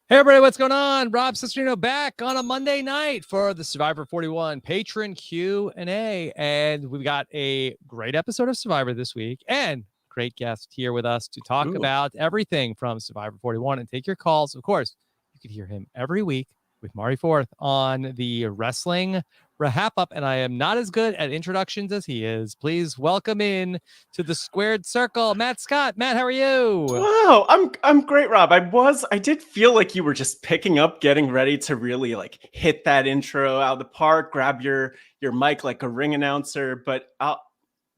Hey everybody, what's going on? Rob Cicerino back on a Monday night for the Survivor 41 Patron Q A, and we've got a great episode of Survivor this week and great guest here with us to talk about everything from Survivor 41 and take your calls. Of course, you can hear him every week with Mari Forth on the Wrestling RHAP Up, and I am not as good at introductions as he is. Please welcome in to the squared circle, Matt Scott. Matt, how are you? Wow, I'm great, Rob. I did feel like you were just picking up, getting ready to really like hit that intro out of the park, grab your mic like a ring announcer, but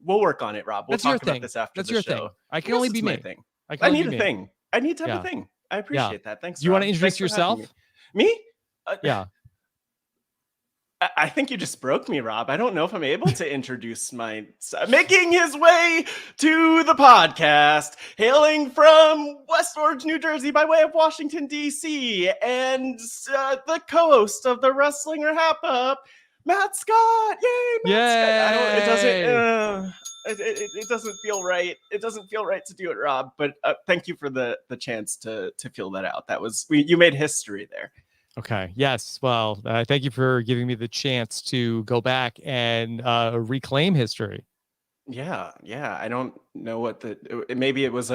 we'll work on it, Rob. We'll talk about this after the show. Thing. I can only be me. Thing. I need a thing. I need to have a thing. I appreciate that. Thanks. Do you want to introduce yourself? Me? Yeah. I think you just broke me, Rob. I don't know if I'm able to introduce making his way to the podcast, hailing from West Orange, New Jersey, by way of Washington, D.C., and the co-host of the Wrestling RHAP Up, Matt Scott. Yay, Matt Scott. It doesn't feel right. It doesn't feel right to do it, Rob. But thank you for the chance to fill that out. You made history there. Okay. Yes. Well, thank you for giving me the chance to go back and reclaim history. Yeah. I don't know what maybe there was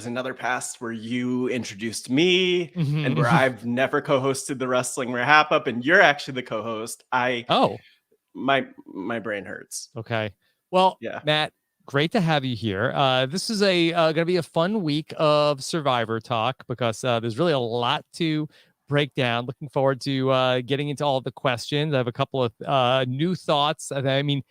another past where you introduced me and where I've never co-hosted the Wrestling RHAP Up, and you're actually the co-host. My brain hurts. Okay. Well, yeah. Matt, great to have you here. This is going to be a fun week of Survivor talk because there's really a lot to breakdown. Looking forward to getting into all the questions. I have a couple of new thoughts. I mean,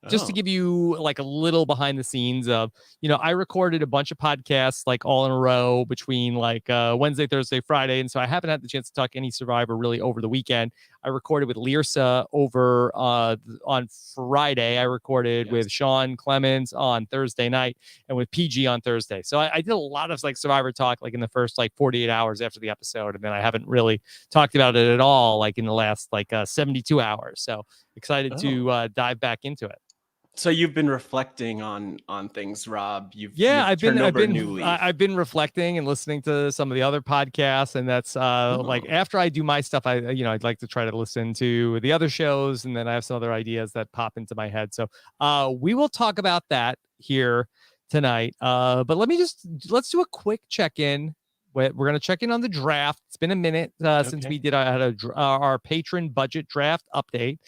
just to give you like a little behind the scenes of, I recorded a bunch of podcasts like all in a row between like Wednesday, Thursday, Friday. And so I haven't had the chance to talk any Survivor really over the weekend. I recorded with Learsa over on Friday. I recorded with Shawn Clemens on Thursday night and with PG on Thursday. So I did a lot of like Survivor talk like in the first like 48 hours after the episode. And then I haven't really talked about it at all like in the last like 72 hours. So excited to dive back into it. So you've been reflecting on things, Rob. I've been reflecting and listening to some of the other podcasts, and that's like after I do my stuff, I'd like to try to listen to the other shows, and then I have some other ideas that pop into my head. So we will talk about that here tonight. But let's do a quick check-in. We're going to check in on the draft. It's been a minute since we did our patron budget draft update.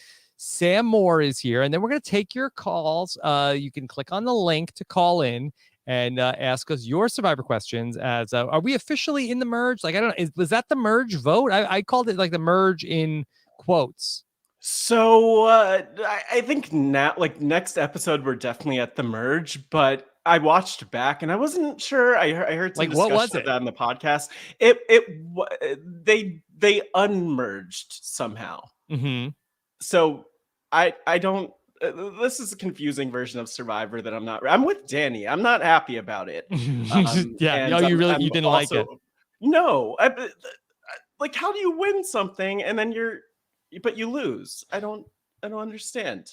Sam Moore is here, and then we're going to take your calls. You can click on the link to call in and ask us your Survivor questions. As are we officially in the merge? Like, I don't know. Was that the merge vote? I called it like the merge in quotes. So I think now, like next episode, we're definitely at the merge, but I watched back and I wasn't sure. I heard some discussion of that in the podcast. They unmerged somehow. Mm-hmm. So I don't. This is a confusing version of Survivor that I'm with Danny. I'm not happy about it. You didn't like it. No, like how do you win something and then but you lose? I don't understand.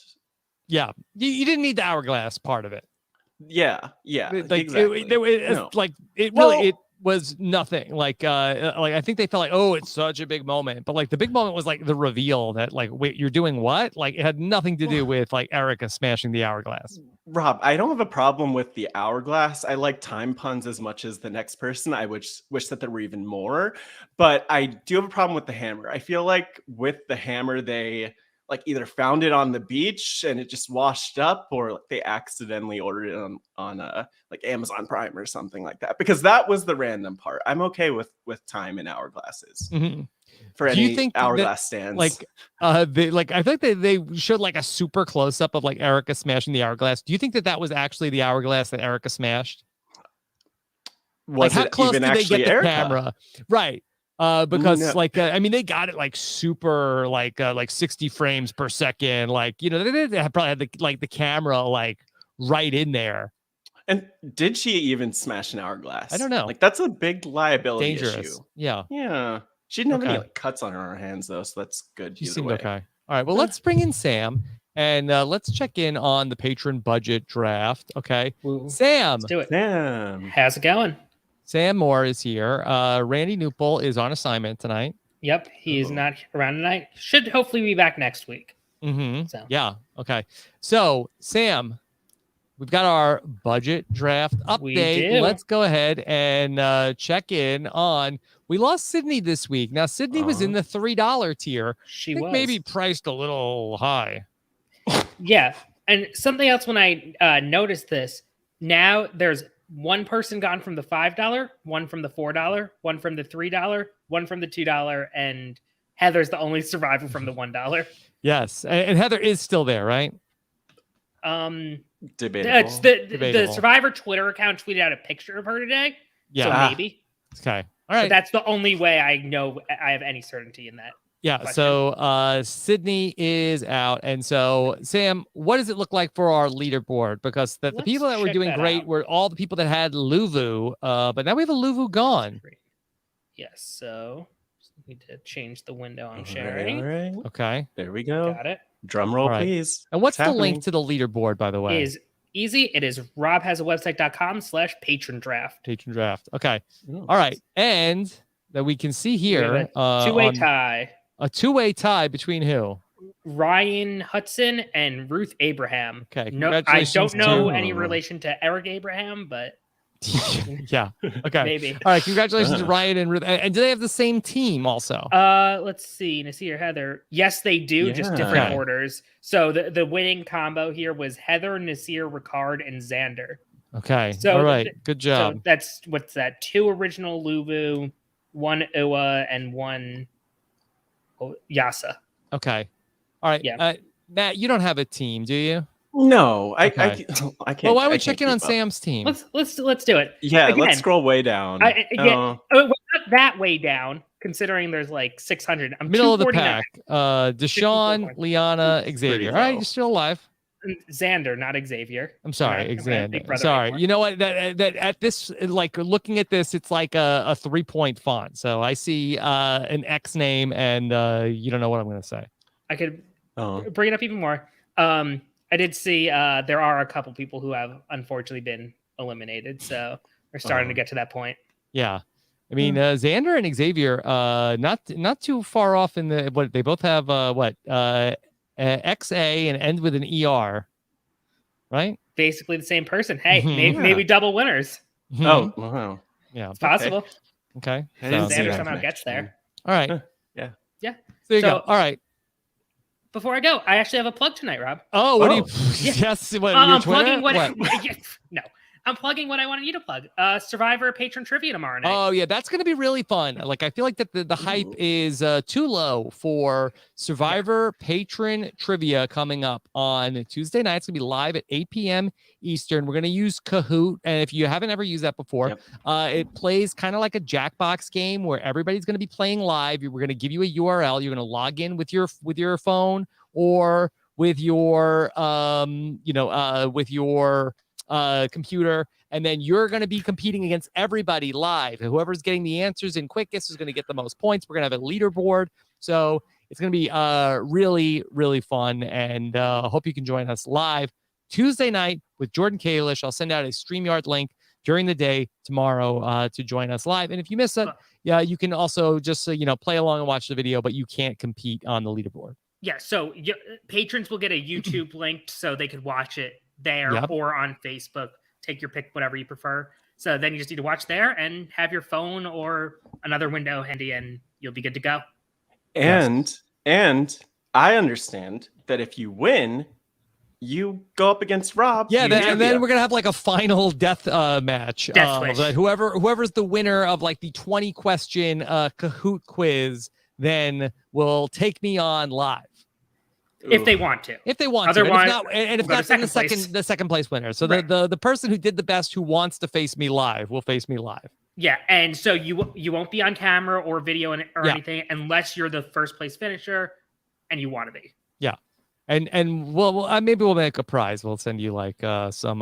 Yeah, you didn't need the hourglass part of it. Yeah, like exactly. It was nothing. Like I think they felt like, oh, it's such a big moment, but like the big moment was like the reveal that like, wait, you're doing what? Like it had nothing to do with like Erica smashing the hourglass. Rob, I don't have a problem with the hourglass. I like time puns as much as the next person. I wish that there were even more, but I do have a problem with the hammer. I feel like with the hammer, they like either found it on the beach and it just washed up, or like they accidentally ordered it on like Amazon Prime or something like that, because that was the random part. I'm okay with time and hourglasses. Mm-hmm. For any hourglass stands. Like I think they showed like a super close up of like Erica smashing the hourglass. Do you think that was actually the hourglass that Erica smashed? Was like, how it close even did they actually get the Erica? camera? Right. Because they got it like super like 60 frames per second. Like, they probably had the camera like right in there. And did she even smash an hourglass? I don't know. Like that's a big liability issue. Yeah. She didn't have any like cuts on her hands though, so that's good. She seemed okay. All right. Well, let's bring in Sam and let's check in on the patron budget draft. Okay, Sam. Let's do it. Sam, how's it going? Sam Moore is here. Randy Newpol is on assignment tonight. Yep, he is not around tonight. Should hopefully be back next week. So. Yeah. Okay. So, Sam, we've got our budget draft update. Let's go ahead and check in on. We lost Sydney this week. Now, Sydney was in the $3 tier. She was maybe priced a little high. Yeah. And something else when I noticed this, now there's one person gone from the $5, one from the $4, one from the $3, one from the $2, and Heather's the only survivor from the $1. Yes. And Heather is still there, right? Debatable. It's the Survivor Twitter account tweeted out a picture of her today. Yeah. So maybe. Okay. All right. But that's the only way I know I have any certainty in that. Yeah. question. So Sydney is out. And so, Sam, what does it look like for our leaderboard? Because the people that were doing great were all the people that had Luvu. But now we have a Luvu gone. Yes. So need to change the window I'm sharing. All right. Okay. There we go. Got it. Drum roll, please. And what's the link to the leaderboard, by the way? It is easy. It is robhasawebsite.com/patron draft. Patron draft. Okay. All right. And that we can see here. Two-way tie. A two-way tie between who? Ryan Hudson and Ruth Abraham. Okay. No, I don't know any relation to Eric Abraham, but yeah. Okay. Maybe. All right. Congratulations to Ryan and Ruth. And do they have the same team also? Let's see. Nasir, Heather. Yes, they do. Just different orders. So the winning combo here was Heather, Nasir, Ricard, and Xander. Okay. So, all right. Good job. So that's what's that? 2 original Luvu, 1 Ua, and 1 Yasa. Okay. All right. Yeah. Matt, you don't have a team, do you? No, I can't. Well, why don't we check in on Sam's team? Let's do it. Yeah, again, let's scroll way down. Not that way down, considering there's like 600. I'm middle of the pack. Deshawn, Liana, Xavier. All right, you're still alive. Xander, not Xavier. I'm sorry, Xander. Sorry. You know what? That at this, like looking at this, it's like a 3-point font. So I see an X name, and you don't know what I'm going to say. I could bring it up even more. I did see there are a couple people who have unfortunately been eliminated, so we're starting to get to that point. Yeah, I mean Xander and Xavier, not too far off in the what they both have. XA and end with an ER, right? Basically the same person. Hey, maybe double winners. Oh, wow. Yeah, it's possible. Okay, so Xander somehow gets there. All right. Yeah. There you go. All right. Before I go, I actually have a plug tonight, Rob. Oh, what do you? Yes, what? I'm plugging what? No, I'm plugging what I wanted you to plug. Survivor Patron Trivia tomorrow night. Oh yeah, that's gonna be really fun. Like I feel like that the hype is too low for Survivor Patron Trivia coming up on Tuesday night. It's gonna be live at 8 p.m. Eastern. We're gonna use Kahoot, and if you haven't ever used that before, it plays kind of like a Jackbox game where everybody's gonna be playing live. We're gonna give you a URL. You're gonna log in with your phone or with your computer, and then you're going to be competing against everybody live. Whoever's getting the answers in quickest is going to get the most points. We're going to have a leaderboard, so it's going to be really, really fun, and hope you can join us live Tuesday night with Jordan Kalish. I'll send out a StreamYard link during the day tomorrow to join us live, and if you miss it, you can also just play along and watch the video, but you can't compete on the leaderboard. Yeah, so patrons will get a YouTube link so they could watch it there or on Facebook. Take your pick, whatever you prefer. So then you just need to watch there and have your phone or another window handy, and you'll be good to go. And I understand that if you win, you go up against Rob. Yeah, and then we're gonna have like a final death match. Whoever's the winner of like the 20 question Kahoot quiz then will take me on live. If they want to. Otherwise, if not the second place winner. So the person who did the best who wants to face me live will face me live. Yeah, and so you won't be on camera or video or anything unless you're the first place finisher and you want to be. Yeah. And maybe we'll make a prize. We'll send you like some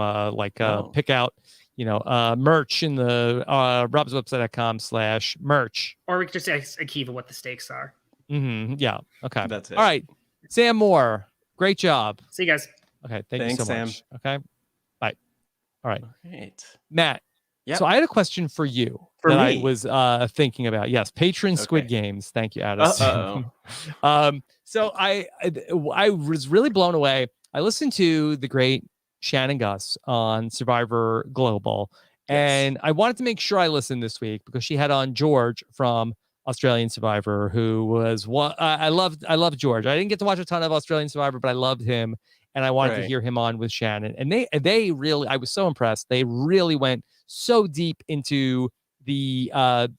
pick out merch in the robswebsite.com/merch. Or we could just ask Akiva what the stakes are. Yeah. Okay. That's it. All right. Sam Moore, great job. See you guys. Okay. Thanks you so Sam. much. Okay. Bye. All right. All right. Matt, Yeah. So I had a question for you For that me. I was thinking about. Yes, Patron Squid Games. Thank you, Addison. So I was really blown away. I listened to the great Shannon Gus on Survivor Global, and I wanted to make sure I listened this week because she had on George from Australian Survivor, who was one. I loved George. I didn't get to watch a ton of Australian Survivor, but I loved him, and I wanted to hear him on with Shannon. And they really, I was so impressed. They really went so deep into the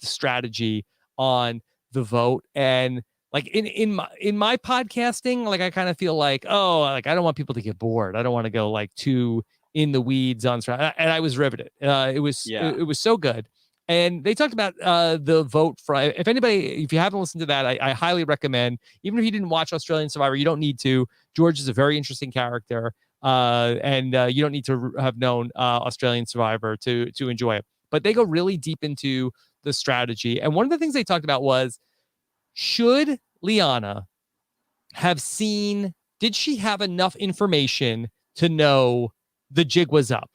strategy on the vote. And like in my podcasting, like I kind of feel like, oh, like I don't want people to get bored. I don't want to go like too in the weeds on strategy. And I was riveted. It was so good. And they talked about the vote for, if you haven't listened to that, I highly recommend, even if you didn't watch Australian Survivor, you don't need to. George is a very interesting character. And you don't need to have known Australian Survivor to enjoy it. But they go really deep into the strategy. And one of the things they talked about was, should Liana did she have enough information to know the jig was up?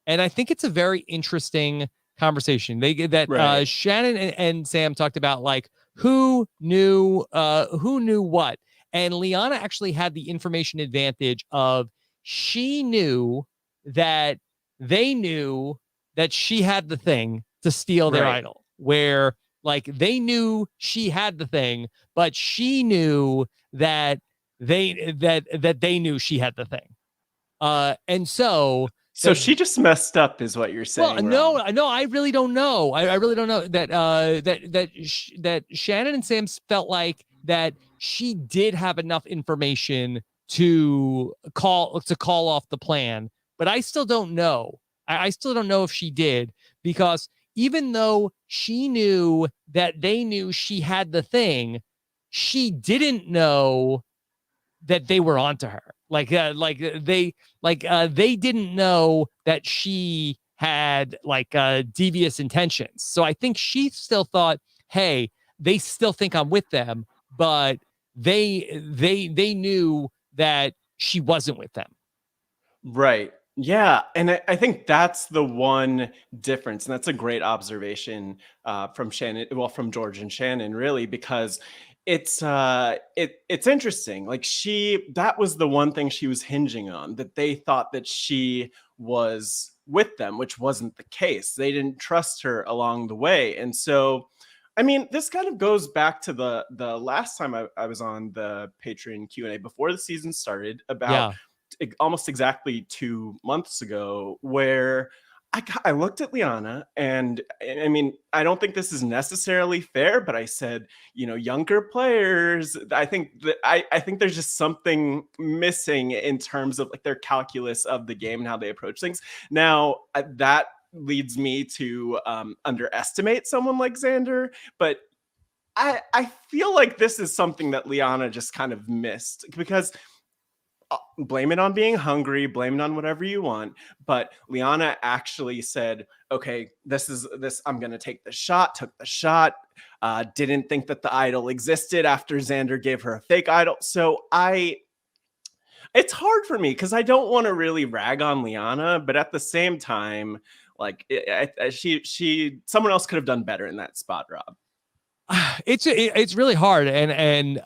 And I think it's a very interesting conversation. Shannon and Sam talked about like who knew what. And Liana actually had the information advantage of she knew that they knew that she had the thing to steal their idol, where like they knew she had the thing, but she knew that they knew she had the thing. And so she just messed up, is what you're saying. Well, no, I really don't know. I really don't know that Shannon and Sam felt like that she did have enough information to call off the plan, but I still don't know. I still don't know if she did, because even though she knew that they knew she had the thing, she didn't know that they were onto her. They didn't know that she had devious intentions. So I think she still thought, hey, they still think I'm with them, but they knew that she wasn't with them. Right. Yeah. And I think that's the one difference. And that's a great observation from George and Shannon, really, because it's interesting. Like that was the one thing she was hinging on, that they thought that she was with them, which wasn't the case. They didn't trust her along the way. And so, I mean, this kind of goes back to the last time I was on the Patron Q A before the season started, about almost exactly 2 months ago, where I looked at Liana, and I mean, I don't think this is necessarily fair, but I said, younger players, I think there's just something missing in terms of like their calculus of the game and how they approach things. Now that leads me to underestimate someone like Xander, but I feel like this is something that Liana just kind of missed, because blame it on being hungry, blame it on whatever you want, but Liana actually said, okay, I'm going to take the shot, took the shot, didn't think that the idol existed after Xander gave her a fake idol. So it's hard for me, because I don't want to really rag on Liana, but at the same time, like someone else could have done better in that spot, Rob. It's really hard, and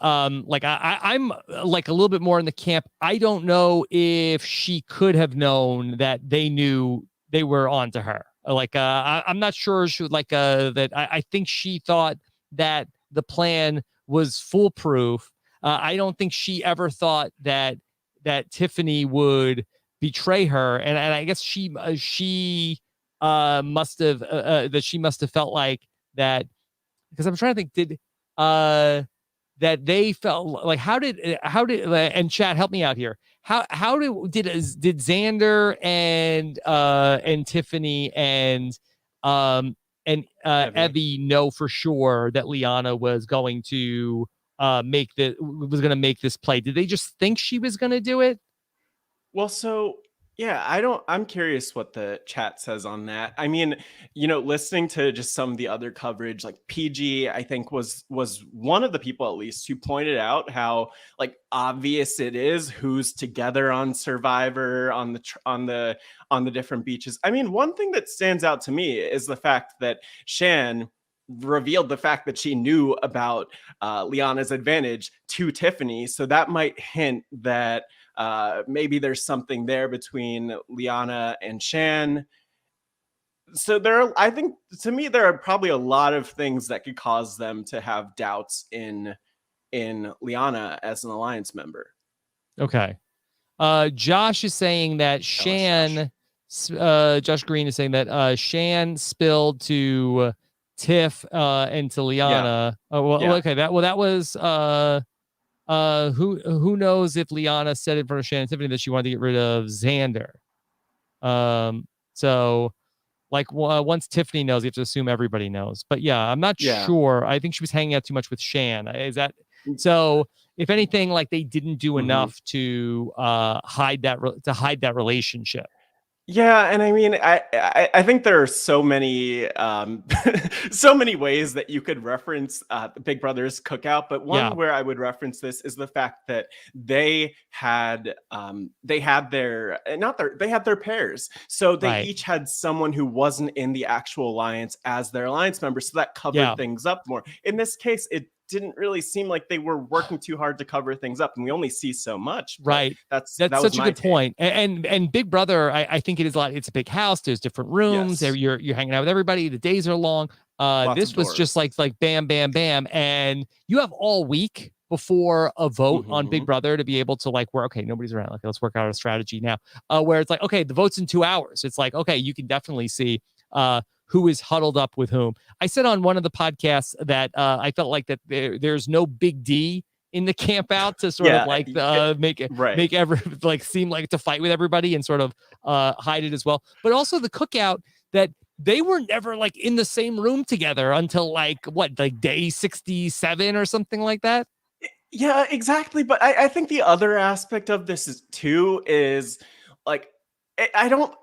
like I'm like a little bit more in the camp. I don't know if she could have known that they knew they were onto her. Like I'm not sure she would that. I think she thought that the plan was foolproof. I don't think she ever thought that Tiffany would betray her, and I guess she must have felt like that. Because I'm trying to think, that they felt like, how did and Chad, help me out here. How did Xander and Tiffany and Evie know for sure that Liana was going to make this play? Did they just think she was going to do it? Well, so Yeah, I'm curious what the chat says on that. I mean, listening to just some of the other coverage, like PG, I think was one of the people at least who pointed out how like obvious it is who's together on Survivor on the different beaches. I mean, one thing that stands out to me is the fact that Shan revealed the fact that she knew about Liana's advantage to Tiffany, so that might hint that maybe there's something there between Liana and Shan. So I think to me, there are probably a lot of things that could cause them to have doubts in Liana as an alliance member. Okay. Josh is saying that Shan, Josh Green is saying that Shan spilled to Tiff and to Liana. Yeah. Oh, well, okay. That was who knows if Liana said in front of Shan and Tiffany that she wanted to get rid of Xander. So like once Tiffany knows, you have to assume everybody knows. But yeah, I'm not sure. I think she was hanging out too much with Shan. Is that so? If anything, like they didn't do enough to hide that relationship. Yeah, and I mean, I think there are so many so many ways that you could reference Big Brother's cookout, but one where I would reference this is the fact that they had their pairs, so they each had someone who wasn't in the actual alliance as their alliance member, so that covered things up more. In this case, it didn't really seem like they were working too hard to cover things up, and we only see so much. Right. That's such a good point. And Big Brother, I think it is a lot. It's a big house. There's different rooms. Yes. You're hanging out with everybody. The days are long. This was just like bam, bam, bam, and you have all week before a vote on Big Brother to be able to like where nobody's around. Like let's work out a strategy now. Where it's like the vote's in 2 hours. It's like you can definitely see who is huddled up with whom. I said on one of the podcasts that I felt like that there's no big D in the camp out to sort of like make every like seem like to fight with everybody and sort of hide it as well. But also the cookout that they were never like in the same room together until like day 67 or something like that. Yeah, exactly. But I think the other aspect of this is like I don't.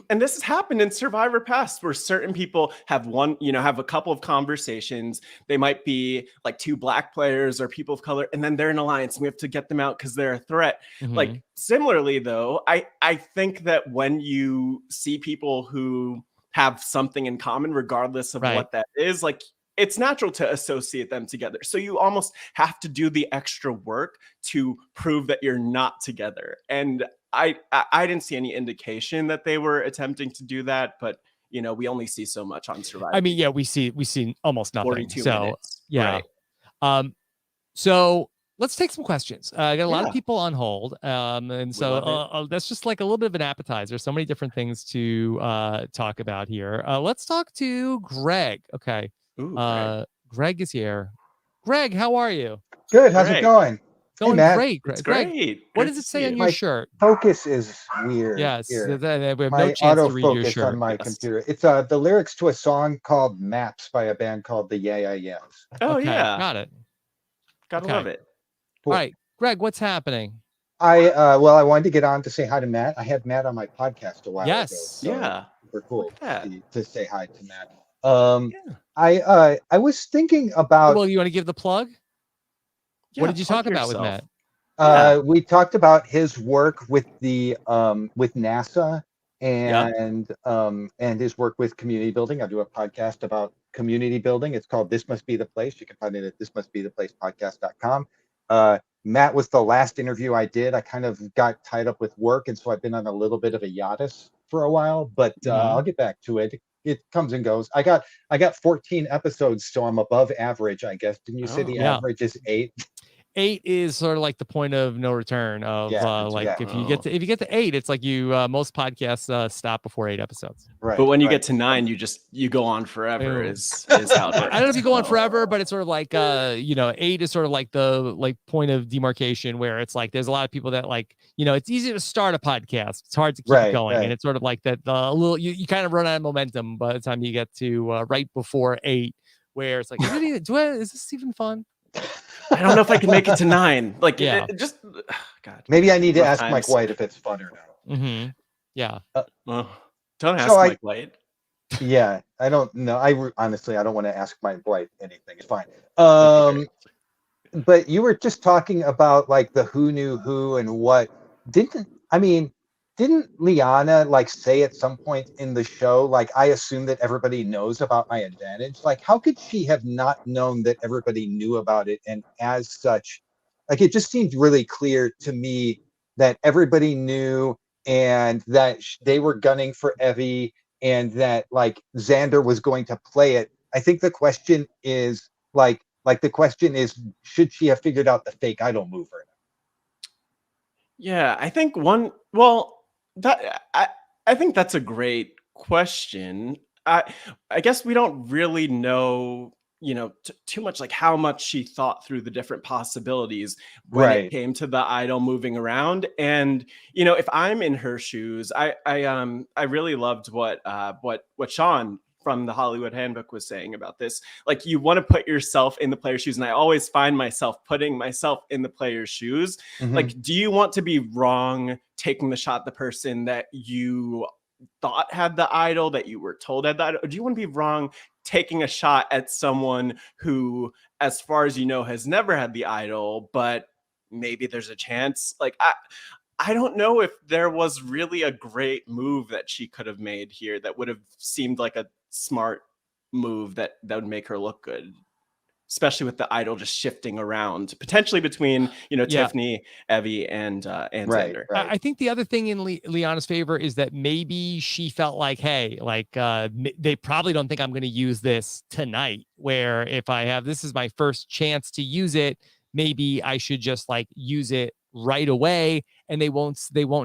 And this has happened in Survivor Past where certain people have have a couple of conversations. They might be like two Black players or people of color, and then they're in alliance and we have to get them out because they're a threat. Like similarly though, I think that when you see people who have something in common, regardless of what that is, like it's natural to associate them together. So you almost have to do the extra work to prove that you're not together. And I didn't see any indication that they were attempting to do that, but we only see so much on Survivor. I mean, we see almost nothing. 42 minutes. Yeah. Right. So let's take some questions. I got a lot of people on hold. And so that's just like a little bit of an appetizer. So many different things to talk about here. Let's talk to Greg. Okay. Ooh, Greg is here. Greg, how are you? Good. How's it going? Going great. It's great. Greg, what does it say on your shirt? Focus is weird. Yes, we have my no chance to read your shirt on my computer. It's the lyrics to a song called "Maps" by a band called the Yeah Yeah Yeahs. Oh yeah, got it. Gotta love it. Cool. All right, Greg, what's happening? I wanted to get on to say hi to Matt. I had Matt on my podcast a while ago. So super cool to say hi to Matt. I was thinking about. Well, you want to give the plug? What did you talk about with Matt? We talked about his work with the with NASA and his work with community building. I do a podcast about community building. It's called This Must Be the Place. You can find it at thismustbetheplayepodcast.com. Matt was the last interview I did. I kind of got tied up with work, and so I've been on a little bit of a hiatus for a while, but I'll get back to it. It comes and goes. I got 14 episodes, so I'm above average, I guess. Didn't you say the average is 8? 8 is sort of like the point of no return of if you get to 8, it's like most podcasts stop before 8 episodes. Right. But when you get to 9, you go on forever is how it works. I don't know if you go on forever, but it's sort of like 8 is sort of like the point of demarcation where it's like there's a lot of people that it's easy to start a podcast. It's hard to keep it going. And it's sort of like that little you kind of run out of momentum by the time you get to right before 8, where it's like, is this even fun? I don't know if I can make it to 9. God. Maybe I need to ask Mike White if it's fun or not. Yeah. Well, don't ask So Mike White. Yeah, I don't know. Honestly, I don't want to ask my wife anything. It's fine. Okay. But you were just talking about like the who knew who and what. Didn't Liana like say at some point in the show, like, I assume that everybody knows about my advantage? Like, how could she have not known that everybody knew about it? And as such, like, it just seemed really clear to me that everybody knew and that they were gunning for Evie and that like Xander was going to play it. I think the question is should she have figured out the fake idol move or not? Yeah, I think I think that's a great question. I guess we don't really know, too much like how much she thought through the different possibilities when it Right. came to the idol moving around. And if I'm in her shoes, I really loved what Shawn from the Hollywood Handbook was saying about this. Like, you want to put yourself in the player's shoes, and I always find myself putting myself in the player's shoes. Like, do you want to be wrong taking the shot at the person that you thought had the idol, that you were told had the idol? Or do you want to be wrong taking a shot at someone who, as far as you know, has never had the idol, but maybe there's a chance? Like, I don't know if there was really a great move that she could have made here that would have seemed like a smart move that would make her look good, especially with the idol just shifting around potentially between Tiffany, Evie, and Xander. Right. I think the other thing in Liana's favor is that maybe she felt like, hey, like they probably don't think I'm going to use this tonight, where if this is my first chance to use it, maybe I should just like use it right away, and they won't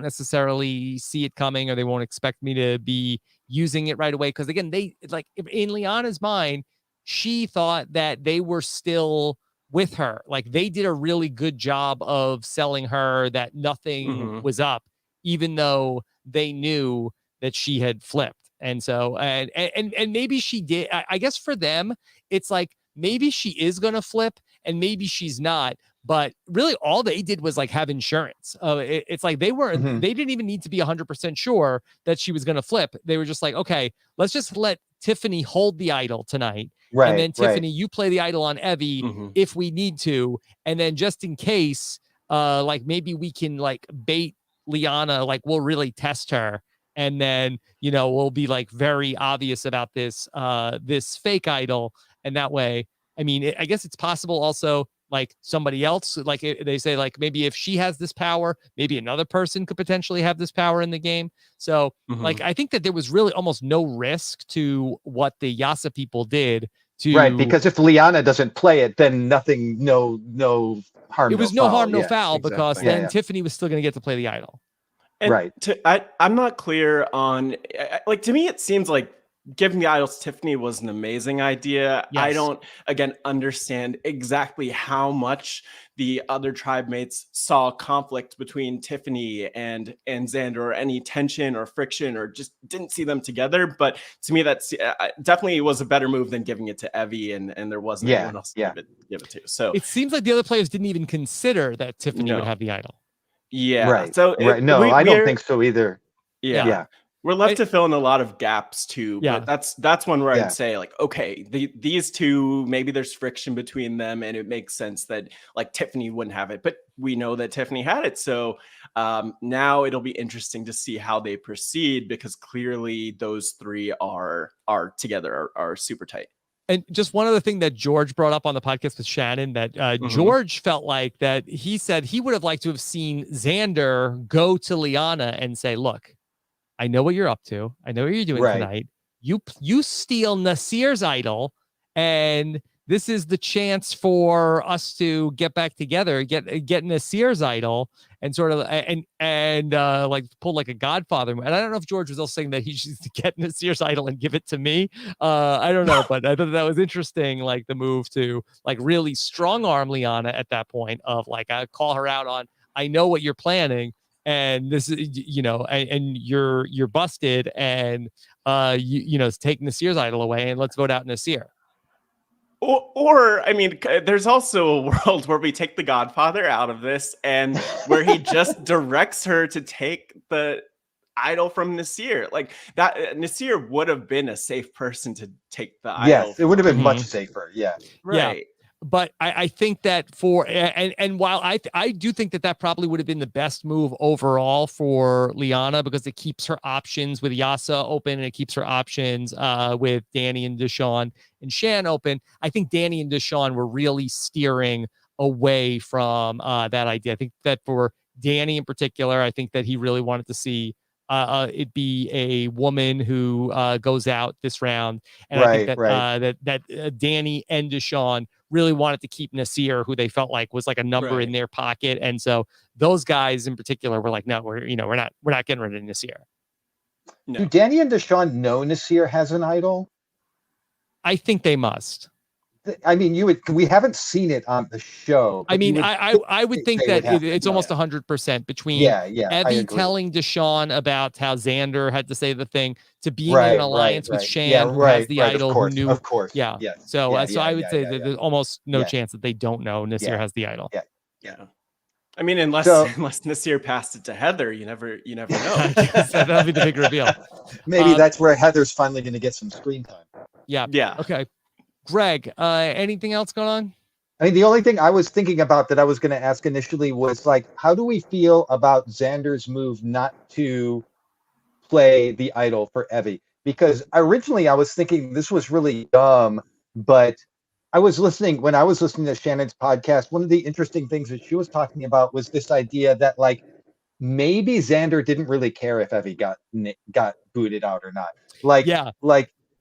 necessarily see it coming, or they won't expect me to be using it right away. Because again, they like in Liana's mind, she thought that they were still with her. Like, they did a really good job of selling her that nothing was up, even though they knew that she had flipped. And so, and maybe she did. I guess for them, it's like, maybe she is going to flip and maybe she's not. But really, all they did was like have insurance. It's like they didn't even need to be 100% sure that she was going to flip. They were just like, okay, let's just let Tiffany hold the idol tonight. Right. And then Tiffany, you play the idol on Evie if we need to. And then just in case, like maybe we can like bait Liana, like we'll really test her. And then, we'll be like very obvious about this fake idol. And that way, I mean, I guess it's possible also, like somebody else, like they say, like maybe if she has this power, maybe another person could potentially have this power in the game. So like, I think that there was really almost no risk to what the Yasa people did. Right, because if Liana doesn't play it, then nothing, no harm. It was no harm, no foul, exactly. because then Tiffany was still going to get to play the idol. And right. I'm not clear on, like, to me, it seems like giving the idols to Tiffany was an amazing idea. Yes. I don't, again, understand exactly how much the other tribe mates saw conflict between Tiffany and Xander, or any tension or friction, or just didn't see them together. But to me, that's definitely was a better move than giving it to Evie, and there wasn't anyone else to give it to. So it seems like the other players didn't even consider that Tiffany would have the idol. Yeah. Right. So right. No, I don't think so either. Yeah. We're left to fill in a lot of gaps too. Yeah. But that's one where I'd say, like, okay, these two, maybe there's friction between them, and it makes sense that like Tiffany wouldn't have it, but we know that Tiffany had it. So now it'll be interesting to see how they proceed, because clearly those three are together, are super tight. And just one other thing that George brought up on the podcast with Shannon, that George felt like that he said he would have liked to have seen Xander go to Liana and say, look, I know what you're up to. I know what you're doing tonight. You steal Nasir's idol, and this is the chance for us to get back together, get Nasir's idol, and sort of and like pull like a Godfather. And I don't know if George was also saying that he should get Nasir's idol and give it to me. I don't know, but I thought that was interesting, like the move to like really strong arm Liana at that point of like, I call her out on, I know what you're planning. And this is, and you're busted, and take Nasir's idol away, and let's vote out Nasir. Or I mean, there's also a world where we take the Godfather out of this, and where he just directs her to take the idol from Nasser. Like that, Nasser would have been a safe person to take the idol. Yes, it would have been Mhm. much safer. Yeah. Right. But I think that and while I do think that probably would have been the best move overall for Liana, because it keeps her options with Yasa open, and it keeps her options with Danny and Deshawn and Shan open. I think Danny and Deshawn were really steering away from that idea. I think that for Danny in particular, I think that he really wanted to see it be a woman who goes out this round, and I think that Danny and Deshawn really wanted to keep Nasser, who they felt like was like a number in their pocket, and so those guys in particular were like, no, we're not getting rid of Nasser. No. Do Danny and Deshawn know Nasser has an idol? I think they must. I mean, we haven't seen it on the show. I mean, I would think that it's almost 100% between Evie telling Deshawn about how Xander had to say the thing to being in an alliance with Shan, who has the idol, who knew. Of course. Yeah. Yes. So I would say that there's almost no chance that they don't know Nasser has the idol. Yeah. I mean, unless Nasser passed it to Heather, you never know. I guess that'll be the big reveal. Maybe that's where Heather's finally going to get some screen time. Yeah. Yeah. Okay. Greg, anything else going on? I mean, the only thing I was thinking about that I was going to ask initially was like, how do we feel about Xander's move not to play the idol for Evie? Because originally I was thinking this was really dumb, but when I was listening to Shannon's podcast, one of the interesting things that she was talking about was this idea that like maybe Xander didn't really care if Evie got booted out or not. Like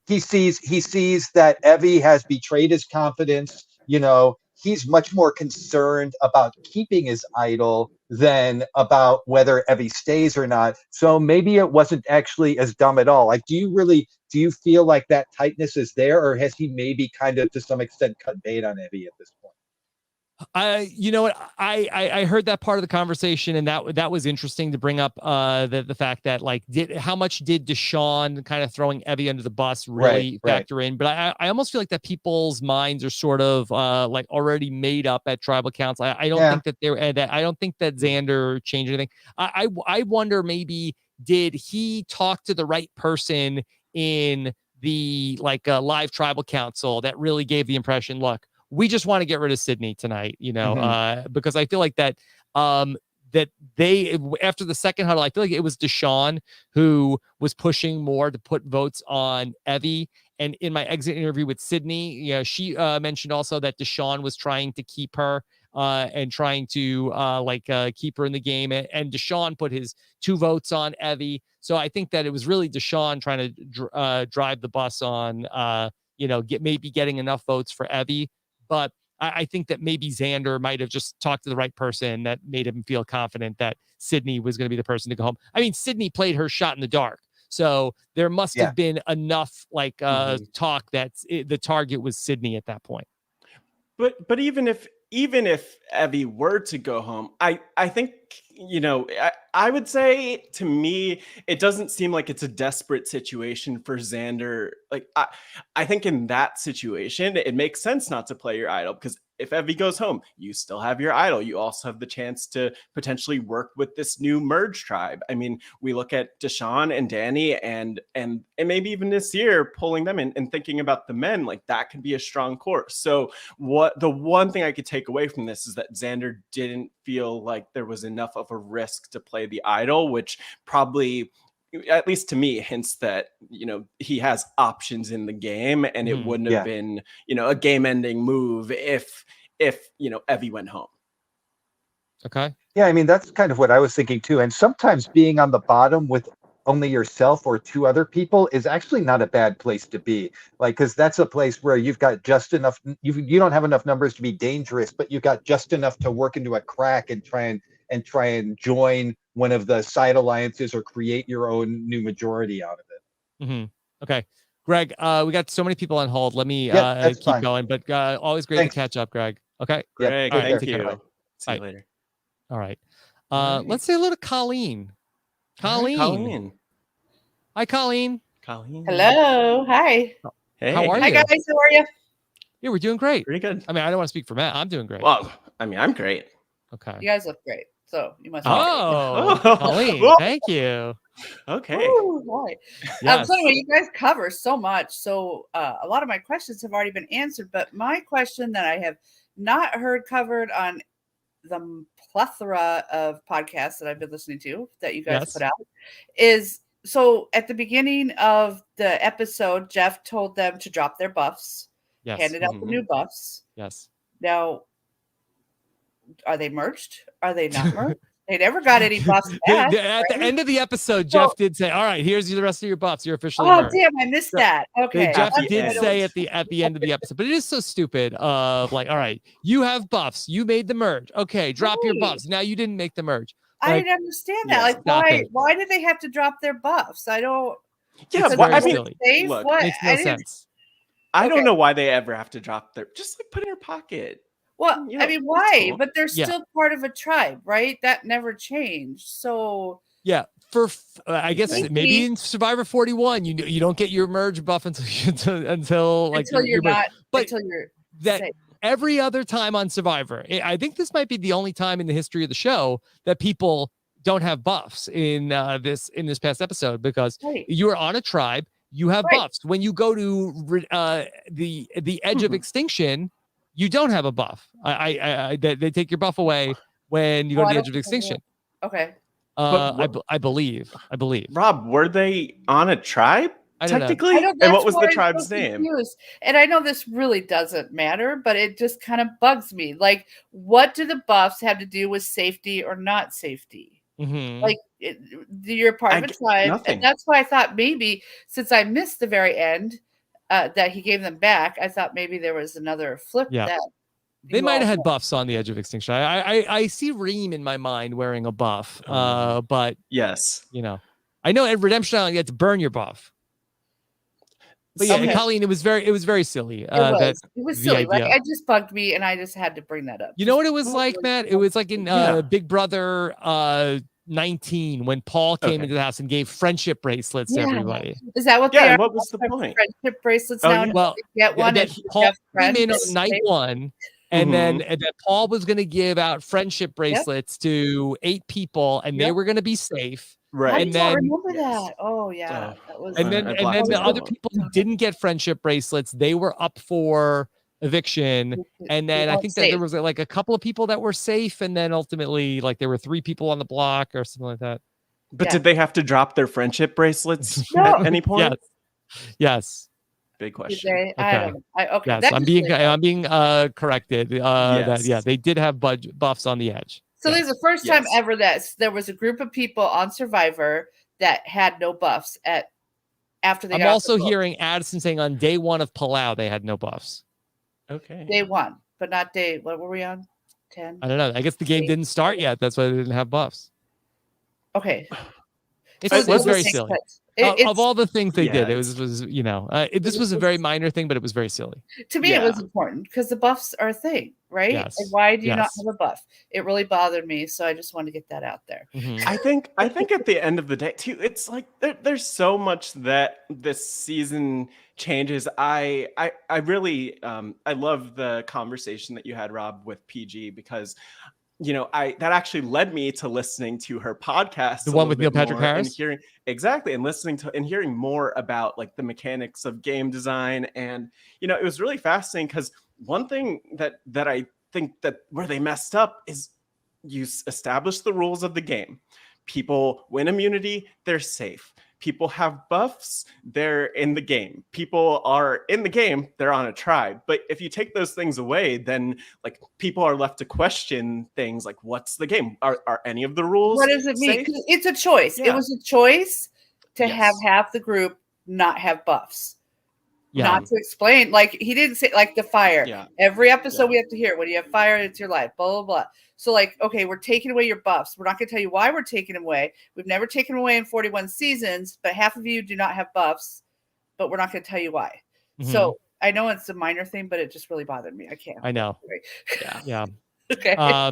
he sees that Evie has betrayed his confidence. You know, he's much more concerned about keeping his idol than about whether Evie stays or not. So maybe it wasn't actually as dumb at all. Like, do you feel like that tightness is there, or has he maybe kind of to some extent cut bait on Evie at this point? You know what? I heard that part of the conversation, and that was interesting to bring up. The fact that like how much did Deshawn kind of throwing Evie under the bus really factor in? But I almost feel like that people's minds are sort of like already made up at tribal council. I don't think that I don't think that Xander changed anything. I wonder, maybe did he talk to the right person in the live tribal council that really gave the impression, look, we just want to get rid of Sydney tonight, because I feel like that that they, after the second huddle, I feel like it was Deshawn who was pushing more to put votes on Evie. And in my exit interview with Sydney, she mentioned also that Deshawn was trying to keep her and trying to keep her in the game. And Deshawn put his 2 votes on Evie. So I think that it was really Deshawn trying to drive the bus on, getting enough votes for Evie. But I think that maybe Xander might have just talked to the right person that made him feel confident that Sydney was going to be the person to go home. I mean, Sydney played her shot in the dark. So there must have been enough talk that the target was Sydney at that point. But even if Evie were to go home, I think, I would say, to me, it doesn't seem like it's a desperate situation for Xander. Like, I think in that situation, it makes sense not to play your idol, because if Evie goes home, you still have your idol. You also have the chance to potentially work with this new merge tribe. I mean, we look at Deshawn and Danny and maybe even this year, pulling them in and thinking about the men, like that could be a strong course. So the one thing I could take away from this is that Xander didn't feel like there was enough of a risk to play the idol, which probably, at least to me, hints that, he has options in the game, and it wouldn't have been, a game-ending move if Evie went home. Okay. Yeah, I mean, that's kind of what I was thinking too. And sometimes being on the bottom with only yourself or 2 other people is actually not a bad place to be. Like, because that's a place where you've got just enough, you don't have enough numbers to be dangerous, but you've got just enough to work into a crack and try and join one of the side alliances or create your own new majority out of it. Mm-hmm. Okay. Greg, we got so many people on hold. Let me keep going, but always great to catch up, Greg. Okay. Greg, thank you. See you later. All right. Let's say hello to Colleen. Colleen. Hi, Colleen. Hello. Hi. Hey. How are you? Hi, guys. How are you? Yeah, we're doing great. Pretty good. I mean, I don't want to speak for Matt. I'm doing great. Well, I mean, I'm great. Okay. You guys look great. So you must. Oh, Colleen, thank you. Okay. Ooh, right. Yes. So anyway, you guys cover so much. So a lot of my questions have already been answered, but my question that I have not heard covered on the plethora of podcasts that I've been listening to that you guys Yes. put out is, so at the beginning of the episode, Jeff told them to drop their buffs, Yes. handed out the new buffs. Yes. Now, are they merged? Are they not merged? They never got any buffs back. At the end of the episode, Jeff did say, "All right, here's the rest of your buffs. You're officially Oh merged." damn, I missed that. Okay. Jeff At the did end. say at the end of the episode, but it is so stupid. Of like, all right, you have buffs. You made the merge. Okay, drop your Right. buffs. Now you didn't make the merge. I Like, didn't understand that. yeah, Like, stop why? it. Why did they have to drop their buffs? I don't. Yeah, It's well, very I mean, silly. Safe? look, What? Makes no I didn't- sense. I don't Okay. know why they ever have to drop their, just like put in your pocket. Well, You know, I mean, that's why? cool. But they're Yeah. still part of a tribe, right? That never changed. So Yeah, I guess Maybe- maybe in Survivor 41, you don't get your merge buff until like until you're merge. not, but until you're that safe. every other time on Survivor, I think this might be the only time in the history of the show that people don't have buffs in this past episode, because Right. you are on a tribe, you have Right. buffs. When you go to the edge of extinction, you don't have a buff. They take your buff away when you go Oh, to I the edge don't of think I extinction. Okay. I believe. Rob, were they on a tribe I don't know. technically? I know And what that's was why the I'm tribe's so name? confused. And I know this really doesn't matter, but it just kind of bugs me. Like, what do the buffs have to do with safety or not safety? Mhm. Like, you're part of a tribe, nothing. and that's why I thought maybe, since I missed the very end, that he gave them back, I thought maybe there was another flip. Yeah. That They you might all have had know. buffs on the edge of extinction. I see Reem in my mind wearing a buff. But Yes. I know at Redemption Island you had to burn your buff. But yeah, Okay. Colleen, it was very silly. It was the silly. Like, idea. it just bugged me, and I just had to bring that up. You know what it was like, Matt? It was like in Yeah. Big Brother 19 when Paul came Okay. into the house and gave friendship bracelets to Yeah. everybody. Is that what Yeah, they and are? what was the point? Friendship bracelets Oh, now. yeah. Well, You get one. that and you Paul have came in friends. on night one, and that Paul was going to give out friendship bracelets to 8 people, and they Yep. were going to be safe. I Right. and don't then- remember Yes. that. Oh yeah, that was. And then I and blocked then it the other out. people who didn't get friendship bracelets, they were up for eviction. And then I think that there was like a couple of people that were safe, and then ultimately like there were 3 people on the block or something like that. But Yeah. did they have to drop their friendship bracelets No. at any point? Yes. Big Did question. they? I Okay. don't know. Okay. Yes. that I'm just being really- corrected. Yes. That they did have buffs on the edge. So Yes. this is the first time Yes. ever that there was a group of people on Survivor that had no buffs after they I'm got off also the boat. hearing Addison saying on day 1 of Palau they had no buffs. Okay. Day 1, but not day. What were we on? 10. I don't know. I guess the game didn't start yet. That's why they didn't have buffs. Okay. It So was it very makes silly. sense. Of all the things they did, Yeah, it was this was a very minor thing, but it was very silly. To me, it was Yeah. important because the buffs are a thing, right? Yes. And why do you not Yes. have a buff? It really bothered me, so I just wanted to get that out there. Mhm. I think at the end of the day too, it's like there's so much that this season changes. I really I love the conversation that you had, Rob, with PG, because that actually led me to listening to her podcast, The a one little with Neil bit Patrick more and Harris? hearing exactly and listening to and hearing more about like the mechanics of game design. And it was really fascinating because one thing that I think that where they messed up is you establish the rules of the game. People win immunity, they're safe. People have buffs, they're in the game. People are in the game, they're on a tribe. But if you take those things away, then like people are left to question things like, what's the game? Are any of the rules What does it mean? safe? 'Cause it's a choice. It Yeah. was a choice to have Yes. half the group not have buffs. Yeah. Not to explain, like he didn't say like the fire. Yeah. Every episode Yeah. we have to hear when you have fire, it's your life, blah blah blah. So like, okay, we're taking away your buffs. We're not going to tell you why we're taking them away. We've never taken them away in 41 seasons, but half of you do not have buffs, but we're not going to tell you why. Mhm. So I know it's a minor thing, but it just really bothered me. I can't. I know. Yeah. Yeah. Okay. All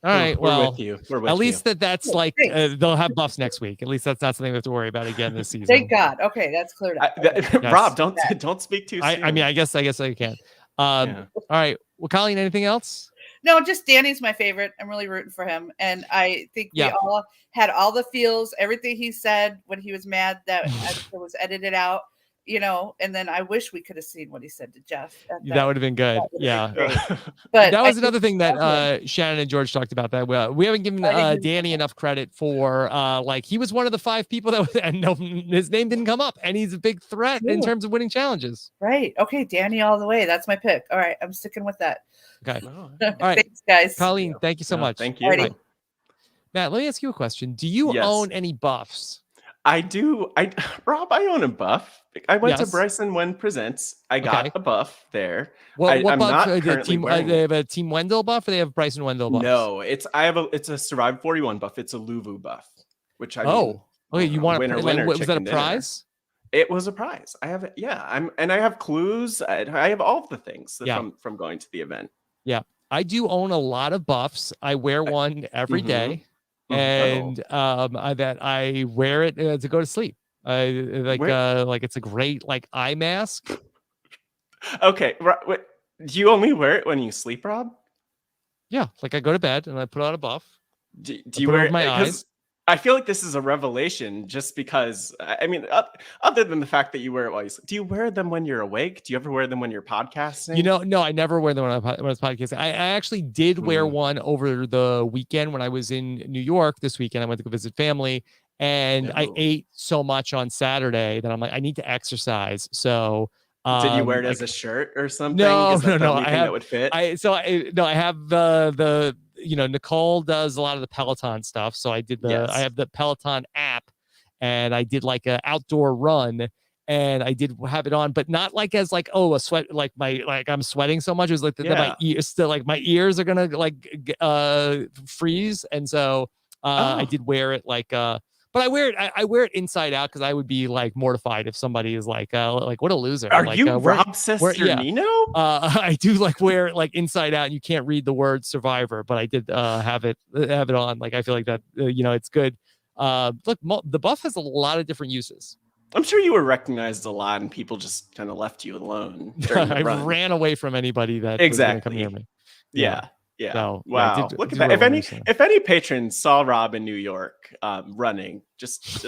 right. We're Well, with you. We're with at least you. that's Yeah, like thanks. they'll have buffs next week. At least that's not something we have to worry about again this season. Thank God. Okay, that's cleared up. Yes. Rob, don't speak too soon. I mean, I guess I can. Yeah. All right. Well, Colleen, anything else? No, just Danny's my favorite. I'm really rooting for him. And I think we all had all the feels, everything he said when he was mad that it was edited out, and then I wish we could have seen what he said to Jeff. That would have been good. Yeah. But that was another thing that Shannon and George talked about, that we haven't given Danny enough credit for, he was one of the 5 people that was, and no, his name didn't come up, and he's a big threat in terms of winning challenges. Right. Okay. Danny all the way. That's my pick. All right. I'm sticking with that. Okay. All right. Thanks, guys. Colleen, thank you so much. Thank you. Alrighty. Matt, let me ask you a question. Do you own any buffs? I do. Rob, I own a buff. I went to Bryson Wen Presents. I got a buff there. What I'm buff? not currently wearing they have a Team Wendell buff, or they have Bryson Wendell buff? No, it's a Survive 41 buff. It's a Luvu buff, which I okay. You want winner, was that a prize? It was a prize. I have it. Yeah, I have clues. I have all of the things from going to the event. Yeah, I do own a lot of buffs. I wear one every day. And that I wear it to go to sleep. Like it's a great eye mask. Okay, wait, do you only wear it when you sleep, Rob? Yeah, I go to bed and I put on a buff. Do you wear it my eyes? I feel like this is a revelation, just because, I mean, other than the fact that you wear it while you sleep, do you wear them when you're awake? Do you ever wear them when you're podcasting? No, I never wear them when I was podcasting. I actually did wear one over the weekend when I was in New York this weekend. I went to go visit family, and I ate so much on Saturday that I'm like, I need to exercise. So did you wear it as a shirt or something? No. I have, that would fit. I have the Nicole does a lot of the Peloton stuff. So I did I have the Peloton app, and I did an outdoor run, and I did have it on, but not as a sweat, I'm sweating so much. It was that my ears still my ears are gonna freeze. And so I did wear it but I wear it inside out, because I would be mortified if somebody is what a loser. Are you Rob Cesternino? I do wear it inside out, and you can't read the word survivor, but I did have it on. I feel like that it's good. Look, the buff has a lot of different uses. I'm sure you were recognized a lot, and people just kind of left you alone. I ran away from anybody that was gonna come near me. Yeah. Yeah. So, wow. Look at that. If any patrons saw Rob in New York running, just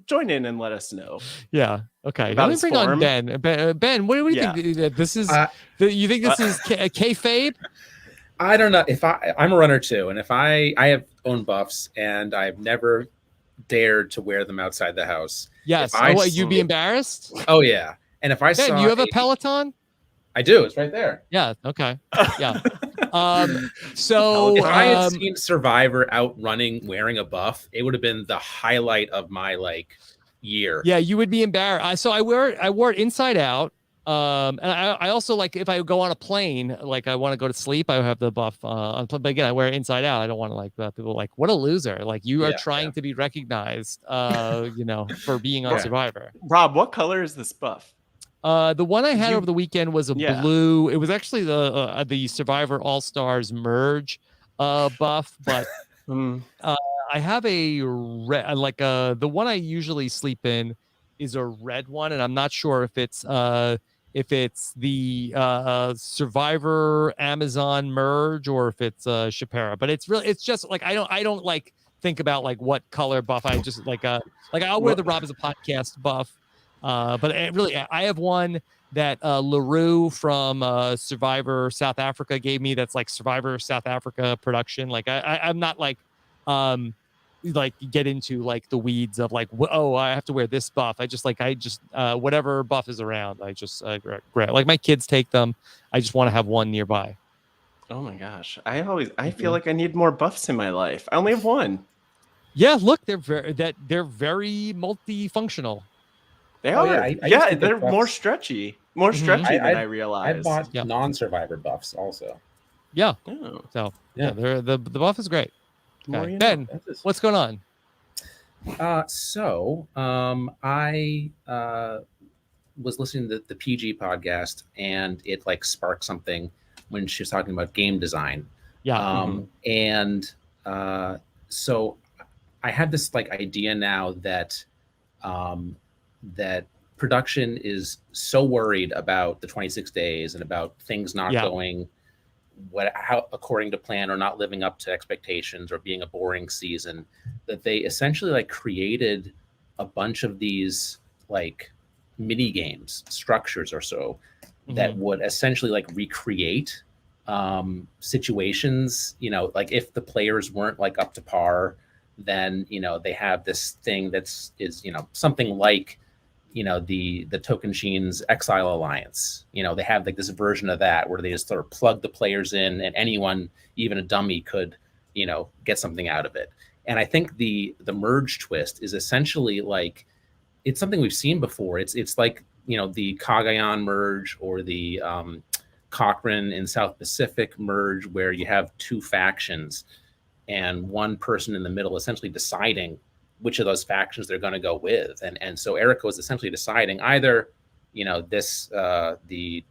join in and let us know. Yeah. Okay. Let me bring on Ben. Ben, what do you think? This is. You think this is kayfabe? I don't know. If I'm a runner too, and if I have own buffs, and I've never dared to wear them outside the house. Yes. You'd be embarrassed? Oh yeah. And if I Ben, saw you have a Peloton? I do. It's right there. Yeah. Okay. Yeah. So if I had seen Survivor out running wearing a buff, it would have been the highlight of my year. Yeah, you would be embarrassed. So I wore it inside out. And I also if I go on a plane, I want to go to sleep, I have the buff on. But again, I wear it inside out. I don't want to people what a loser. You are trying to be recognized, for being on Survivor. Rob, what color is this buff? The one I had over the weekend was a blue. It was actually the Survivor All Stars merge buff, but I have a red. The one I usually sleep in is a red one, and I'm not sure if it's the Survivor Amazon merge or if it's Shapira. But it's just I don't think about what color buff. I just I'll wear the Rob as a podcast buff. But I have one that LaRue from Survivor South Africa gave me. That's Survivor South Africa production. I'm not get into the weeds of I have to wear this buff. I just whatever buff is around, I just grab. My kids take them. I just want to have one nearby. Oh my gosh, I feel like I need more buffs in my life. I only have one. Yeah, look, they're very multifunctional. They are. They're more stretchy than I realized. I bought non-Survivor buffs also. Yeah. Oh. So the buff is great. Okay. Ben, what's going on? I was listening to the PG podcast, and it sparked something when she was talking about game design. Yeah. And so I had this idea now that that production is so worried about the 26 days and about things not going how according to plan or not living up to expectations or being a boring season, that they essentially like created a bunch of these like mini games structures or so that would essentially like recreate situations, like if the players weren't like up to par, then they have this thing is something like the Tokenshien's Exile Alliance. They have like this version of that where they just sort of plug the players in, and anyone, even a dummy, could get something out of it. And I think the merge twist is essentially like, it's something we've seen before. It's like the Cagayan merge or the Cochrane in South Pacific merge, where you have two factions and one person in the middle essentially deciding which of those factions they're going to go with. And so Erica was essentially deciding either, the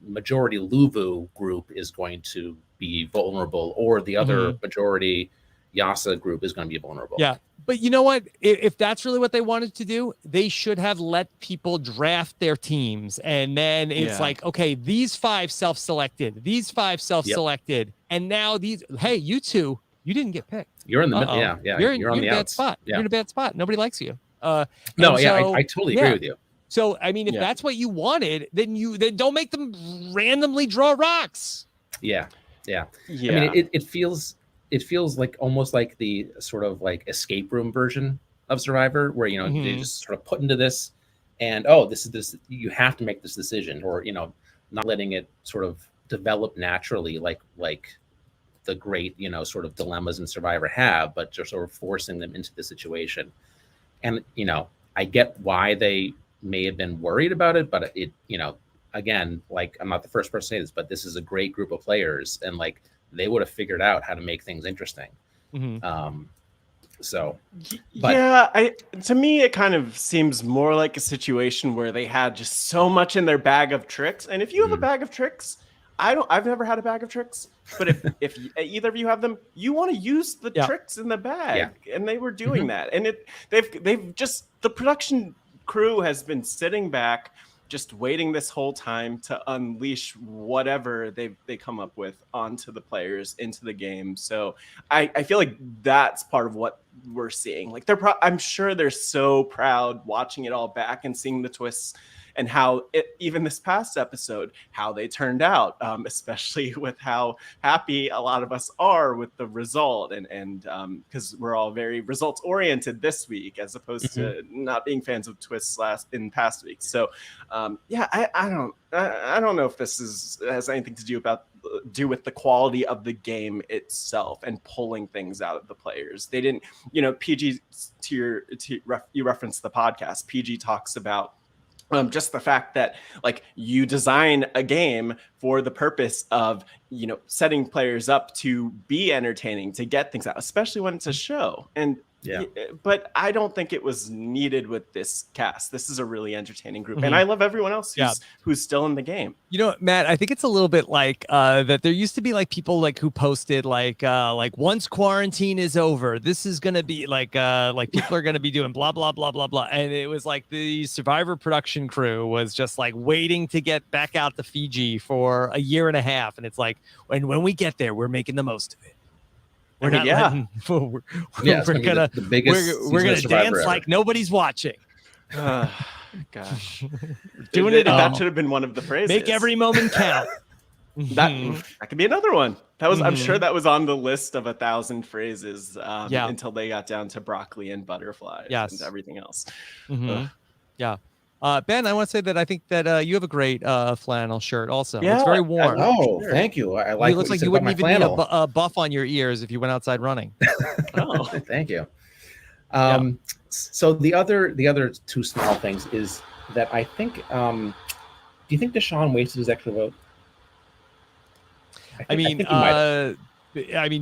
majority Luvu group is going to be vulnerable, or the other majority Yasa group is going to be vulnerable. Yeah. But you know what? If that's really what they wanted to do, they should have let people draft their teams. And then it's like, okay, these 5 self-selected, these 5 self-selected. And now hey, you two, you didn't get picked. You're in the middle. Yeah. You're on in the a bad outs. spot. Yeah. You're in a bad spot. Nobody likes you. I totally agree with you. So, I mean, if that's what you wanted, then don't make them randomly draw rocks. Yeah. I mean, it feels like almost like the sort of like escape room version of Survivor, where they just sort of put into this, and this you have to make this decision, or not letting it sort of develop naturally, like the great sort of dilemmas in Survivor have, but just sort of forcing them into the situation. And I get why they may have been worried about it, but it again, like, I'm not the first person to say this, but this is a great group of players, and like they would have figured out how to make things interesting. To me, it kind of seems more like a situation where they had just so much in their bag of tricks. And if you have a bag of tricks, I've never had a bag of tricks, but if either of you have them, you want to use the tricks in the bag, and they were doing that. And they've just, the production crew has been sitting back, just waiting this whole time to unleash whatever they come up with onto the players, into the game. So I feel like that's part of what we're seeing. Like I'm sure they're so proud watching it all back and seeing the twists and how even this past episode, how they turned out, especially with how happy a lot of us are with the result, and because we're all very results oriented this week, as opposed to not being fans of twists in past weeks. So I don't know if this has anything to do with the quality of the game itself and pulling things out of the players. They didn't, PG, you referenced the podcast. PG talks about just the fact that like you design a game for the purpose of, setting players up to be entertaining, to get things out, especially when it's a show. And but I don't think it was needed with this cast. This is a really entertaining group, and I love everyone else who's still in the game. Matt, I think it's a little bit like that. There used to be like people like who posted like once quarantine is over, this is gonna be like people are gonna be doing blah blah blah blah blah, and it was like the Survivor production crew was just like waiting to get back out to Fiji for a year and a half, and it's like when we get there, we're making the most of it. We're not letting, we're gonna dance ever. Like nobody's watching. Gosh, doing it all. That should have been one of the phrases. Make every moment count. That could be another one. That was I'm sure that was on the list of 1,000 phrases until they got down to broccoli and butterflies and everything else. Ben, I want to say that I think that you have a great flannel shirt also. It's very warm. Thank you. I like. It looks like you wouldn't even need a buff on your ears if you went outside running. Thank you. So the other two small things is that I think. Do you think Deshawn wasted his extra vote? I mean,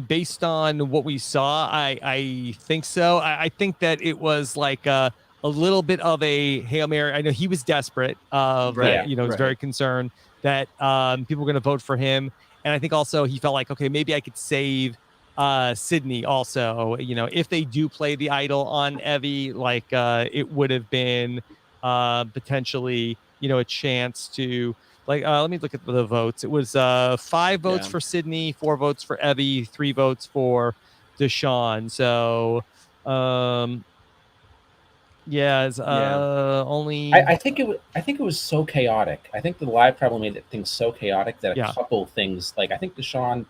based on what we saw, I think so. I think that it was like a little bit of a Hail Mary. I know he was desperate. Was very concerned that people were going to vote for him. And I think also he felt like, okay, maybe I could save Sydney also. If they do play the idol on Evie, like it would have been potentially a chance to let me look at the votes. It was 5 votes for Sydney, 4 votes for Evie, 3 votes for Deshawn. So only I think it was so chaotic. I think the live travel made things so chaotic that a couple things, like I think Deshawn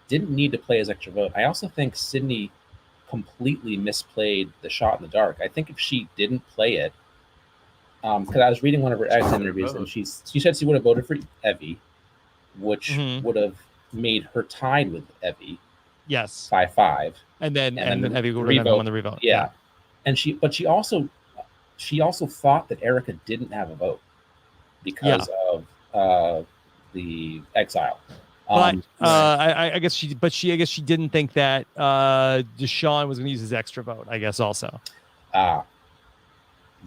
didn't need to play his extra vote. I also think Sydney completely misplayed the shot in the dark. I think if she didn't play it, because I was reading one of her exit interviews, and she said she would have voted for Evie, which would have made her tied with Evie. Yes. 5-5. And then Evie would have won the revote. Yeah. And she also thought that Erica didn't have a vote because of the exile. But I guess she didn't think that Deshawn was going to use his extra vote. I guess also.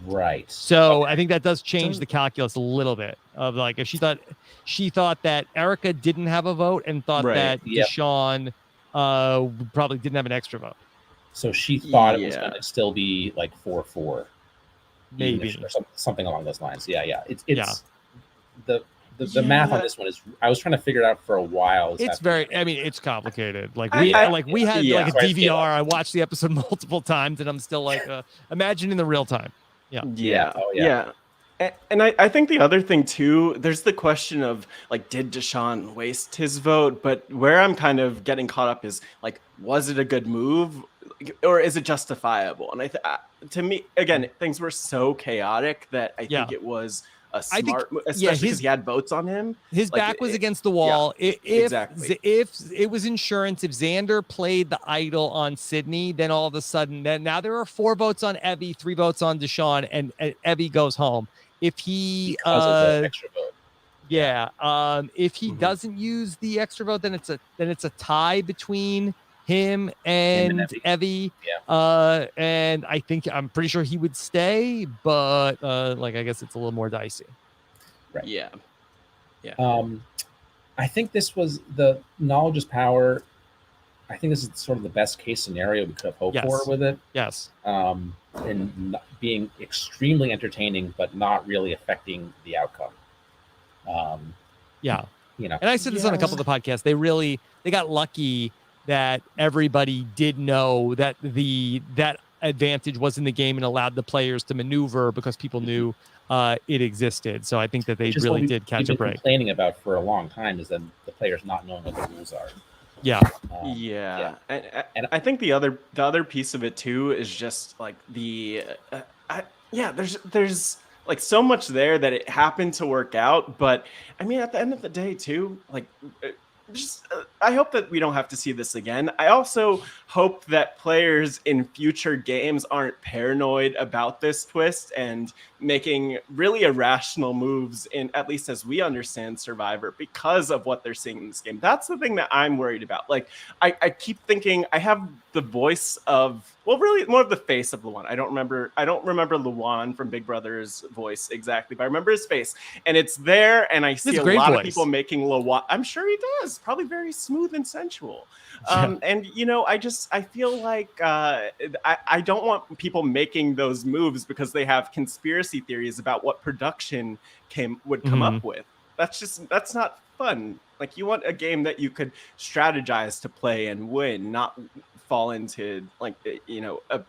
Right. So I think that does change the calculus a little bit of like if she thought that Erica didn't have a vote and thought that Deshawn probably didn't have an extra vote. So she thought it was going to still be like 4-4, maybe or something along those lines. Yeah. It's the math on this one is. I was trying to figure it out for a while. It's very. I mean, it's complicated. Like we had like a DVR. I watched the episode multiple times, and I'm still like imagining the real time. Yeah. And I think the other thing too, there's the question of like, did Deshawn waste his vote? But where I'm kind of getting caught up is like, was it a good move, or is it justifiable? And to me, again, things were so chaotic that I think it was a smart move, especially because he had votes on him. His back was against the wall. If it was insurance, if Xander played the idol on Sydney, then all of a sudden, now there are 4 votes on Evie, 3 votes on Deshawn, and Evie goes home. If he extra vote. If he doesn't use the extra vote, then it's a tie between him and Evie. And I'm pretty sure he would stay, but I guess it's a little more dicey. Right. Yeah. I think this was the knowledge is power. I think this is sort of the best case scenario we could have hoped for with it. Yes. And being extremely entertaining, but not really affecting the outcome. And I said this on a couple of the podcasts. They got lucky that everybody did know that that advantage was in the game and allowed the players to maneuver because people knew it existed. So I think that they really did catch a break. Complaining about for a long time is that the players not knowing what the rules are. And I think the other piece of it too is just like there's like so much there that it happened to work out, but I mean at the end of the day too, like I hope that we don't have to see this again. I also hope that players in future games aren't paranoid about this twist and making really irrational moves in, at least as we understand Survivor, because of what they're seeing in this game. That's the thing that I'm worried about. Like I keep thinking I have the voice of, well, really more of the face of Luwan. I don't remember Luwan from Big Brother's voice exactly, but I remember his face, and it's there, and I see a lot of people making Luwan. I'm sure he does, probably very smooth and sensual. And I feel like I don't want people making those moves because they have conspiracy theories about what production would come up with. That's not fun. Like, you want a game that you could strategize to play and win, not fall into like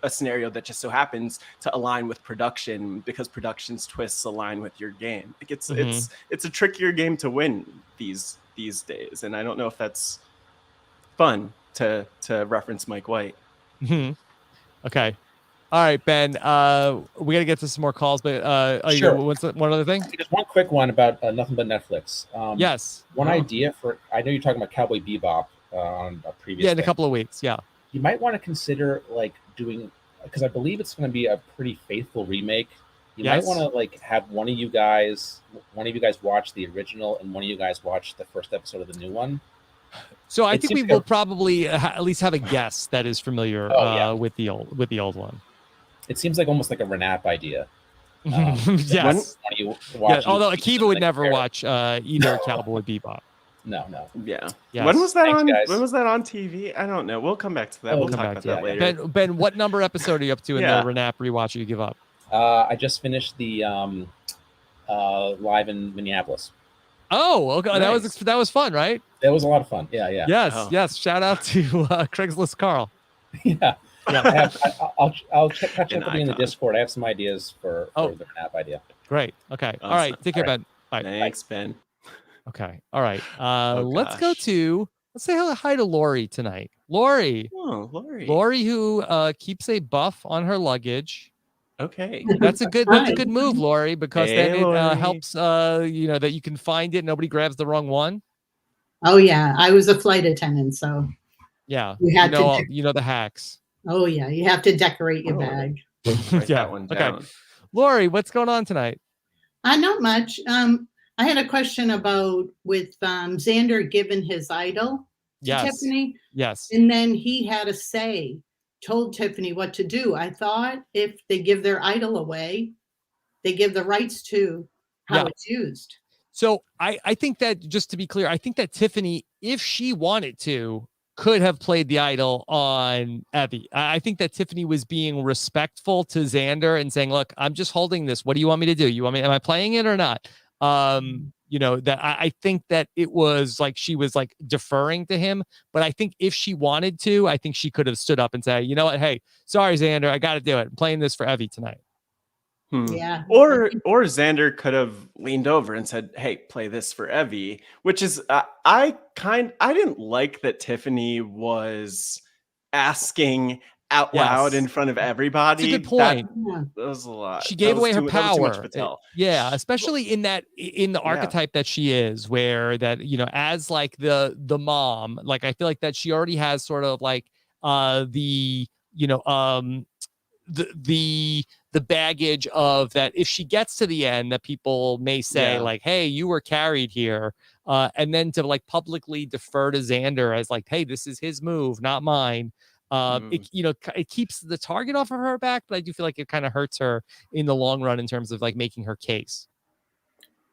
a scenario that just so happens to align with production because production's twists align with your game. Like it's a trickier game to win these days, and I don't know if that's fun to reference Mike White. Okay. All right, Ben. We got to get to some more calls, but sure. What's one other thing? Just one quick one about Nothing But Netflix. Yes. One idea for, I know you're talking about Cowboy Bebop on a previous. Yeah, in a couple of weeks. Yeah. You might want to consider like doing, because I believe it's going to be a pretty faithful remake. You might want to like have one of you guys watch the original and one of you guys watch the first episode of the new one. So I think we will probably at least have a guest that is familiar with the old one. It seems like almost like a RHAP idea. Yes. Although Akiva would never watch either Cowboy Bebop. No. Yeah. Yes. When was that on? Guys. When was that on TV? I don't know. We'll come back to that. We'll talk about that later. Ben, what number episode are you up to in the RHAP rewatch you give up? I just finished the live in Minneapolis. Oh, okay. Nice. That was fun, right? That was a lot of fun. Yeah, yeah. Yes, Oh. yes. Shout out to Craigslist Carl. Yeah. Yeah. I'll catch up An with you in the icon. Discord. I have some ideas for the app idea. Great. Okay. All Awesome. right. Take care, All right. Ben. Bye. Thanks, Ben. Okay. All right. Oh, let's gosh. say hi to Lori tonight. Lori, Oh, Lori. Lori, who keeps a buff on her luggage. Okay. That's a good move, Lori, because Hey, then it Lori. helps that you can find it. Nobody grabs the wrong one. Oh yeah, I was a flight attendant, so Yeah. you had to. You know the hacks. Oh yeah, you have to decorate your bag. Write Yeah. that one Okay. down. Lori, what's going on tonight? Not much. I had a question about with Xander giving his idol to Yes. Tiffany, Yes. and then he had a say, told Tiffany what to do. I thought if they give their idol away, they give the rights to how Yeah. it's used. So I think that, just to be clear, I think that Tiffany, if she wanted to, could have played the idol on Evie. I think that Tiffany was being respectful to Xander and saying, look, I'm just holding this. What do you want me to do? Am I playing it or not? That I think that it was like she was like deferring to him. But I think if she wanted to, I think she could have stood up and said, you know what? Hey, sorry, Xander, I got to do it. I'm playing this for Evie tonight. Yeah. Or Xander could have leaned over and said, "Hey, play this for Evie," which is I didn't like that Tiffany was asking out loud in front of everybody. That's a good point. That was a lot. She gave away her power. That was too much of a tell. Yeah, especially in the archetype that she is, where that, as like the mom, like I feel like that she already has sort of like the baggage of that. If she gets to the end, that people may say like, hey, you were carried here, and then to like publicly defer to Xander as like, hey, this is his move, not mine. It keeps the target off of her back, but I do feel like it kind of hurts her in the long run in terms of like making her case.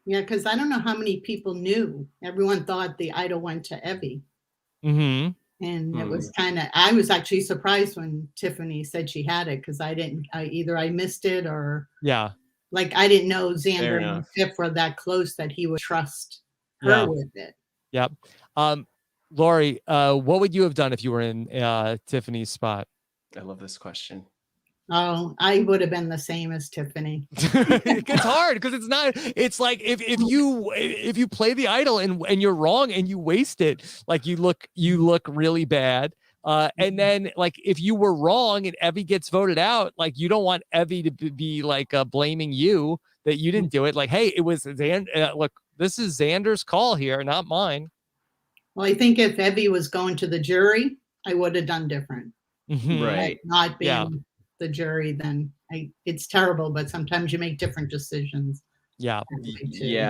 Yeah, because I don't know how many people knew. Everyone thought the idol went to Evie. Mm-hmm. And it was I was actually surprised when Tiffany said she had it, because I missed it, or like I didn't know Xander and Tiff were that close that he would trust her with it. Yep. Lori, what would you have done if you were in Tiffany's spot? I love this question. Oh, I would have been the same as Tiffany. It's hard because it's like if you play the idol and you're wrong and you waste it, like you look really bad. And then like if you were wrong and Evie gets voted out, like you don't want Evie to be like blaming you that you didn't do it. Like, hey, it was Xander. Look, this is Xander's call here, not mine. Well, I think if Evie was going to the jury, I would have done different. Mm-hmm. Right. Not being the jury, then it's terrible, but sometimes you make different decisions. Yeah,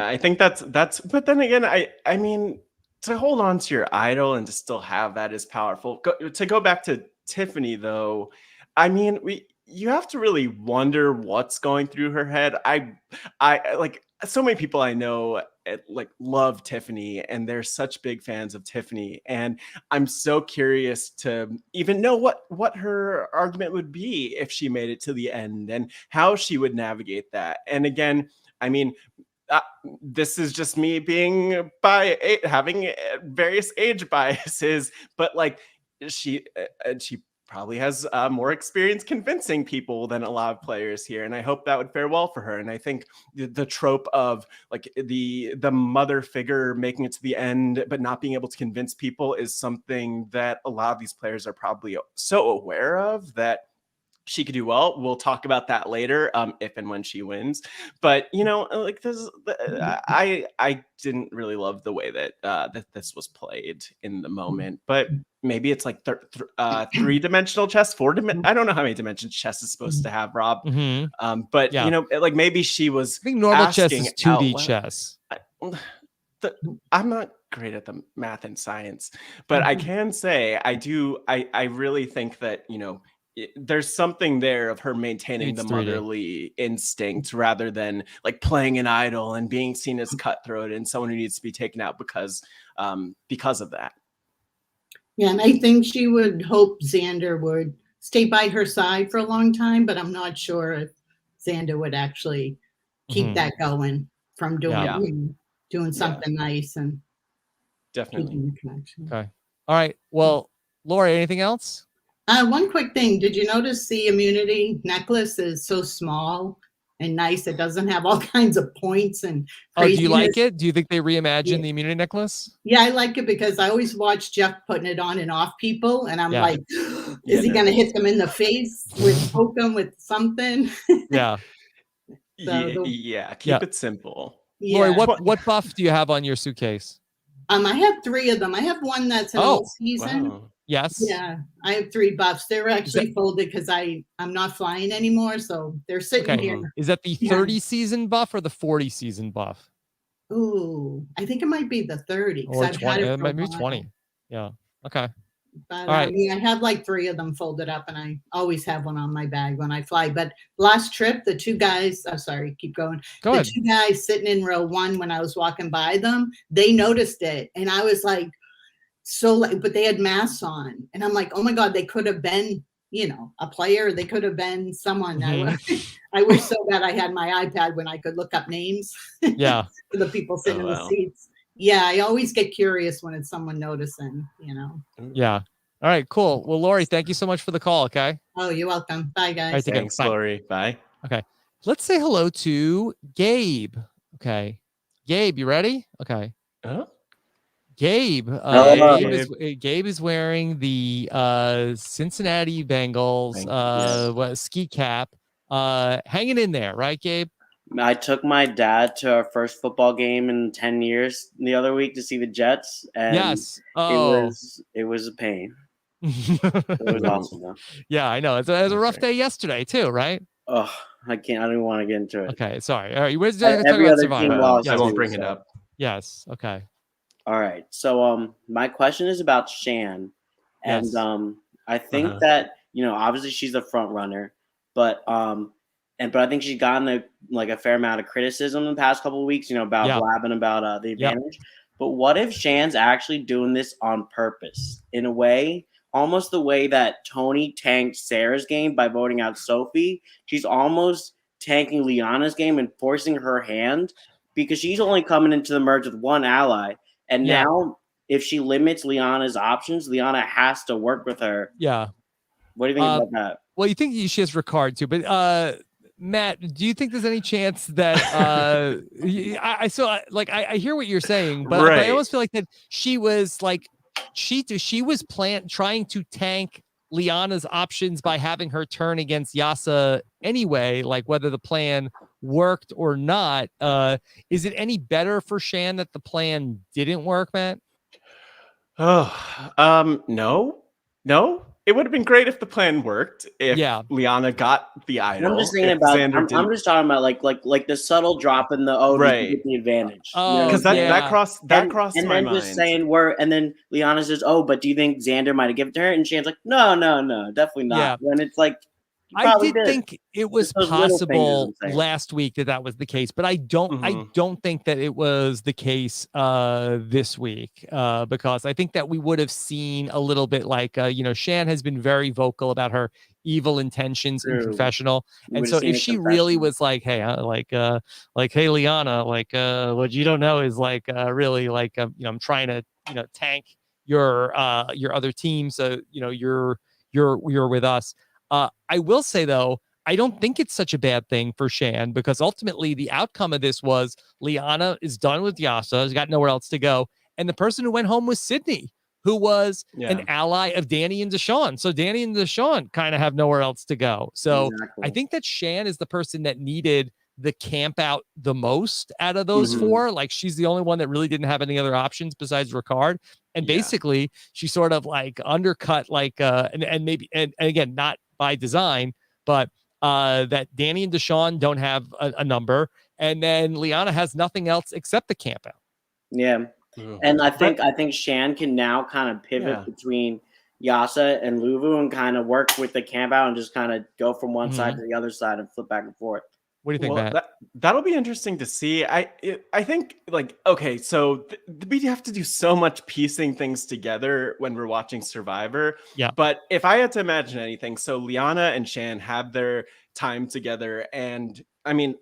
I think that's but then again, I mean, to hold on to your idol and to still have that is powerful. To go back to Tiffany though, I mean, you have to really wonder what's going through her head. I like so many people I know like love Tiffany, and they're such big fans of Tiffany, and I'm so curious to even know what her argument would be if she made it to the end and how she would navigate that. And again, I mean, this is just me being having various age biases, but like she probably has more experience convincing people than a lot of players here, and I hope that would fare well for her. And I think the trope of like the mother figure making it to the end but not being able to convince people is something that a lot of these players are probably so aware of that she could do well. We'll talk about that later, if and when she wins. But like this, I didn't really love the way that that this was played in the moment. But maybe it's like 3-dimensional chess, I don't know how many dimensions chess is supposed to have, Rob. Mm-hmm. But like maybe she was. I think normal chess is 2D chess. I'm not great at the math and science, but I can say I really think that there's something there of her maintaining the motherly instinct rather than like playing an idol and being seen as cutthroat and someone who needs to be taken out because of that. Yeah, and I think she would hope Xander would stay by her side for a long time, but I'm not sure if Xander would actually keep that going. from doing something nice and definitely keeping the connection. Okay. All right. Well, Lori, anything else? One quick thing. Did you notice the immunity necklace is so small and nice? It doesn't have all kinds of points and craziness. Oh, do you like it? Do you think they reimagined the immunity necklace? Yeah, I like it because I always watch Jeff putting it on and off people, and I'm like, is he going to hit them in the face with poke them with something? Yeah. Keep it simple. Lori, what buff do you have on your suitcase? I have 3 of them. I have one that's an old season. Wow. Yes. Yeah, I have 3 buffs. They're actually folded because I'm not flying anymore, so they're sitting here. Is that the 30 season buff or the 40 season buff? Ooh, I think it might be the 30. Or 20. It might be 20. Yeah. Okay. But all right. I mean, I have like 3 of them folded up, and I always have one on my bag when I fly. But last trip, the 2 guys, keep going. Go ahead. 2 guys sitting in row 1 when I was walking by them, they noticed it. And I was like, but they had masks on. And I'm like, oh my God, they could have been, a player. They could have been someone. I wish so bad I had my iPad when I could look up names. Yeah. For the people sitting in the seats. Yeah, I always get curious when it's someone noticing, Yeah. All right, cool. Well, Lori, thank you so much for the call, okay? Oh, you're welcome. Bye, guys. All right, Thanks, Lori. Bye. Okay. Let's say hello to Gabe. Okay. Gabe, you ready? Okay. Gabe. Gabe is wearing the Cincinnati Bengals ski cap. Hanging in there, right, Gabe? I took my dad to our first football game in 10 years the other week to see the Jets, and it was a pain. It was awesome, though. Yeah, I know. It was a rough day yesterday too, right? Oh, I can't. I don't even want to get into it. Okay, sorry. All right, we're every other team lost. I won't bring it up. Yes. Okay. All right. So, my question is about Shan, and I think that obviously she's the front runner, but I think she's gotten a fair amount of criticism in the past couple of weeks, about blabbing about the advantage. But what if Shan's actually doing this on purpose, in a way, almost the way that Tony tanked Sarah's game by voting out Sophie? She's almost tanking Liana's game and forcing her hand because she's only coming into the merge with 1 ally. And now if she limits Liana's options, Liana has to work with her. Yeah. What do you think about that? Well, you think she has Ricard too, but Matt, do you think there's any chance that I hear what you're saying, but I almost feel like that she was like she was trying to tank Liana's options by having her turn against Yasa anyway, like whether the plan worked or not. Is it any better for Shan that the plan didn't work, Matt? No. It would have been great if the plan worked. If Liana got the idol. I'm just thinking about. I'm just talking about like the subtle drop in the get the advantage. Because that crossed my mind. And then just saying and then Liana says, "Oh, but do you think Xander might have given it to her?" And Shan's like, "No, definitely not." Yeah. When it's like. I did think it was possible last week that was the case, but I don't think that it was the case this week because I think that we would have seen a little bit like Shan has been very vocal about her evil intentions in confessional, and so if she really was like, hey, hey Liana, what you don't know is really I'm trying to tank your other team, so you're with us. I will say, though, I don't think it's such a bad thing for Shan because ultimately the outcome of this was Liana is done with Yasa, has got nowhere else to go. And the person who went home was Sydney, who was an ally of Danny and Deshawn. So Danny and Deshawn kind of have nowhere else to go. So I think that Shan is the person that needed the camp out the most out of those 4. Like she's the only one that really didn't have any other options besides Ricard. And basically she sort of undercut and maybe, and again, not by design, but that Danny and Deshawn don't have a number. And then Liana has nothing else except the camp out. Yeah. And I think Shan can now kind of pivot between Yasa and Luvu and kind of work with the camp out and just kind of go from one side to the other side and flip back and forth. What do you think, Matt? That'll be interesting to see. I think so we have to do so much piecing things together when we're watching Survivor. Yeah. But if I had to imagine anything, so Liana and Shan have their time together. And I mean,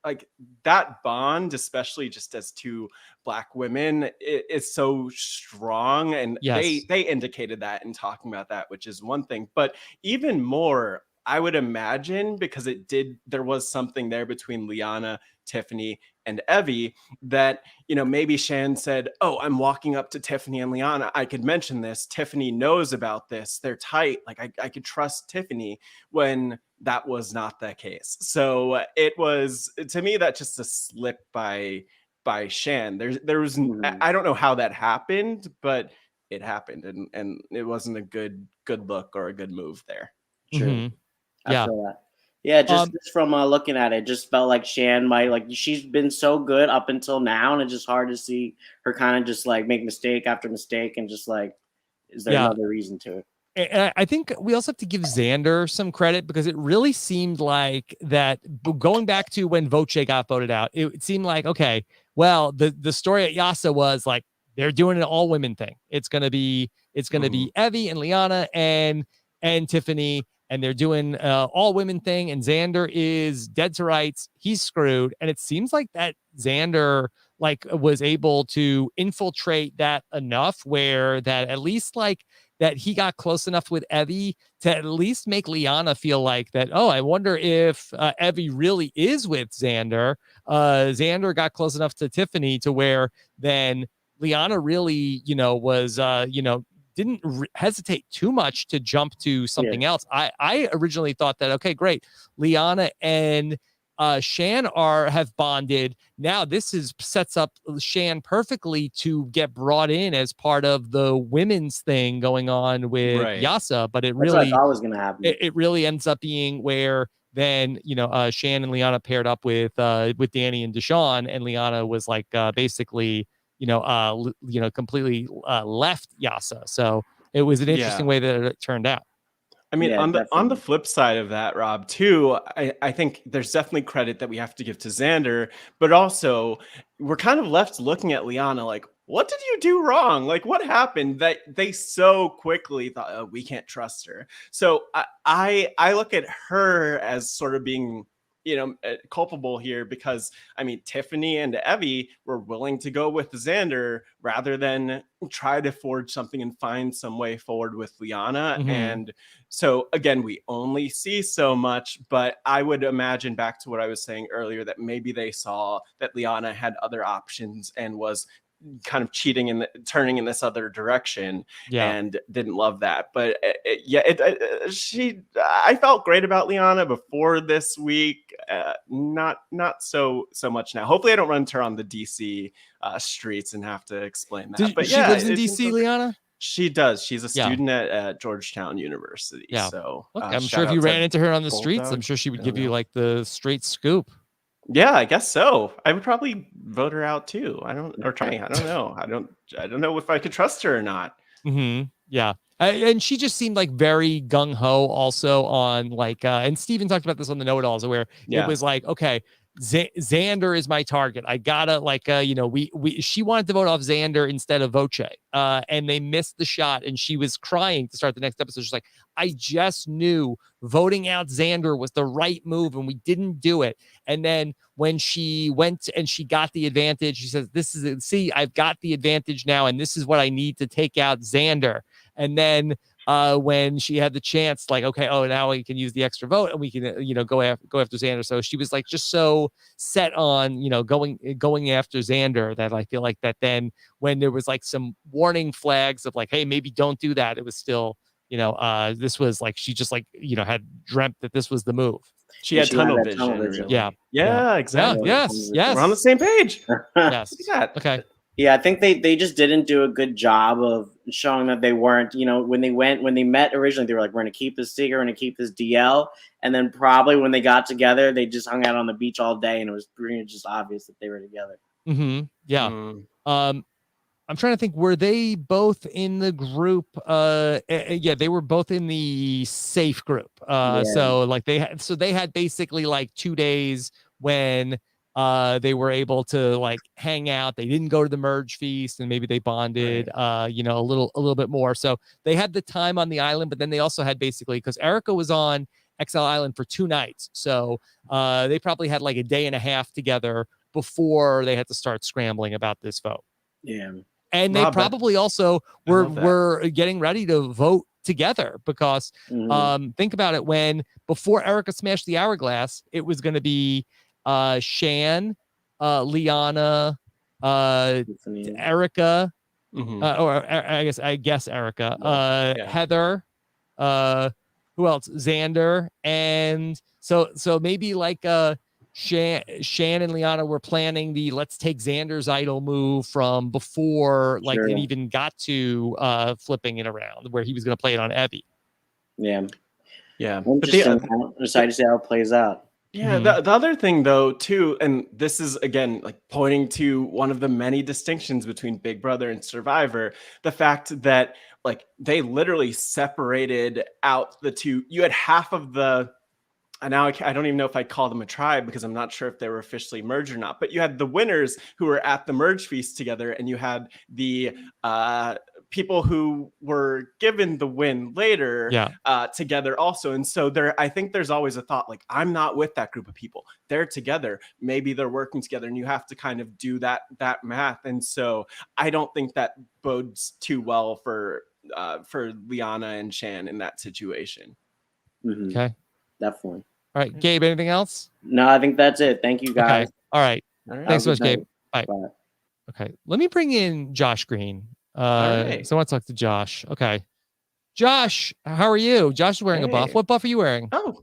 like that bond, especially just as two Black women, is so strong. And Yes. they indicated that in talking about that, which is one thing. But even more, I would imagine, because there was something there between Liana, Tiffany, and Evie that, you know, maybe Shan said, oh, I'm walking up to Tiffany and Liana, I could mention this. Tiffany knows about this. They're tight. Like I could trust Tiffany, when that was not the case. So it was, to me, that just a slip by Shan. There was, I don't know how that happened, but it happened, and it wasn't a good look or a good move there. True. Yeah. I feel that. Yeah, just from looking at it, just felt like Shan might, like, she's been so good up until now, and it's just hard to see her kind of just like make mistake after mistake, and just like, is there another reason to it? And I think we also have to give Xander some credit, because it really seemed like that, going back to when Voce got voted out, it seemed like, okay, well, the story at Yasa was like, they're doing an all women thing. It's gonna be Evie and Liana and Tiffany, and they're doing all women thing, and Xander is dead to rights. He's screwed. And it seems like that Xander like was able to infiltrate that enough where that at least like that he got close enough with Evie to at least make Liana feel like that, oh, I wonder if Evie really is with Xander. Xander got close enough to Tiffany to where then Liana really, you know, was, you know, didn't hesitate too much to jump to something else. I originally thought that, okay, great. Liana and Shan have bonded. Now this sets up Shan perfectly to get brought in as part of the women's thing going on with Yasa, but it really was going to happen. It really ends up being where then, you know, Shan and Liana paired up with Danny and Deshawn, and Liana was like basically, you know, completely left Yasa. So it was an interesting way that it turned out. I mean, on the flip side of that, Rob, too, I think there's definitely credit that we have to give to Xander, but also we're kind of left looking at Liana like, what did you do wrong? Like, what happened that they so quickly thought, oh, we can't trust her? So I look at her as sort of being, you know, culpable here, because I mean, Tiffany and Evie were willing to go with Xander rather than try to forge something and find some way forward with Liana. And so again, we only see so much, but I would imagine, back to what I was saying earlier, that maybe they saw that Liana had other options and was kind of cheating and turning in this other direction, and didn't love that. But I felt great about Liana before this week. Not so much now. Hopefully I don't run into her on the DC streets and have to explain that. But she lives in DC, Liana? She does. She's a student at Georgetown University. So I'm sure if you ran into her on the streets, I'm sure she would give you like the straight scoop. Yeah, I guess so. I would probably vote her out too. I don't know. I don't know if I could trust her or not. Yeah. And she just seemed like very gung-ho also on like, and Steven talked about this on the know-it-alls, where it was like, okay, Xander is my target. I gotta like, you know, she wanted to vote off Xander instead of Voce, and they missed the shot, and she was crying to start the next episode. She's like, I just knew voting out Xander was the right move, and we didn't do it. And then when she went and she got the advantage, she says, I've got the advantage now, and this is what I need to take out Xander. And then when she had the chance, like, okay, now we can use the extra vote and we can, you know, go after Xander. So she was like just so set on, you know, going after Xander that I feel like that then when there was like some warning flags of like, hey, maybe don't do that, it was still, you know, this was like, she just like, you know, had dreamt that this was the move. She had tunnel vision. Really. Yeah, exactly. Yes. We're on the same page. Yes. Okay. Yeah, I think they just didn't do a good job of showing that they weren't, you know, when they met originally, they were like, we're going to keep this secret, we're going to keep this DL. And then probably when they got together, they just hung out on the beach all day, and it was pretty just obvious that they were together. Yeah. I'm trying to think, were they both in the group? Yeah, they were both in the safe group. So like they had basically like 2 days when they were able to like hang out. They didn't go to the merge feast, and maybe they bonded you know, a little bit more. So they had the time on the island, but then they also had basically, because Erica was on Exile Island for 2 nights. So they probably had like a day and a half together before they had to start scrambling about this vote. Yeah. And they probably also were getting ready to vote together because think about it, when before Erica smashed the hourglass, it was going to be Shan, Liana, Erica, or I guess Erica, Heather, who else? Xander, and so maybe like Shan and Liana were planning the let's take Xander's idol move from before like it even got to flipping it around, where he was going to play it on Evie. Yeah. I'm excited to see how it plays out. Yeah, the other thing though too, and this is again like pointing to one of the many distinctions between Big Brother and Survivor, the fact that like they literally separated out the two. You had half of the, and now I don't even know if I call them a tribe because I'm not sure if they were officially merged or not, but you had the winners who were at the merge feast together, and you had the people who were given the win later together also. And so I think there's always a thought like, I'm not with that group of people. They're together. Maybe they're working together, and you have to kind of do that math. And so I don't think that bodes too well for Liana and Shan in that situation. Okay. Definitely. All right, Gabe, anything else? No, I think that's it. Thank you, guys. Okay. All right. Thanks so much, Gabe. Bye. Okay. Let me bring in Josh Green. So I want to talk to Josh. Okay. Josh, how are you? Josh is wearing a buff. What buff are you wearing? Oh,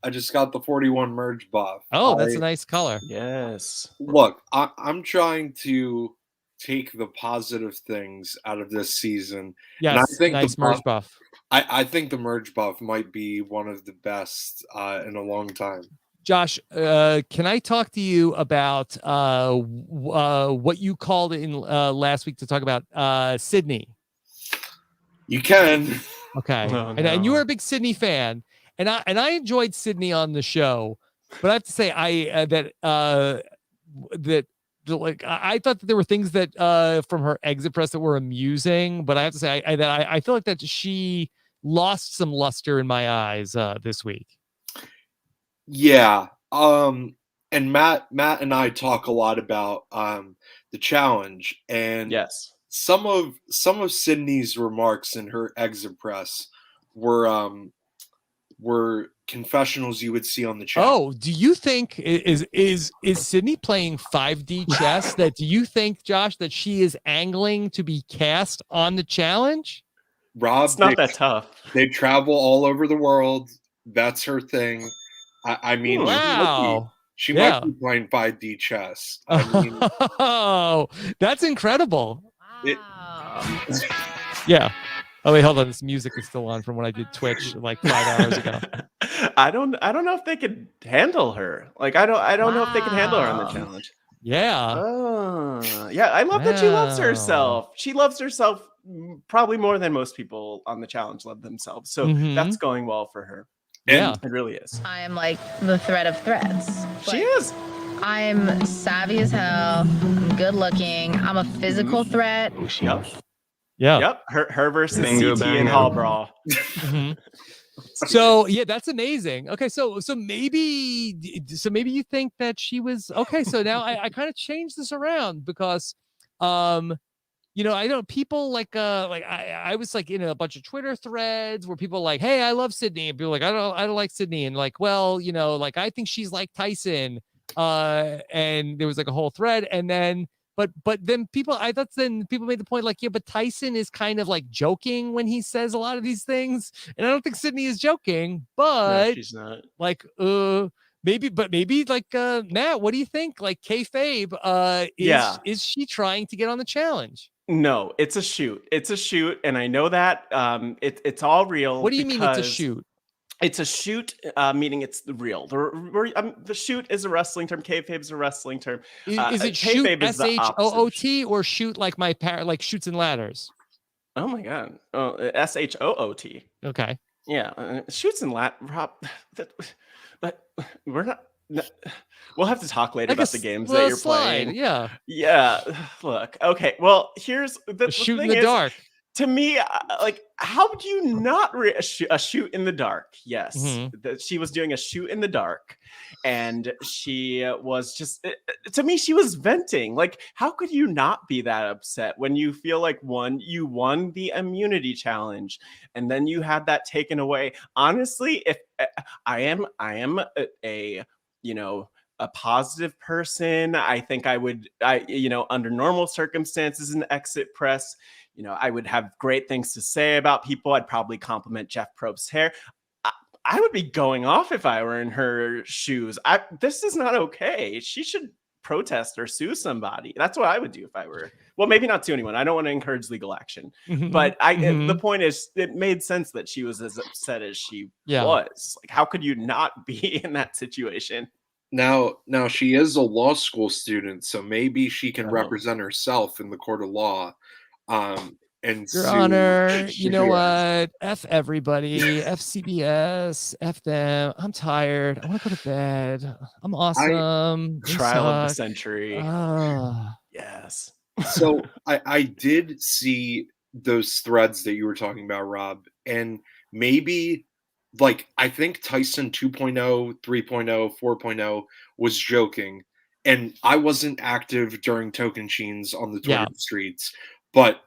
I just got the 41 merge buff. Oh, that's a nice color. Yes. Look, I'm trying to take the positive things out of this season. Yes, and I think nice merge buff. I think the merge buff might be one of the best in a long time. Josh, can I talk to you about what you called in last week to talk about Sydney? You can. Okay. Oh, no. And you were a big Sydney fan, and I enjoyed Sydney on the show, but I have to say like I thought that there were things that from her exit press that were amusing, but I have to say I feel like that she lost some luster in my eyes this week. Yeah. And Matt and I talk a lot about the challenge, and yes, some of Sydney's remarks in her exit press were confessionals you would see on the channel. Oh, do you think is Sydney playing 5D chess? That do you think, Josh, that she is angling to be cast on the challenge? Rob, it's not that tough. They travel all over the world. That's her thing. I mean, wow. She might be playing 5D chess. I mean, oh, that's incredible. Wow. Yeah. Oh wait, hold on. This music is still on from when I did Twitch like 5 hours ago. I don't know if they could handle her. Like I don't know if they can handle her on the challenge. Yeah. Yeah. I love that she loves herself. She loves herself probably more than most people on the challenge love themselves. So that's going well for her. Yeah, it really is. I am like the threat of threats. She is. I'm savvy as hell. I'm good looking. I'm a physical threat. Yep. Yeah. Yep. Her versus CT and Hall Brawl. So yeah, that's amazing. Okay, so maybe you think that she was okay. So now I kind of changed this around because you know, I don't people like I was like in a bunch of Twitter threads where people like, hey, I love Sydney, and people like, I don't like Sydney, and like, well, you know, like I think she's like Tyson, and there was like a whole thread, and then but then people made the point like, yeah, but Tyson is kind of like joking when he says a lot of these things, and I don't think Sydney is joking, but no, she's not. Like maybe like Matt, what do you think? Like kayfabe, is she trying to get on the challenge? No, it's a shoot. It's a shoot, and I know that. It's all real. What do you mean it's a shoot? It's a shoot, meaning it's real. The shoot is a wrestling term. Kayfabe is a wrestling term. Is it shoot SHOOT or shoot like like Shoots and Ladders? Oh my god! Oh, SHOOT. Okay. Yeah, Shoots and Ladders. But we're not. We'll have to talk later about the games that you're playing. Yeah. Yeah. Look. Okay. Well, here's the shoot thing in the dark. to me, like, how do you not a shoot in the dark? Yes, that she was doing a shoot in the dark, and she was just, to me, she was venting. Like, how could you not be that upset when you feel like you won the immunity challenge, and then you had that taken away? Honestly, if I am a a positive person, I think under normal circumstances in exit press, I would have great things to say about people. I'd probably compliment Jeff Probst's hair. I would be going off if I were in her shoes. This is not okay. She should protest or sue somebody. That's what I would do if I were. Well, maybe not sue anyone. I don't want to encourage legal action. But the point is, it made sense that she was as upset as she was. Like, how could you not be in that situation? Now she is a law school student, so maybe she can represent herself in the court of law. And Your Honor, you know what? F everybody. F CBS. F them. I'm tired. I want to go to bed. I'm awesome. Trial of the century. Yes. So I did see those threads that you were talking about, Rob, and maybe, like, I think Tyson 2.0, 3.0, 4.0 was joking, and I wasn't active during Token Sheens on the Twitter streets, but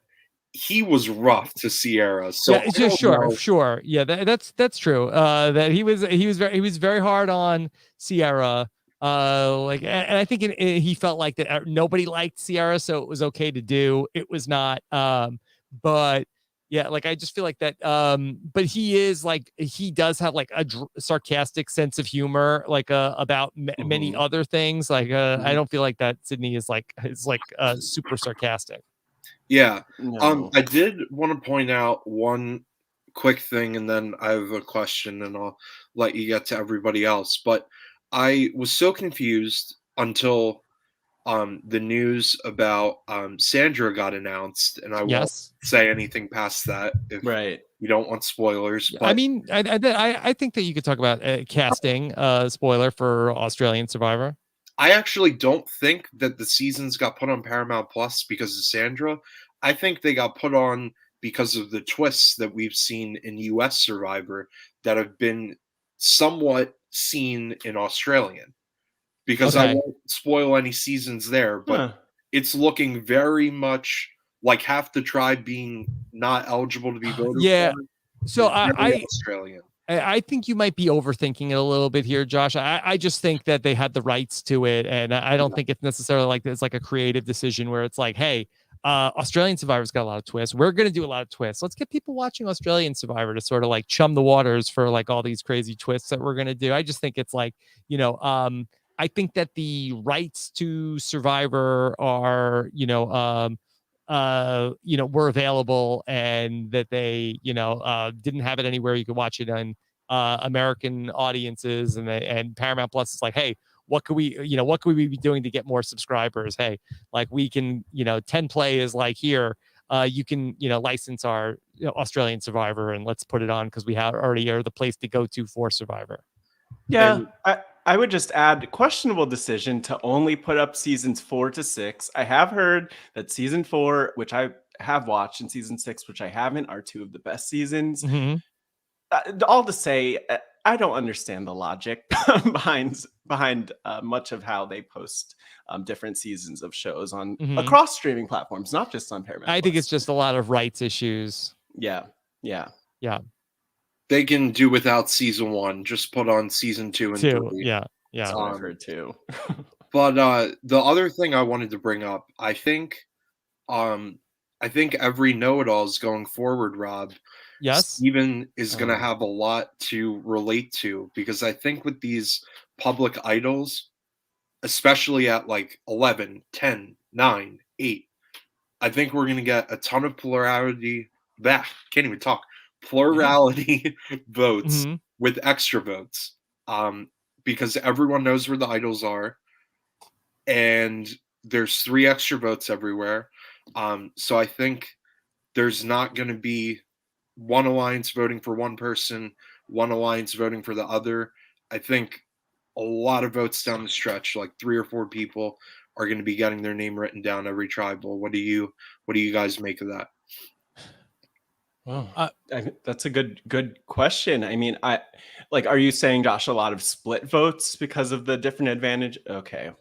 he was rough to Sierra. So yeah, sure. Yeah, that's true. That he was very hard on Sierra. And I think he felt like that nobody liked Sierra, so it was okay to do. It was not. But yeah, like, I just feel like that. But he does have like a sarcastic sense of humor, like about many other things. Like I don't feel like that Sydney is super sarcastic. Yeah. No. I did want to point out one quick thing, and then I have a question, and I'll let you get to everybody else. But I was so confused until the news about Sandra got announced, and I won't say anything past that if you don't want spoilers. But I mean, I think that you could talk about casting spoiler for Australian Survivor. I actually don't think that the seasons got put on Paramount Plus because of Sandra. I think they got put on because of the twists that we've seen in US Survivor that have been somewhat seen in Australian. Because I won't spoil any seasons there, but it's looking very much like half the tribe being not eligible to be voted for. So I think you might be overthinking it a little bit here, Josh. I just think that they had the rights to it, and I don't think it's necessarily like it's like a creative decision where it's like, hey, Australian Survivor's got a lot of twists. We're going to do a lot of twists. Let's get people watching Australian Survivor to sort of like chum the waters for like all these crazy twists that we're going to do. I just think it's like, I think that the rights to Survivor are, were available, and that they, didn't have it anywhere you could watch it on American audiences, and Paramount Plus is like, hey, what could we be doing to get more subscribers? Hey, like, we can, 10 play is like, here, you can, license our Australian Survivor, and let's put it on because we already are the place to go to for Survivor. Yeah, I would just add, questionable decision to only put up seasons 4 to 6. I have heard that season 4, which I have watched, and season 6, which I haven't, are two of the best seasons. All to say, I don't understand the logic behind much of how they post different seasons of shows on across streaming platforms, not just on Paramount. I think it's just a lot of rights issues. Yeah. They can do without season 1. Just put on season 2 and 3. Yeah. That's what I've heard too. But the other thing I wanted to bring up, I think every know-it-all is going forward, Rob. Yes. Steven is going to have a lot to relate to, because I think with these public idols, especially at like 11, 10, 9, 8, I think we're going to get a ton of plurality. Can't even talk. Plurality votes with extra votes, because everyone knows where the idols are, and there's 3 extra votes everywhere. So I think there's not going to be one alliance voting for one person, one alliance voting for the other. I think a lot of votes down the stretch, like 3 or 4 people, are going to be getting their name written down every tribal. What do you guys make of that? Oh, that's a good question. I mean, are you saying, Josh, a lot of split votes because of the different advantage? Okay,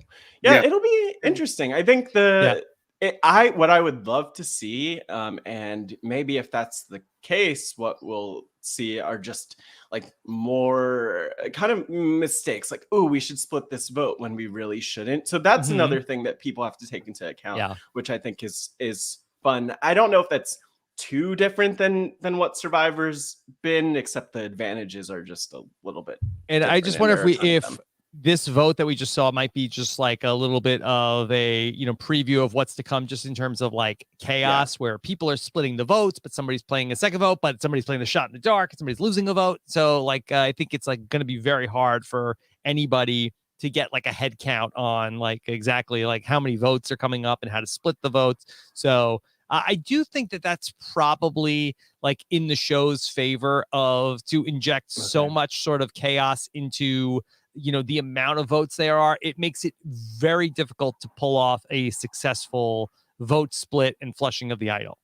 yeah. It'll be interesting. I think what I would love to see, and maybe if that's the case, what we'll see are just like more kind of mistakes, like, oh, we should split this vote when we really shouldn't. So that's another thing that people have to take into account, which I think is fun. I don't know if that's too different than what Survivor's been, except the advantages are just a little bit. And I just wonder if this vote that we just saw might be just like a little bit of a preview of what's to come, just in terms of like chaos, where people are splitting the votes, but somebody's playing a second vote, but somebody's playing the shot in the dark, and somebody's losing a vote. So like I think it's like going to be very hard for anybody to get like a head count on like exactly like how many votes are coming up and how to split the votes. So I do think that that's probably like in the show's favor of to inject so much sort of chaos into, the amount of votes there are. It makes it very difficult to pull off a successful vote split and flushing of the idol.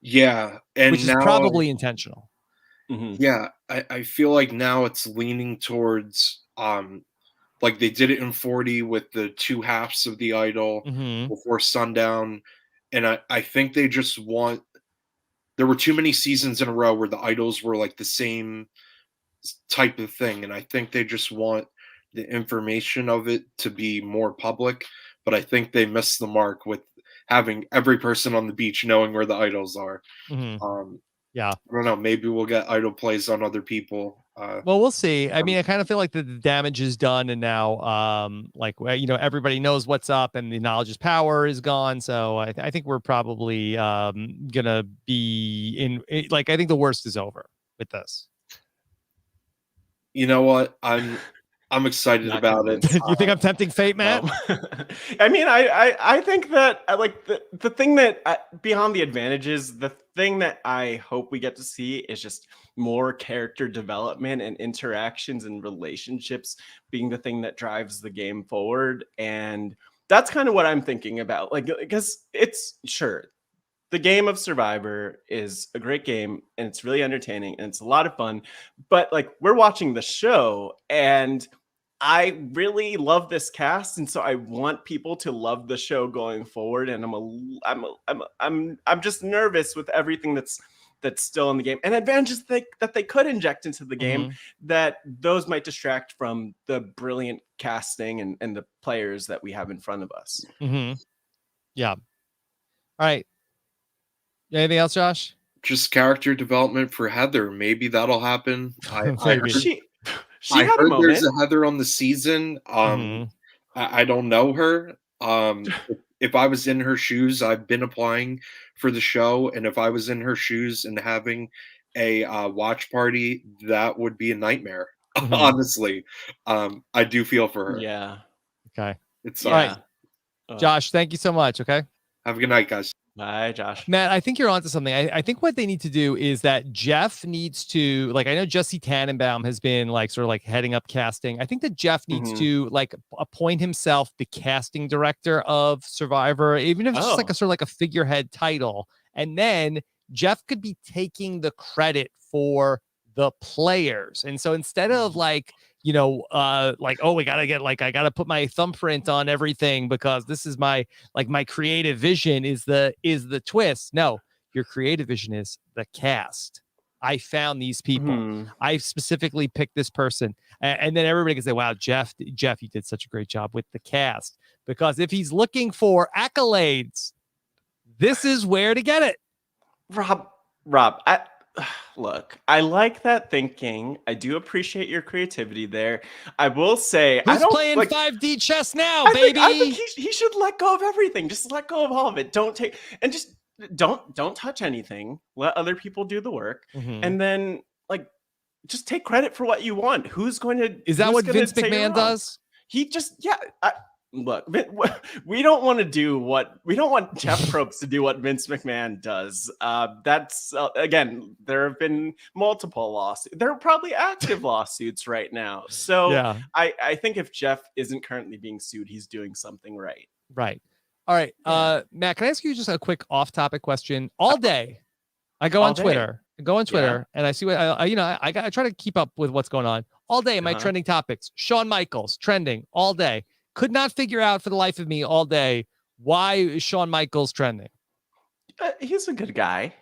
Yeah. And which is probably intentional. Yeah. I feel like now it's leaning towards, like they did it in 40 with the 2 halves of the idol before sundown. And I think they just want, there were too many seasons in a row where the idols were like the same type of thing. And I think they just want the information of it to be more public. But I think they missed the mark with having every person on the beach knowing where the idols are. Yeah. I don't know. Maybe we'll get idol plays on other people. Well, we'll see. I mean, I kind of feel like the damage is done, and now, everybody knows what's up, and the knowledge is power is gone. So I think we're probably gonna be in. Like, I think the worst is over with this. You know what? I'm excited about it. You think I'm tempting fate, Matt? I mean, I think that like the thing that beyond the advantages, the thing that I hope we get to see is just more character development and interactions and relationships being the thing that drives the game forward. And that's kind of what I'm thinking about. Like, because it's the game of Survivor is a great game and it's really entertaining and it's a lot of fun, but like we're watching the show and I really love this cast, and so I want people to love the show going forward. And I'm just nervous with everything that's still in the game, and advantages that they could inject into the game that those might distract from the brilliant casting and the players that we have in front of us. Yeah. All right. Anything else, Josh? Just character development for Heather. Maybe that'll happen. She had a moment. There's a Heather on the season. I don't know her. If I was in her shoes, I've been applying for the show, and if I was in her shoes and having a watch party, that would be a nightmare. Honestly, I do feel for her. Yeah. Okay. It's all right. Josh, thank you so much. Okay. Have a good night, guys. Bye, Josh. Matt, I think you're onto something. I think what they need to do is that Jeff needs to, like, I know Jesse Tannenbaum has been like sort of like heading up casting. I think that Jeff needs to like appoint himself the casting director of Survivor, even if it's just like a sort of like a figurehead title. And then Jeff could be taking the credit for the players. And so instead of like, like, oh, we got to get like, I got to put my thumbprint on everything because this is my creative vision is the twist. No, your creative vision is the cast. I found these people. I specifically picked this person. And then everybody can say, wow, Jeff, you did such a great job with the cast. Because if he's looking for accolades, this is where to get it. Rob, look, I like that thinking. I do appreciate your creativity there. I will say, who's playing 5D chess now, baby? I think he should let go of everything. Just let go of all of it. Don't touch anything. Let other people do the work, and then like just take credit for what you want. Who's going to? Is that what Vince McMahon does? He just look, we don't want Jeff Probst to do what Vince McMahon does. That's again, there have been multiple lawsuits. There are probably active lawsuits right now. So yeah. I think if Jeff isn't currently being sued, he's doing something right. Right. All right. Matt, can I ask you just a quick off-topic question? All day, I go All on day. Twitter. And I see what I try to keep up with what's going on all day. My trending topics: Shawn Michaels trending all day. Could not figure out for the life of me all day why is Shawn Michaels trending. He's a good guy,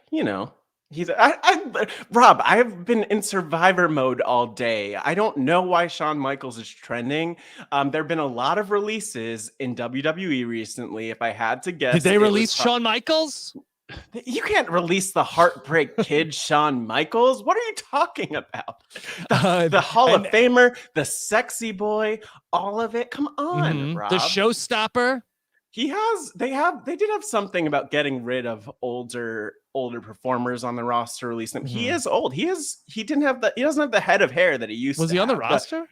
Rob, I have been in survivor mode all day. I don't know why Shawn Michaels is trending. There have been a lot of releases in WWE recently. If I had to guess, did they release Shawn Michaels? You can't release the Heartbreak Kid Shawn Michaels. What are you talking about? The Hall of Famer, the sexy boy, all of it. Come on, Rob. The showstopper. They did have something about getting rid of older performers on the roster, release them. He is old. He doesn't have the head of hair that he used to. Was he on the roster?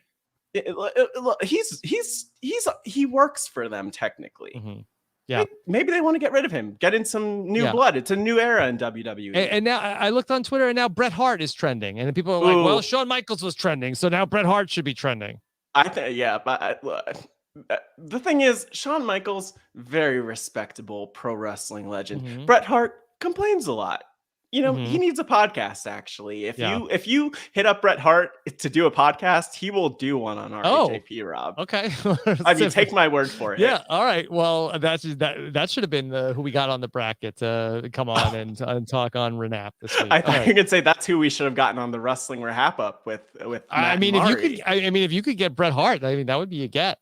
He works for them technically. Yeah, maybe they want to get rid of him, get in some new blood. It's a new era in WWE. And now I looked on Twitter, and now Bret Hart is trending, and people are like, "Well, Shawn Michaels was trending, so now Bret Hart should be trending." But the thing is, Shawn Michaels, very respectable pro wrestling legend. Bret Hart complains a lot. He needs a podcast, actually. If you hit up Bret Hart to do a podcast, he will do one on RHAP, Rob. Okay. I mean, take my word for it. Yeah. All right. Well, that should have been who we got on the bracket to come on and talk on RHAP this week. I thought you could say that's who we should have gotten on the Wrestling RHAP up with. If you could get Bret Hart, that would be a get.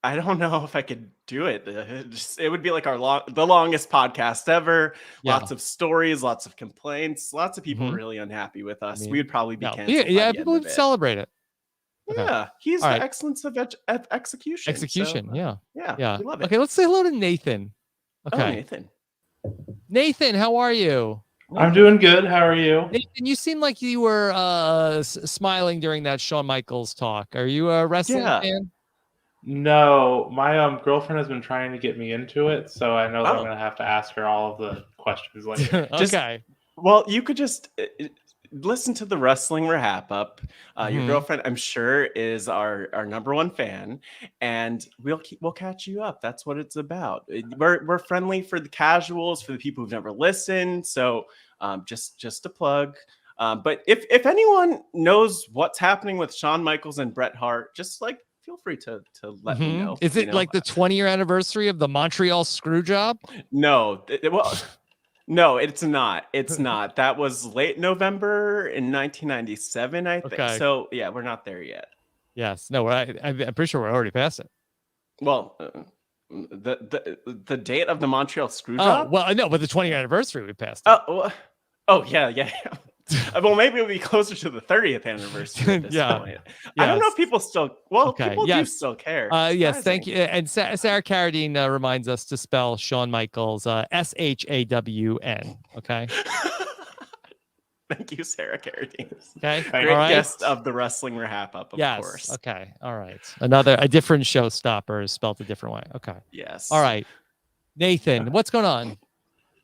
I don't know if I could do it. It would be like the longest podcast ever. Yeah. Lots of stories, lots of complaints, lots of people really unhappy with us. We would probably be canceled. Yeah, people would celebrate it. Okay. Yeah, he's the excellence of execution. Execution, so, yeah. We love it. Okay, let's say hello to Nathan. Okay, Nathan, how are you? I'm doing good. How are you? Nathan, you seem like you were smiling during that Shawn Michaels talk. Are you a wrestling fan? No, my girlfriend has been trying to get me into it, so I know that I'm going to have to ask her all of the questions later. Okay. Well, you could just listen to the Wrestling RHAP up. Your girlfriend, I'm sure, is our number one fan, and we'll catch you up. That's what it's about. We're friendly for the casuals, for the people who've never listened. So just a plug. But if anyone knows what's happening with Shawn Michaels and Bret Hart, just feel free to let me know. Is it like the 20-year anniversary of the Montreal Screwjob? No. No, it's not. It's not. That was late November in 1997, I think. Okay. So, yeah, we're not there yet. Yes. No, I'm pretty sure we're already past it. Well, the date of the Montreal Screwjob? Oh, well, no, but the 20-year anniversary we passed it. Yeah. Well, maybe it'll be closer to the 30th anniversary at this point. I don't know if people still. Well, people do still care. Yes, thank you. And Sarah Carradine reminds us to spell Shawn Michaels SHAWN. Okay. Thank you, Sarah Carradine. Okay, great guest of the Wrestling RHAP up, of course. Okay, all right. A different showstopper is spelled a different way. Okay. Yes. All right, Nathan, what's going on?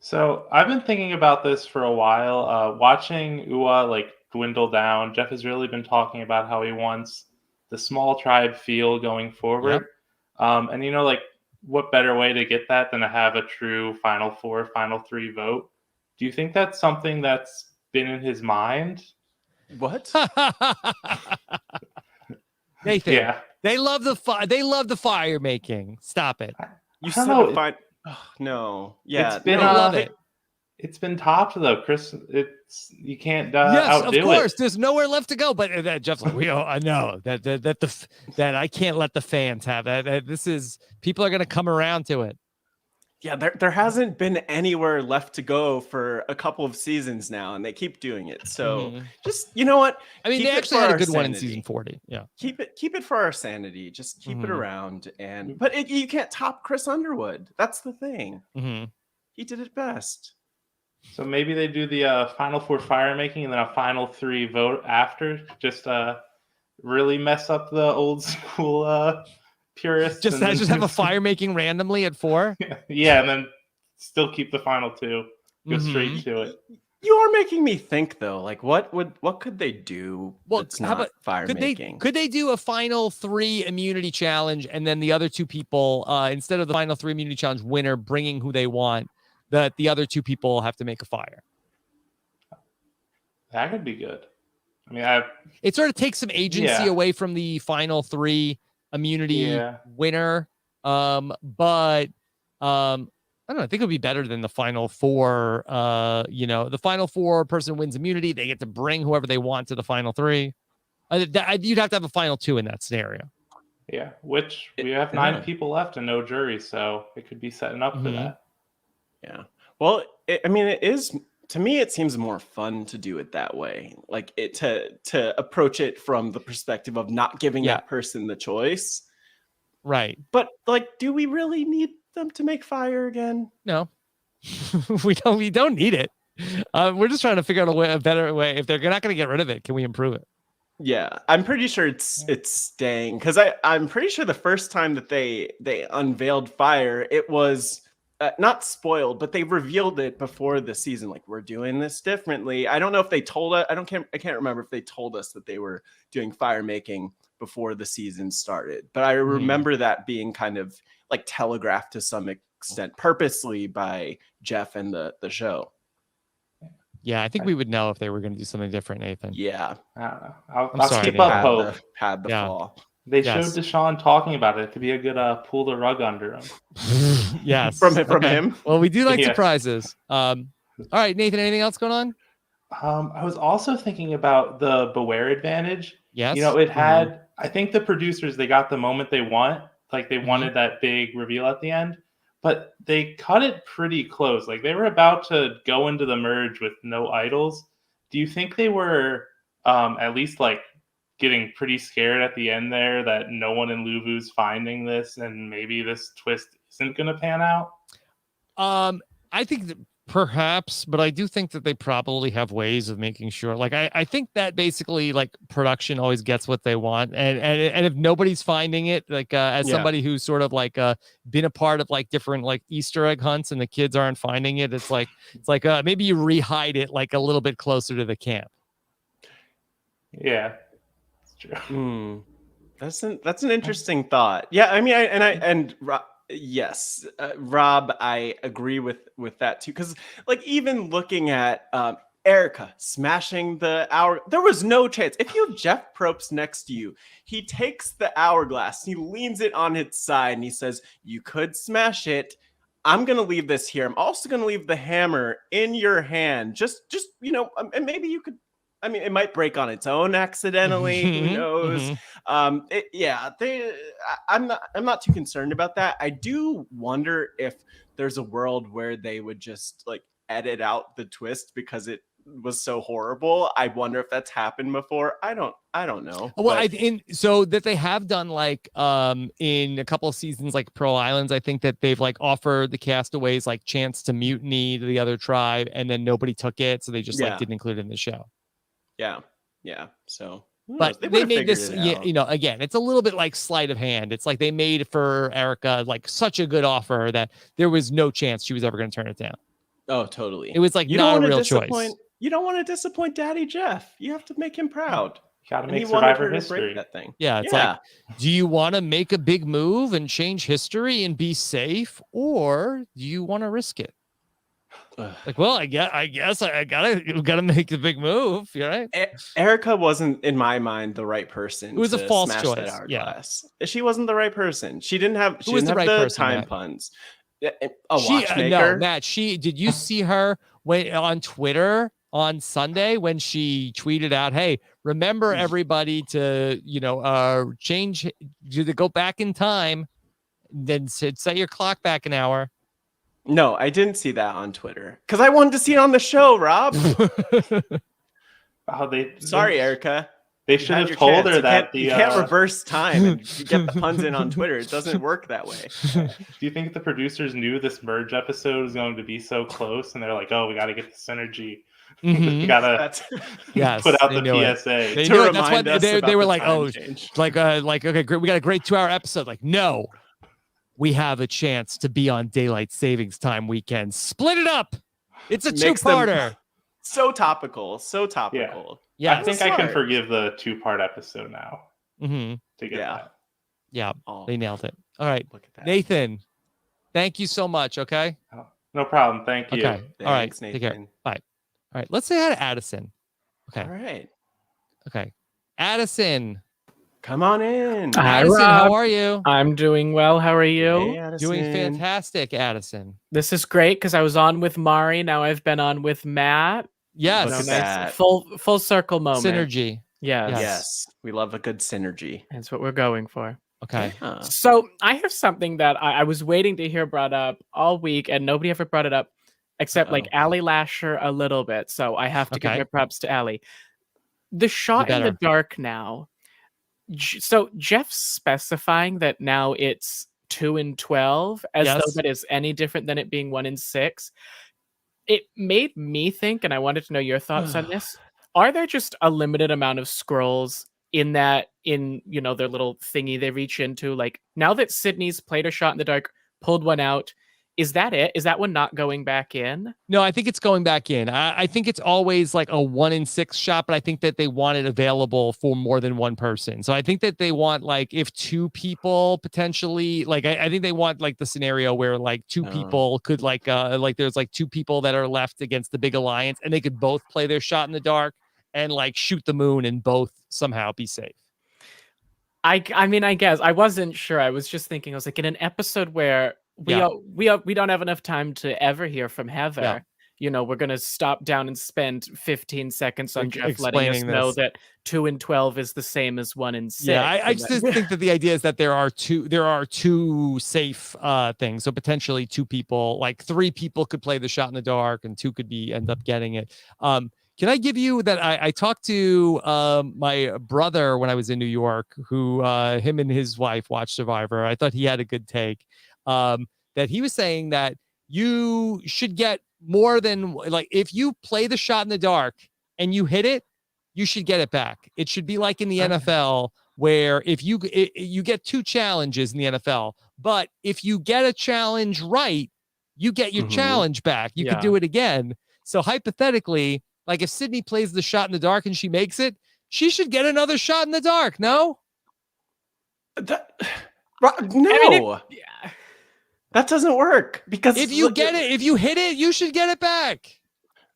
So I've been thinking about this for a while, watching UA dwindle down. Jeff has really been talking about how he wants the small tribe feel going forward. Yep. And what better way to get that than to have a true Final Four, Final Three vote? Do you think that's something that's been in his mind? What? Nathan, yeah. They love the fire making. Stop it. You said the fire. Oh, no. Yeah. It's been topped though, Chris. You can't yes, outdo of course. it. There's nowhere left to go. But Jeff's like, I know that I can't let the fans have that. People are going to come around to it. Yeah, there hasn't been anywhere left to go for a couple of seasons now, and they keep doing it. So just, you know what? I mean, they actually had a good one in season 40. Yeah. Keep it for our sanity. Just keep it around. But you can't top Chris Underwood. That's the thing. He did it best. So maybe they do the Final Four fire making and then a Final Three vote after. Just really mess up the old school purists. Just have a fire making randomly at 4. Yeah, and then still keep the final 2. Go straight to it. You are making me think though. What could they do? Well, that's not fire making. Could they do a Final 3 immunity challenge, and then the other 2 people, instead of the Final 3 immunity challenge winner bringing who they want, that the other 2 people have to make a fire? That could be good. I mean, it sort of takes some agency away from the final 3 immunity winner. But I don't know. I think it would be better than the final 4. The final 4 person wins immunity. They get to bring whoever they want to the final 3. You'd have to have a final 2 in that scenario. Yeah, which we have 9 people left and no jury, so it could be setting up for that. Yeah. Well, it is. To me, it seems more fun to do it that way. Like to approach it from the perspective of not giving that person the choice. Right. But like, do we really need them to make fire again? No, we don't need it. We're just trying to figure out a better way. If they're not going to get rid of it, can we improve it? Yeah, I'm pretty sure it's staying, because I'm pretty sure the first time that they unveiled fire, it was not spoiled, but they revealed it before the season. Like, we're doing this differently. I don't know if they told us. I can't remember if they told us that they were doing fire making before the season started. But I remember that being kind of like telegraphed to some extent purposely by Jeff and the show. Yeah, I think we would know if they were going to do something different, Nathan. Yeah. I don't know. I'll keep up hope. Had the fall. They showed Deshawn talking about it. It could be a good pull the rug under him. Yes. From him. Well, we do like surprises. All right, Nathan, anything else going on? I was also thinking about the Beware advantage. Yes. It had, I think the producers, they got the moment they want. Like, they wanted that big reveal at the end. But they cut it pretty close. Like, they were about to go into the merge with no idols. Do you think they were at least like getting pretty scared at the end there that no one in Luvu's finding this and maybe this twist isn't going to pan out? I think that perhaps, but I do think that they probably have ways of making sure. Like, I think that basically, like, production always gets what they want, and if nobody's finding it, like, as somebody who's sort of like been a part of like different like Easter egg hunts, and the kids aren't finding it, it's like maybe you re-hide it like a little bit closer to the camp. Yeah, it's true. That's an interesting thought. Yeah, I mean, yes, Rob, I agree with that too. Because like, even looking at Erica smashing the hour, there was no chance. If you have Jeff Probst next to you, he takes the hourglass, he leans it on its side, and he says, "You could smash it. I'm gonna leave this here. I'm also gonna leave the hammer in your hand. Just and maybe you could." I mean, it might break on its own accidentally. Who knows? I'm not too concerned about that. I do wonder if there's a world where they would just like edit out the twist because it was so horrible. I wonder if that's happened before. I don't know. Well, so that they have done like in a couple of seasons, like Pearl Islands, I think that they've like offered the castaways like chance to mutiny to the other tribe, and then nobody took it, so they just like didn't include it in the show. Yeah. So, but they made this, again, it's a little bit like sleight of hand. It's like they made for Erica like such a good offer that there was no chance she was ever going to turn it down. Oh, totally. It was like not a real choice. You don't want to disappoint Daddy Jeff. You have to make him proud. Got to make Survivor history. That thing. Yeah, it's like, do you want to make a big move and change history and be safe, or do you want to risk it? Like, well, I guess I gotta make the big move, right? Erica wasn't, in my mind, the right person. It was a false choice. She wasn't the right person. She didn't have. She didn't have the time puns. A watchmaker. No, Matt. Did you see her on Twitter on Sunday when she tweeted out, "Hey, remember everybody to change, to go back in time, then set your clock back an hour." No, I didn't see that on Twitter because I wanted to see it on the show, Rob. Sorry, Erica. They should have told her that you can't reverse time and get the puns in on Twitter. It doesn't work that way. Do you think the producers knew this merge episode was going to be so close, and they're like, "Oh, we got to get the synergy. We gotta put out the PSA." They knew it. That's why they were like, "Oh, like okay, great. We got a great 2-hour episode." Like, no. We have a chance to be on daylight savings time weekend. Split it up. It's a 2-parter. So topical. Yeah, I think I can forgive the 2-part episode now. To get that. Yeah, they nailed it. All right, look at that. Nathan, thank you so much. Okay. No problem. Thank you. Okay. All right. Nathan. Take care. Bye. All right. Let's say hi to Addison. Okay. All right. Okay. Addison. Come on in. Hi, Addison, Rob. how are you? I'm doing well. How are you? Hey, Addison. Doing fantastic, Addison. This is great because I was on with Mari. Now I've been on with Matt. Yes. Look at Nice that. full circle moment. Synergy. Yes. Yes. We love a good synergy. That's what we're going for. Okay. Yeah. So I have something that I was waiting to hear brought up all week, and nobody ever brought it up except like Allie Lasher a little bit. So I have to give my props to Allie. The shot in the dark now. So Jeff's specifying that now it's 2 and 12, as though that is any different than it being 1 and 6. It made me think, and I wanted to know your thoughts on this. Are there just a limited amount of scrolls in their little thingy they reach into? Like, now that Sydney's played a shot in the dark, pulled one out, is that it? Is that one not going back in? No, I think it's going back in. I think it's always like a 1 in 6 shot, but I think that they want it available for more than one person. So I think that they want, like, if 2 people potentially, like, I think they want like the scenario where like 2 people could like there's like 2 people that are left against the big alliance, and they could both play their shot in the dark and like shoot the moon and both somehow be safe. I mean, I guess I wasn't sure. I was just thinking, I was like, in an episode where we don't have enough time to ever hear from Heather. Yeah. We're gonna stop down and spend 15 seconds on Jeff letting us know that 2 and 12 is the same as 1 and 6. Yeah, I just think that the idea is that there are two safe things. So potentially 2 people, like 3 people could play the shot in the dark, and 2 could end up getting it. Can I give you that? I talked to my brother when I was in New York, who him and his wife watched Survivor. I thought he had a good take. That he was saying that you should get more than, like, if you play the shot in the dark and you hit it, you should get it back. It should be like in the NFL, where if you get 2 challenges in the NFL, but if you get a challenge right, you get your challenge back. You could do it again. So hypothetically, like if Sydney plays the shot in the dark and she makes it, she should get another shot in the dark. No? No. I mean, that doesn't work, because if you hit it, you should get it back.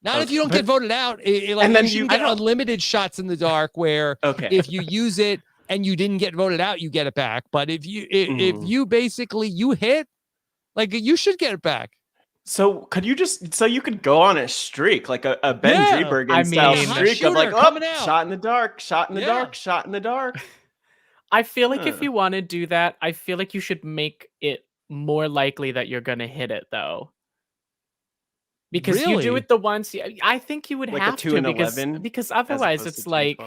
Not if you don't get voted out. And then you get unlimited shots in the dark, where if you use it and you didn't get voted out, you get it back. But if you basically hit, like, you should get it back. So you could go on a streak, like a Ben Drebergen style streak of like, shot in the dark, shot in the dark, shot in the dark. I feel like if you want to do that, I feel like you should make it more likely that you're going to hit it, though. Because you do it the once, I think you would like have to, because otherwise it's like,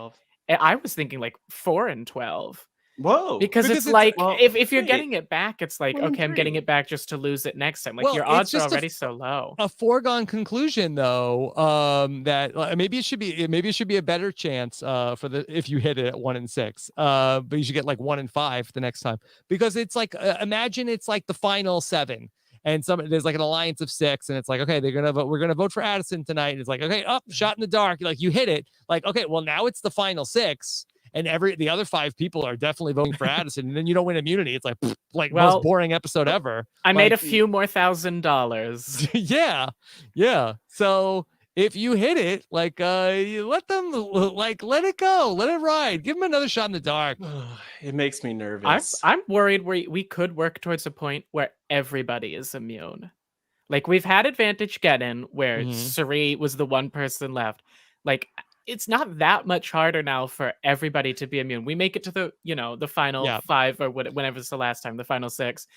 I was thinking like 4 and 12. Whoa. Because it's like, if you're getting it back, it's like, okay, I'm getting it back just to lose it next time. Like, your odds are already so low. A foregone conclusion, though, that maybe it should be a better chance if you hit it at 1 and 6. But you should get like 1 and 5 the next time, because it's like, imagine it's like the final 7. And there's like an alliance of 6, and it's like, okay, we're gonna vote for Addison tonight. And it's like, okay, shot in the dark. Like, you hit it. Like, okay, well, now it's the final 6. And the other 5 people are definitely voting for Addison, and then you don't win immunity. It's like most boring episode ever. I made a few more $1,000. Yeah. So if you hit it, like, you let them, like, let it go, let it ride, give them another shot in the dark. It makes me nervous. I'm worried we could work towards a point where everybody is immune. Like, we've had Advantage Get In, where Suri was the one person left. Like, it's not that much harder now for everybody to be immune. We make it to the final 5, or whenever it's the last time, the final 6.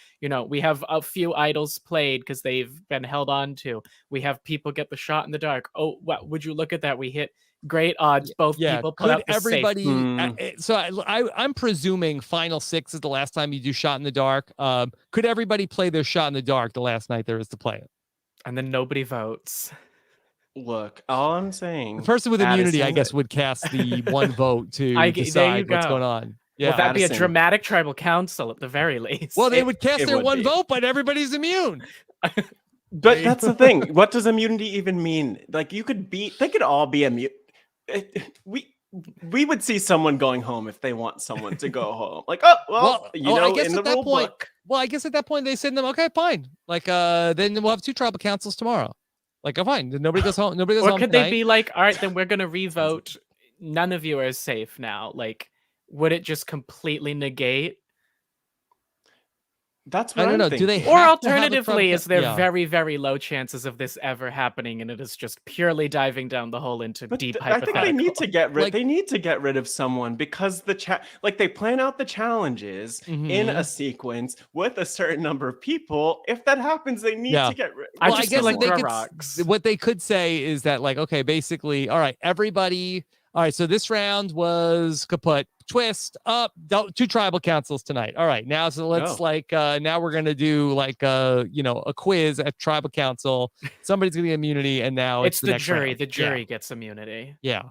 We have a few idols played because they've been held on to. We have people get the shot in the dark. Oh, what would you look at that? We hit great odds. Both people put up the everybody. safe. So I'm presuming final 6 is the last time you do shot in the dark. Could everybody play their shot in the dark the last night there is to play it? And then nobody votes. Look, all I'm saying, the person with immunity, I guess, would cast the 1 vote to decide what's going on. Yeah, well, that'd be a dramatic tribal council at the very least. Well, they would cast their 1 vote, but everybody's immune. But that's the thing. What does immunity even mean? Like, they could all be immune. We would see someone going home if they want someone to go home. Like, I guess in the rule book. Well, I guess at that point they said to them, okay, fine. Like, then we'll have 2 tribal councils tomorrow. Like, oh, fine. Nobody goes home. Nobody goes or home could tonight. they be like, all right, then we're going to revote. None of you are safe now. Like, would it just completely negate? That's what I don't know. thinking. Do they? Or have alternatively, is there yeah. very, very low chances of this ever happening, and it is just purely diving down the hole into deep hypothetical? I think they need to get rid. They need to get rid of someone because they plan out the challenges in a sequence with a certain number of people. If that happens, they need to get rid. Well, I guess what they could say is that, like, okay, basically, all right, everybody. All right, so this round was kaput. Twist up 2 tribal councils tonight. All right, now so let's now we're gonna do like a quiz at tribal council. Somebody's gonna get immunity, and now it's the next jury. round. The jury gets immunity. Yeah.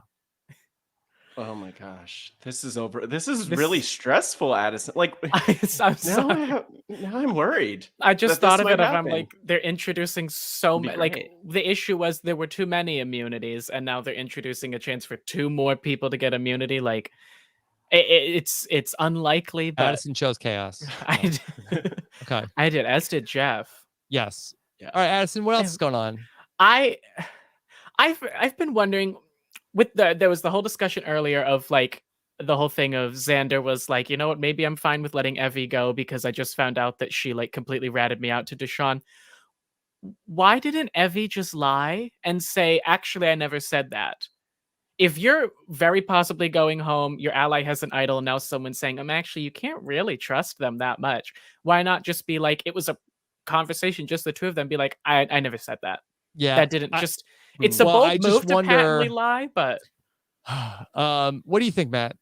Oh my gosh, this is over. This is really stressful, Addison. Like, now I'm worried. I just thought of it. I'm like, they're introducing so many. Like, the issue was there were too many immunities, and now they're introducing a chance for 2 more people to get immunity. Like, it's unlikely. But Addison chose chaos. Okay, I did. As did Jeff. Yes. Yeah. All right, Addison. What else is going on? I've been wondering. There was the whole discussion earlier of like the whole thing of Xander was like, you know what, maybe I'm fine with letting Evie go because I just found out that she like completely ratted me out to Deshawn. Why didn't Evie just lie and say, actually, I never said that? If you're very possibly going home, your ally has an idol, and now someone's saying, actually, you can't really trust them that much. Why not just be like, it was a conversation, just the 2 of them, be like, I never said that. Yeah. That didn't just... It's a bold move to patently lie, but... what do you think, Matt?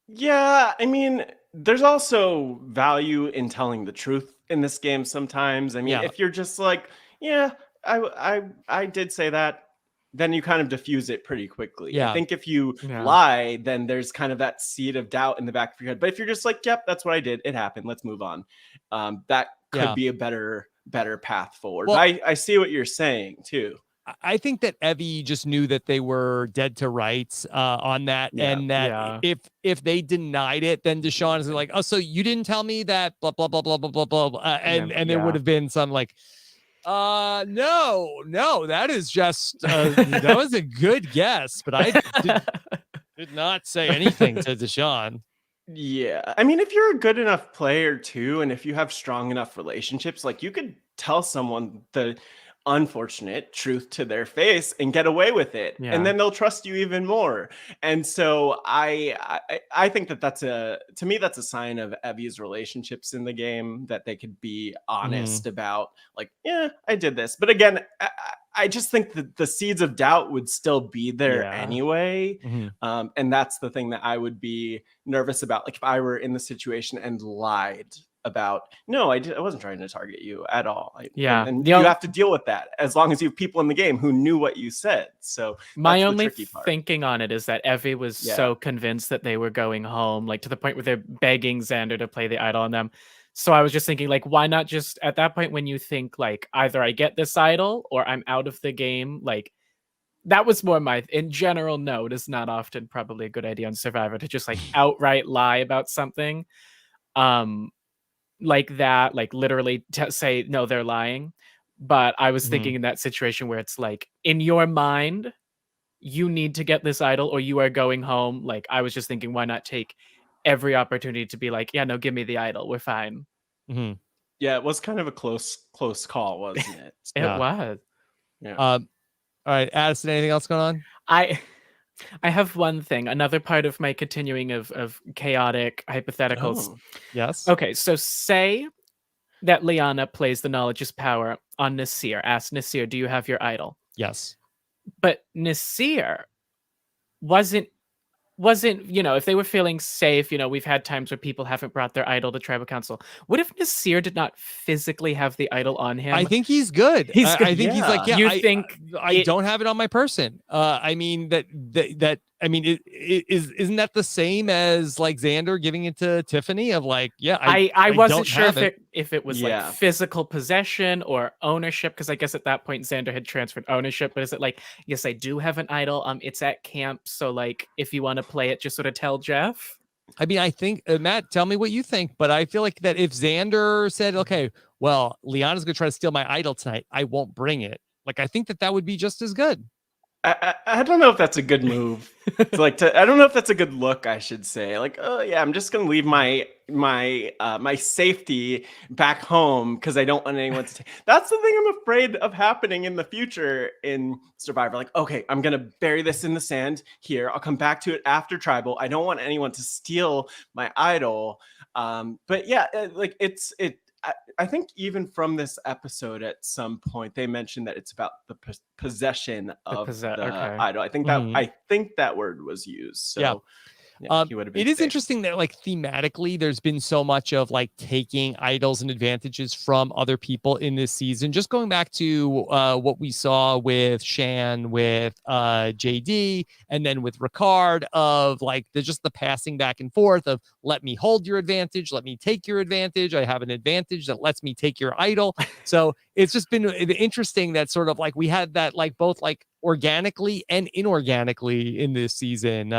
Yeah, I mean, there's also value in telling the truth in this game sometimes. I mean, if you're just like, yeah, I did say that, then you kind of diffuse it pretty quickly. Yeah. I think if you lie, then there's kind of that seed of doubt in the back of your head. But if you're just like, yep, that's what I did. It happened. Let's move on. That could be a better path forward. Well, I see what you're saying, too. I think that Evie just knew that they were dead to rights on that, and that if they denied it, then Deshawn is like, oh, so you didn't tell me that, blah blah blah blah blah blah blah, and there would have been some like, no, that is just that was a good guess, but I did not say anything to Deshawn. Yeah, I mean, if you're a good enough player too, and if you have strong enough relationships, like you could tell someone the unfortunate truth to their face and get away with it, and then they'll trust you even more. And so I think that's to me that's a sign of Evie's relationships in the game, that they could be honest about like, yeah, I did this. But again, I just think that the seeds of doubt would still be there anyway. And that's the thing that I would be nervous about. Like if I were in the situation and lied about, no, I wasn't trying to target you at all. And you have to deal with that as long as you have people in the game who knew what you said. So my only thinking on it is that Evie was so convinced that they were going home, like to the point where they're begging Xander to play the idol on them. So I was just thinking, like, why not just at that point when you think like either I get this idol or I'm out of the game, like that was more my in general. No, it is not often probably a good idea on Survivor to just like outright lie about something. Like that, like literally say, no, they're lying. But I was thinking in that situation where it's like, in your mind, you need to get this idol or you are going home. Like, I was just thinking, why not take every opportunity to be like, yeah, no, give me the idol. We're fine. Yeah, it was kind of a close call, wasn't it? It was. Yeah. All right, Addison, anything else going on? I have one thing, another part of my continuing of chaotic hypotheticals. Oh, yes. Okay, so say that Liana plays the Knowledge is Power on Nasser. Ask Nasser, do you have your idol? Yes. But Nasser wasn't, if they were feeling safe, we've had times where people haven't brought their idol to tribal council. What if Nasser did not physically have the idol on him? I think he's good. He's good. I think he's like, you think I don't have it on my person. I mean isn't that the same as like Xander giving it to Tiffany of like, I wasn't sure if it was like physical possession or ownership, because I guess at that point Xander had transferred ownership. But is it like, yes, I do have an idol. It's at camp, so like if you want to play it, just sort of tell Jeff. I mean, I think Matt, tell me what you think, but I feel like that if Xander said, okay, well, Liana's gonna try to steal my idol tonight, I won't bring it. Like, I think that would be just as good. I don't know if that's a good move. I don't know if that's a good look, I should say. Like, oh yeah, I'm just gonna leave my safety back home because I don't want anyone to take. That's the thing I'm afraid of happening in the future in Survivor. Like, okay, I'm gonna bury this in the sand here. I'll come back to it after Tribal. I don't want anyone to steal my idol. But yeah, I think even from this episode, at some point they mentioned that it's about the possession of the idol. I think that word was used. So yeah. He would have been it is safe. interesting that like thematically there's been so much of like taking idols and advantages from other people in this season. Just going back to what we saw with Shan, with JD, and then with Ricard, of like just the passing back and forth of let me hold your advantage, let me take your advantage, I have an advantage that lets me take your idol. So it's just been interesting that sort of like we had that like both like organically and inorganically in this season.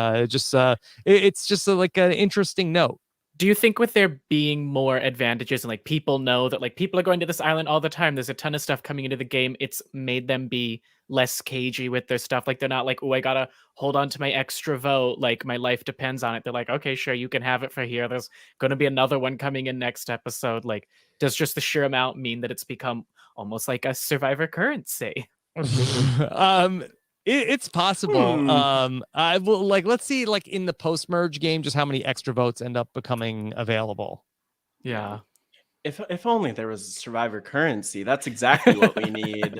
It's just like an interesting note. Do you think with there being more advantages and like people know that like people are going to this island all the time, there's a ton of stuff coming into the game, it's made them be less cagey with their stuff? Like they're not like, oh, I gotta hold on to my extra vote, like my life depends on it. They're like, okay, sure, you can have it for here, there's gonna be another one coming in next episode. Like, does just the sheer amount mean that it's become almost like a Survivor currency? It's possible. I will let's see like in the post-merge game just how many extra votes end up becoming available. Yeah. If only there was a Survivor currency. That's exactly what we need.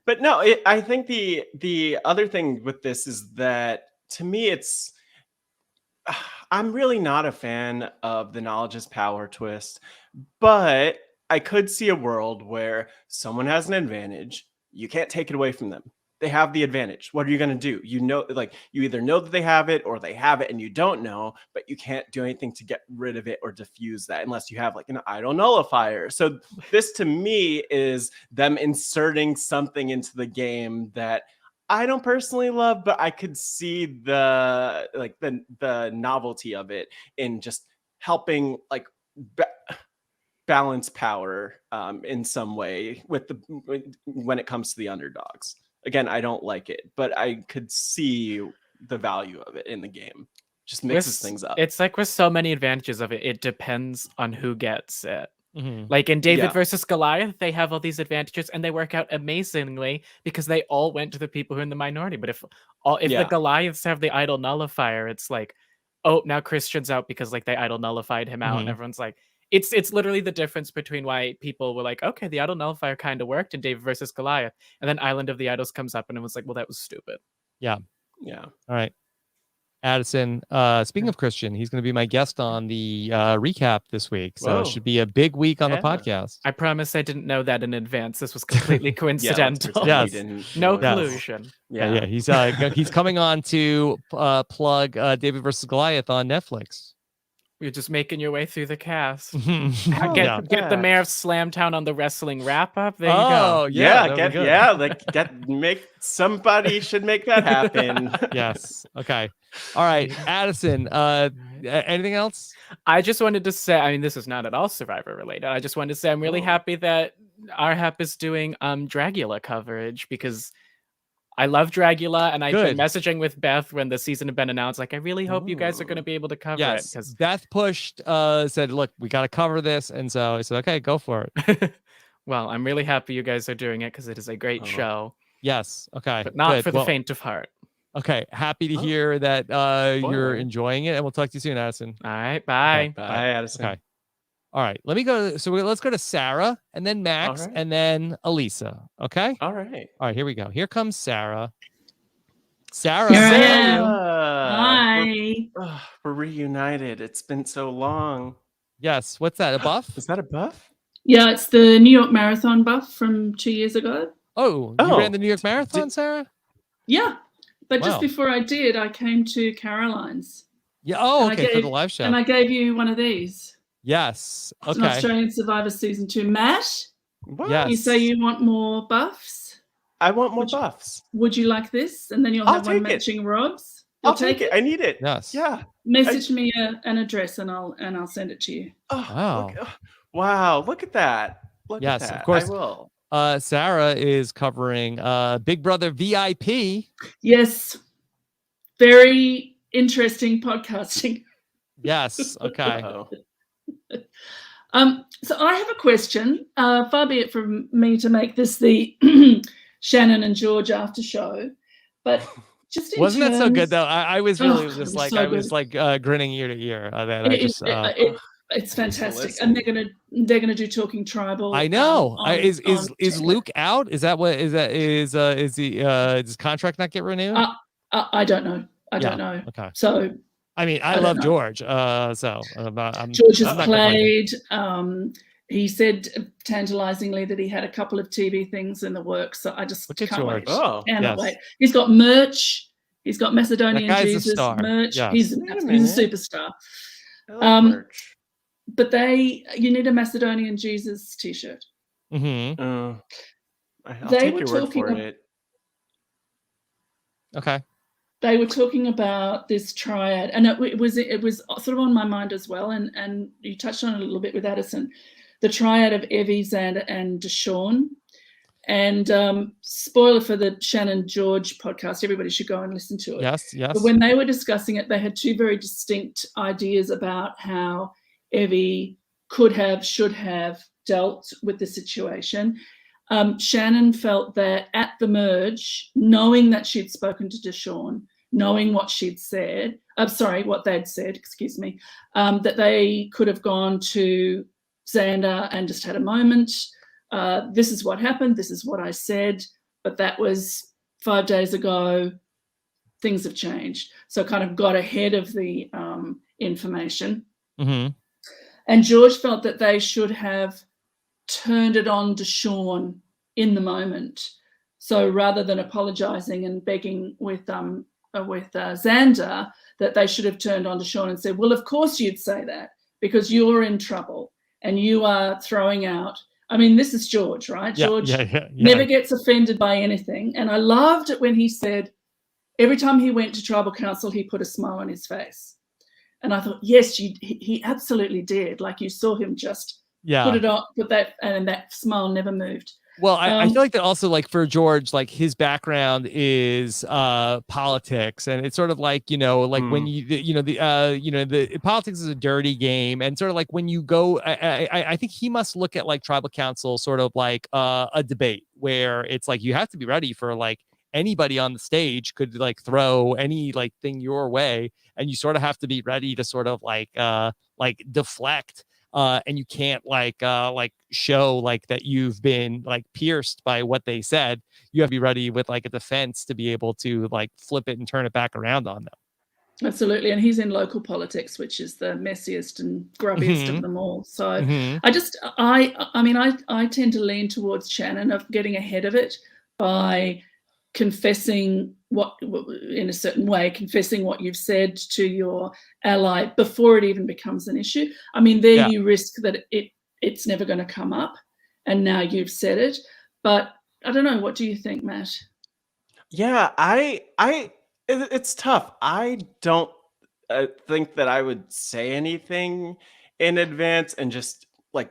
But no, I think the other thing with this is that to me I'm really not a fan of the knowledge is power twist, but I could see a world where someone has an advantage. You can't take it away from them. They have the advantage. What are you going to do? You know, like you either know that they have it or they have it and you don't know, but you can't do anything to get rid of it or diffuse that unless you have like an idol nullifier. So this to me is them inserting something into the game that I don't personally love, but I could see the novelty of it in just helping like balance power in some way when it comes to the underdogs. Again, I don't like it, but I could see the value of it in the game. Just mixes things up. It's like with so many advantages of it, it depends on who gets it. Like in David versus Goliath, they have all these advantages and they work out amazingly because they all went to the people who are in the minority. But if the Goliaths have the idol nullifier, it's like, oh, now Christian's out because like they idol nullified him out, and everyone's like, it's literally the difference between why people were like, okay, the idol nullifier kind of worked in David versus Goliath, and then Island of the Idols comes up and it was like, well, that was stupid. Yeah. All right. Addison, speaking of Christian, he's going to be my guest on the recap this week. So it should be a big week on the podcast. I promise I didn't know that in advance. This was completely coincidental. Yes. No collusion. Yeah. He's coming on to plug David versus Goliath on Netflix. You're just making your way through the cast. Get the mayor of Slamtown on the wrestling wrap up. There you go. Make somebody should make that happen. Yes. Okay. All right, Addison. Anything else? I just wanted to say, I mean, this is not at all Survivor related. I just wanted to say I'm really happy that RHAP is doing Dragula coverage because I love Dragula, and I've been messaging with Beth when the season had been announced. Like, I really hope you guys are going to be able to cover it. Because Beth pushed, said, "Look, we got to cover this," and so I said, "Okay, go for it." Well, I'm really happy you guys are doing it because it is a great show. Yes. Okay. But not for the faint of heart. Okay. Happy to hear that you're enjoying it, and we'll talk to you soon, Addison. All right. Bye. Okay, bye, Addison. Okay. All right. Let's go to Sarah, and then Max, and then Elisa. Okay. All right. Here we go. Here comes Sarah. Sarah. Hi. We're reunited. It's been so long. Yes. What's that? A buff? Is that a buff? Yeah, it's the New York Marathon buff from 2 years ago. Oh, you ran the New York Marathon, Sarah? Yeah. But just before I did, I came to Caroline's. Yeah. Oh, okay. For the live show. And I gave you one of these. Yes. Okay. It's an Australian Survivor Season 2. Matt, yes. You say you want more buffs? I want more buffs. Would you like this? And then you'll have one matching Rob's. I'll take it. I need it. Yes. Yeah. Message me an address and I'll send it to you. Oh, wow. Look at that. Look at that. Of course. I will. Sarah is covering Big Brother VIP. Yes. Very interesting podcasting. Yes. Okay. So I have a question. Far be it from me to make this the Shannon and George after show, but just in wasn't terms... that so good though? I was really just like so I was like grinning ear to ear. It's fantastic, and they're gonna do Talking Tribal. I know. Is Luke out? Is that what is his contract not get renewed? I don't know. I don't know. Okay. So I mean, I love George. George has played. He said tantalizingly that he had a couple of TV things in the works. So I just can't wait. Cannot wait. He's got merch. He's got Macedonian Jesus merch. Yes. He's a superstar. Merch. But you need a Macedonian Jesus t-shirt. Mm-hmm. I'll take your word for it. Okay. They were talking about this triad, and it was sort of on my mind as well. And you touched on it a little bit with Addison, the triad of Evie, Xander, and Deshawn. And spoiler for the Shannon George podcast, everybody should go and listen to it. Yes. But when they were discussing it, they had two very distinct ideas about how Evie could have, should have dealt with the situation. Shannon felt that at the merge, knowing that she'd spoken to Deshawn, knowing what she'd said, what they'd said, excuse me, that they could have gone to Xander and just had a moment. This is what happened. This is what I said. But that was 5 days ago. Things have changed. So kind of got ahead of the information. Mm-hmm. And George felt that they should have turned it on to Shawn in the moment. So rather than apologizing and begging with Xander, that they should have turned on to Shawn and said, well, of course you'd say that because you're in trouble and you are throwing out. I mean, this is George, right? George never gets offended by anything. And I loved it when he said, every time he went to tribal council, he put a smile on his face. And I thought, yes, he absolutely did. Like you saw him just put it on, put that, and that smile never moved. Well, I feel like that also, like for George, like his background is politics, and it's sort of like when the politics is a dirty game, and sort of like when you go, I think he must look at like tribal council sort of like a debate where it's like you have to be ready for like anybody on the stage could like throw any like thing your way, and you sort of have to be ready to sort of like deflect. And you can't like show like that you've been like pierced by what they said. You have to be ready with like a defense to be able to like flip it and turn it back around on them. Absolutely. And he's in local politics, which is the messiest and grubbiest of them all. So I tend to lean towards Shannon of getting ahead of it by confessing in a certain way, confessing what you've said to your ally before it even becomes an issue. I mean, you risk that it's never going to come up, and now you've said it. But I don't know. What do you think, Matt? Yeah, it's tough. I don't think that I would say anything in advance, and just like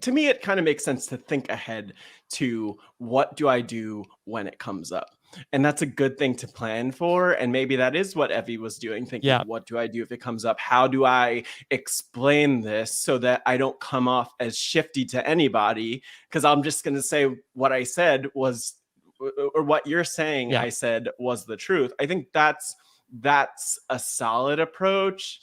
to me, it kind of makes sense to think ahead to what do I do when it comes up. And that's a good thing to plan for. And maybe that is what Evie was doing, thinking, what do I do if it comes up? How do I explain this so that I don't come off as shifty to anybody? Because I'm just going to say what I said was, or what you're saying I said was the truth. I think that's a solid approach.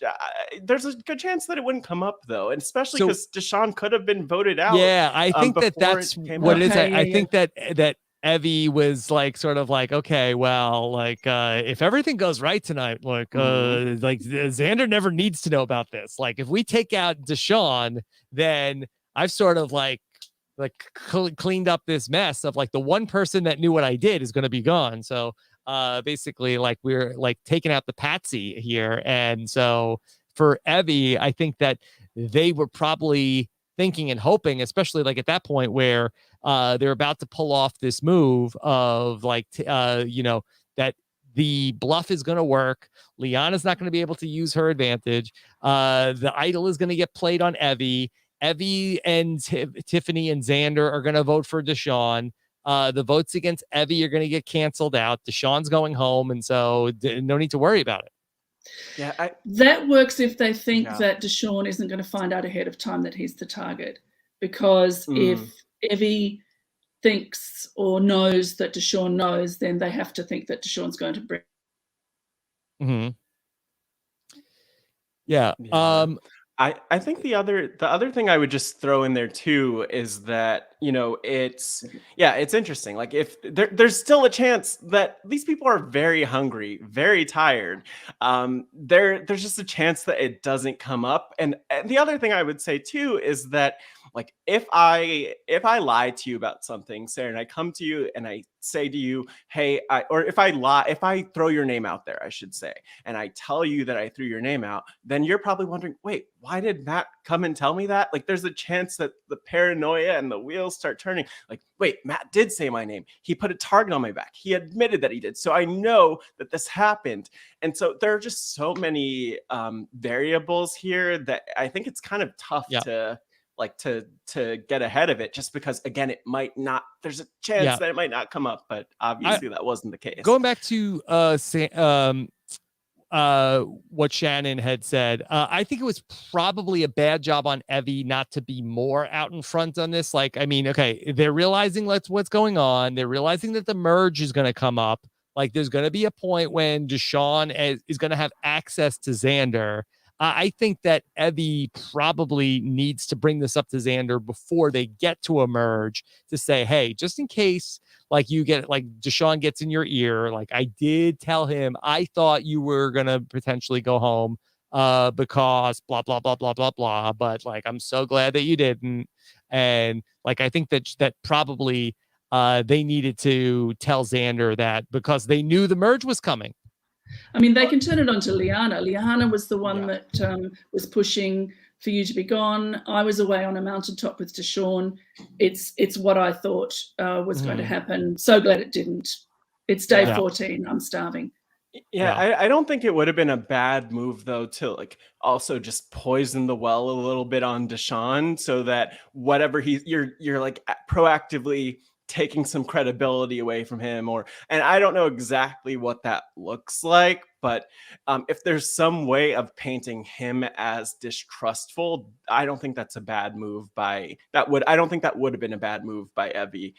There's a good chance that it wouldn't come up though, and especially because Deshawn could have been voted out. Yeah, I think that's what it is. I think that Evie was like sort of like, okay, well, like if everything goes right tonight, like Xander never needs to know about this. Like if we take out Deshawn, then I've sort of like cleaned up this mess of like the one person that knew what I did is going to be gone. So basically like we're like taking out the patsy here. And so for Evie, I think that they were probably thinking and hoping, especially like at that point where they're about to pull off this move of like, that the bluff is going to work. Liana's not going to be able to use her advantage. The idol is going to get played on Evie. Evie and Tiffany and Xander are going to vote for Deshawn. The votes against Evie are going to get canceled out. Deshawn's going home, and so no need to worry about it. Yeah, that works if they think that Deshawn isn't going to find out ahead of time that he's the target. Because if Evie thinks or knows that Deshawn knows, then they have to think that Deshawn's going to bring. Mm-hmm. Yeah. I think the other thing I would just throw in there too is that, you know, it's interesting. Like, if there's still a chance that these people are very hungry, very tired. There's just a chance that it doesn't come up. And the other thing I would say too is that, like, if I lie to you about something, Sarah, and I come to you and I say to you, hey, if I throw your name out there, I should say, and I tell you that I threw your name out, then you're probably wondering, wait, why did Matt come and tell me that? Like, there's a chance that the paranoia and the wheels start turning. Like, wait, Matt did say my name. He put a target on my back. He admitted that he did. So I know that this happened. And so there are just so many variables here that I think it's kind of tough to get ahead of it, just because, again, it might not, there's a chance that it might not come up, but obviously that wasn't the case. Going back to what Shannon had said, I think it was probably a bad job on Evie not to be more out in front on this. Like, I mean, okay, they're realizing what's going on. They're realizing that the merge is going to come up. Like, there's going to be a point when Deshawn is going to have access to Xander. I think that Evie probably needs to bring this up to Xander before they get to a merge, to say, hey, just in case, like, you get, like, Deshawn gets in your ear, like, I did tell him I thought you were going to potentially go home because blah, blah, blah, blah, blah, blah. But, like, I'm so glad that you didn't. And, like, I think that probably they needed to tell Xander that, because they knew the merge was coming. I mean, they can turn it on to Liana. Liana was the one that was pushing for you to be gone. I was away on a mountaintop with Deshawn. It's what I thought was going to happen. So glad it didn't. It's day 14. I'm starving. Yeah, I don't think it would have been a bad move, though, to, like, also just poison the well a little bit on Deshawn, so that whatever you're like proactively taking some credibility away from him, and I don't know exactly what that looks like, but if there's some way of painting him as distrustful, I don't think that's a bad move I don't think that would have been a bad move by Evie,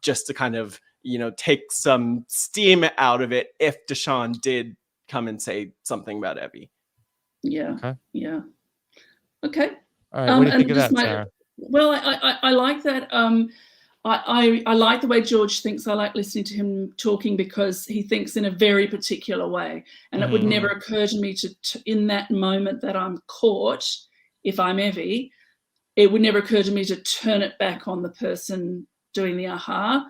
just to kind of, you know, take some steam out of it if Deshawn did come and say something about Evie. Yeah. Okay. Yeah. Okay. All right. What do you think of that, Sarah? Well, I like that. I like the way George thinks. I like listening to him talking, because he thinks in a very particular way. And it would never occur to me to in that moment that I'm caught, if I'm Evie, it would never occur to me to turn it back on the person doing the aha.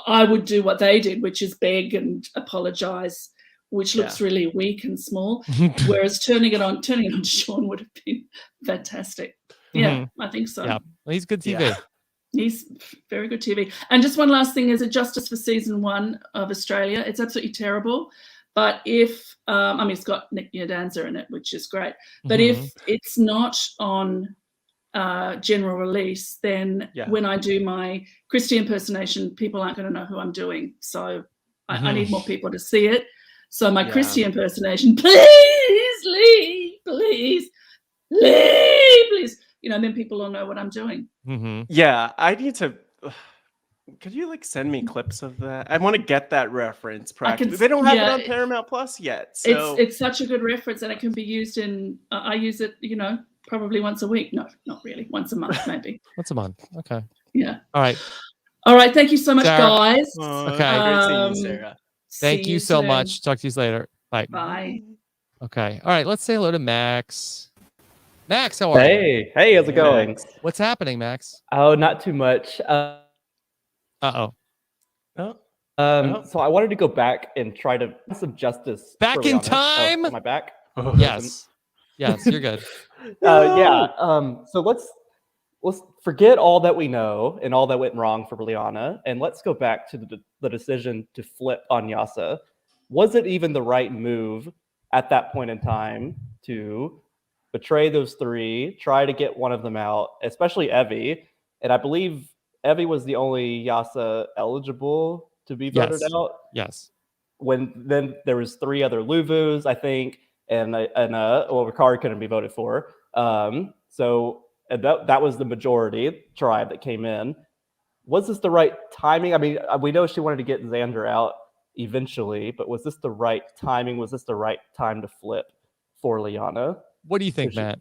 I would do what they did, which is beg and apologize, which looks really weak and small. Whereas turning it on to Shawn would have been fantastic. Yeah, I think so. Yeah, well, he's good TV. He's very good TV. And just one last thing, is a justice for season 1 of Australia. It's absolutely terrible. But if, it's got Nick Danza in it, which is great. But if it's not on general release, then when I do my Christie impersonation, people aren't going to know who I'm doing. So I need more people to see it. So my Christie impersonation, please, Lee, please, Lee, please. You know, then people will know what I'm doing. Yeah, I need to. Could you, like, send me clips of that? I want to get that reference. Practically, they don't have it on Paramount Plus yet. So it's such a good reference, and it can be used in. I use it, you know, probably once a week. No, not really. Once a month, maybe. Once a month. Okay. Yeah. All right. All right. Thank you so much, Sarah. guys. Okay. Great seeing you, Sarah. Thank you so much. Talk to you later. Bye. Bye. Okay. All right. Let's say hello to Max. Max, how are you? Hey, how's it going? What's happening, Max? Oh, not too much. So I wanted to go back and try to some justice. Back in time? Am I back? Yes. Yes, you're good. So let's forget all that we know and all that went wrong for Liana, and let's go back to the decision to flip on Yasa. Was it even the right move at that point in time to betray those three, try to get one of them out, especially Evie. And I believe Evie was the only Yasa eligible to be voted out. Yes. When then there was 3 other Luvus, I think, and Ricard couldn't be voted for. So that was the majority tribe that came in. Was this the right timing? I mean, we know she wanted to get Xander out eventually, but was this the right timing? Was this the right time to flip for Liana? What do you think, Matt?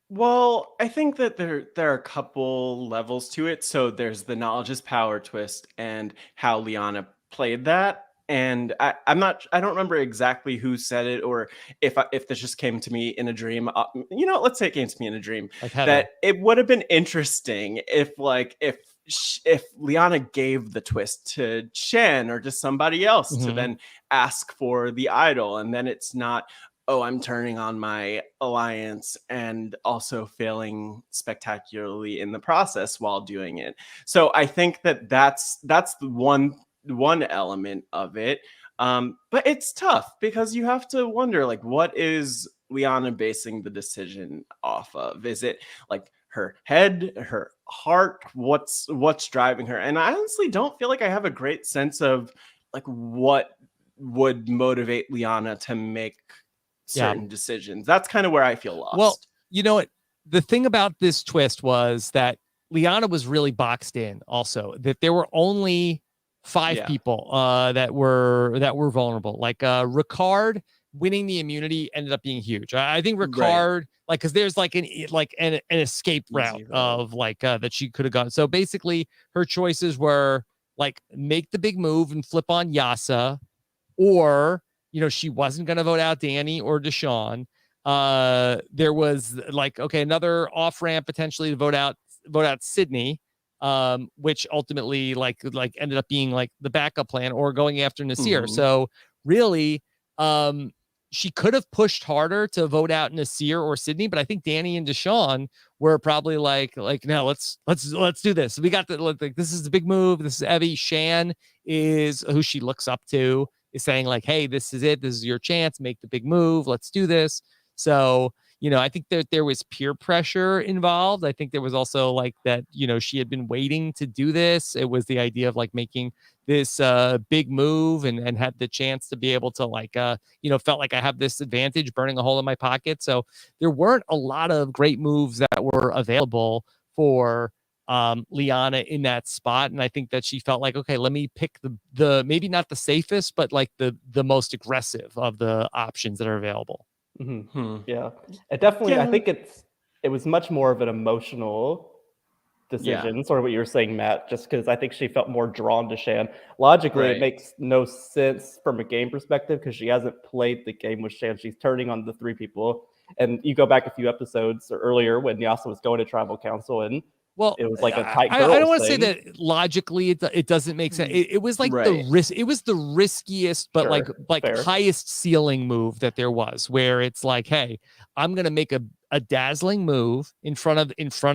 Well, I think that there are a couple levels to it. So there's the knowledge is power twist and how Liana played that. And I don't remember exactly who said it, or if this just came to me in a dream. Let's say it came to me in a dream, that it would have been interesting if Liana gave the twist to Shen or to somebody else to then ask for the idol, and then it's not, oh, I'm turning on my alliance and also failing spectacularly in the process while doing it. So I think that's the one element of it. But it's tough because you have to wonder, like, what is Liana basing the decision off of? Is it like her head, her heart? What's driving her? And I honestly don't feel like I have a great sense of like what would motivate Liana to make certain decisions. That's kind of where I feel lost. Well, you know what? The thing about this twist was that Liana was really boxed in also, that there were only 5 people that were vulnerable. Like Ricard winning the immunity ended up being huge. I think Ricard, like, because there's like an escape route of like that she could have gone. So basically her choices were like make the big move and flip on Yasa, or she wasn't going to vote out Danny or Deshawn. There was like, okay, another off ramp potentially to vote out Sydney, which ultimately like ended up being like the backup plan, or going after Nasir. So really, she could have pushed harder to vote out Nasir or Sydney, but I think Danny and Deshawn were probably like no, let's do this. We got this is the big move. This is Evie. Shan is who she looks up to, is saying like, hey, this is it. This is your chance. Make the big move. Let's do this. So, I think that there was peer pressure involved. I think there was also like that, she had been waiting to do this. It was the idea of like making this big move and had the chance to be able to like, felt like I have this advantage, burning a hole in my pocket. So there weren't a lot of great moves that were available for Liana in that spot. And I think that she felt like, okay, let me pick the maybe not the safest, but like the most aggressive of the options that are available. Yeah, it definitely. I think it was much more of an emotional decision, sort of what you were saying, Matt. Just because I think she felt more drawn to Shan. Logically, it makes no sense from a game perspective because she hasn't played the game with Shan. She's turning on the 3 people, and you go back a few episodes or earlier when Yasa was going to Tribal Council and. Well, it was like a tight. I don't want to say that logically it doesn't make sense. It was like the risk. It was the riskiest, but like highest ceiling move that there was, where it's like, hey, I'm gonna make a dazzling move in front of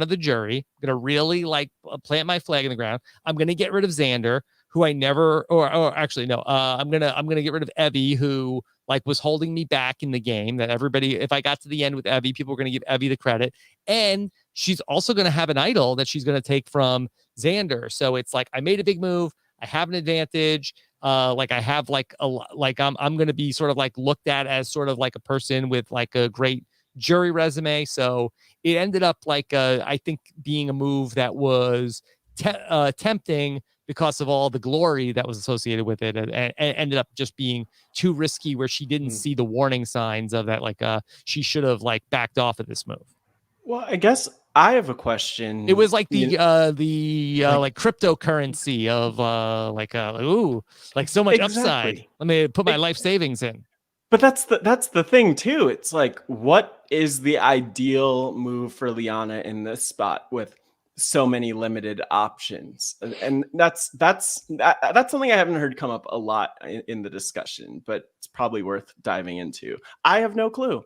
the jury. I'm gonna really like plant my flag in the ground. I'm gonna get rid of Xander, who I never, or actually no, I'm gonna get rid of Evie, who like was holding me back in the game. That everybody, if I got to the end with Evie, people were gonna give Evie the credit, and she's also going to have an idol that she's going to take from Xander. So it's like, I made a big move. I have an advantage. Like I have like I'm going to be sort of like looked at as sort of like a person with like a great jury resume. So it ended up like, I think being a move that was tempting because of all the glory that was associated with it, and ended up just being too risky, where she didn't see the warning signs of that. Like she should have like backed off of this move. Well, I guess I have a question. It was like like cryptocurrency of like so much upside. Let me put my life savings in. But that's the thing too. It's like, what is the ideal move for Liana in this spot with so many limited options? And that's something I haven't heard come up a lot in the discussion, but it's probably worth diving into. I have no clue.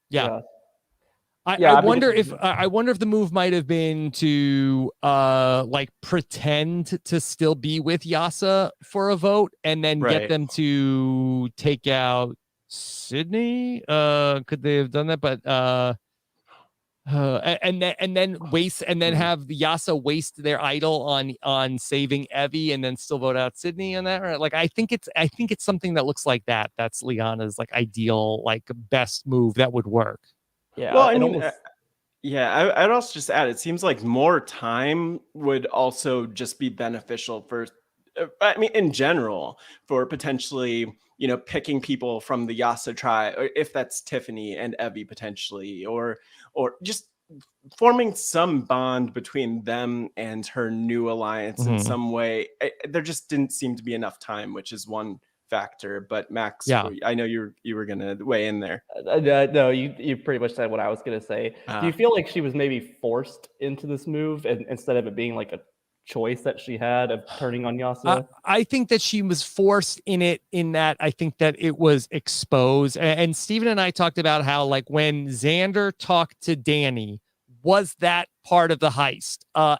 Yeah. I wonder if the move might have been to like pretend to still be with Yasa for a vote, and then get them to take out Sydney. Could they have done that? But and then waste and then have Yasa waste their idol on saving Evie and then still vote out Sydney on that. Right? Like I think it's something that looks like that. That's Liana's like ideal, like best move that would work. Yeah. Well, I mean, yeah, I'd also just add, it seems like more time would also just be beneficial for, I mean, in general, for potentially, picking people from the Yasa tribe, or if that's Tiffany and Evie potentially, or just forming some bond between them and her new alliance in some way. There just didn't seem to be enough time, which is one factor. But Max, I know you were gonna weigh in there. No, you pretty much said what I was gonna say. Do you feel like she was maybe forced into this move, and instead of it being like a choice that she had of turning on Yasa? I think that she was forced in it, in that I think that it was exposed. And Steven and I talked about how, like, when Xander talked to Danny, was that part of the heist?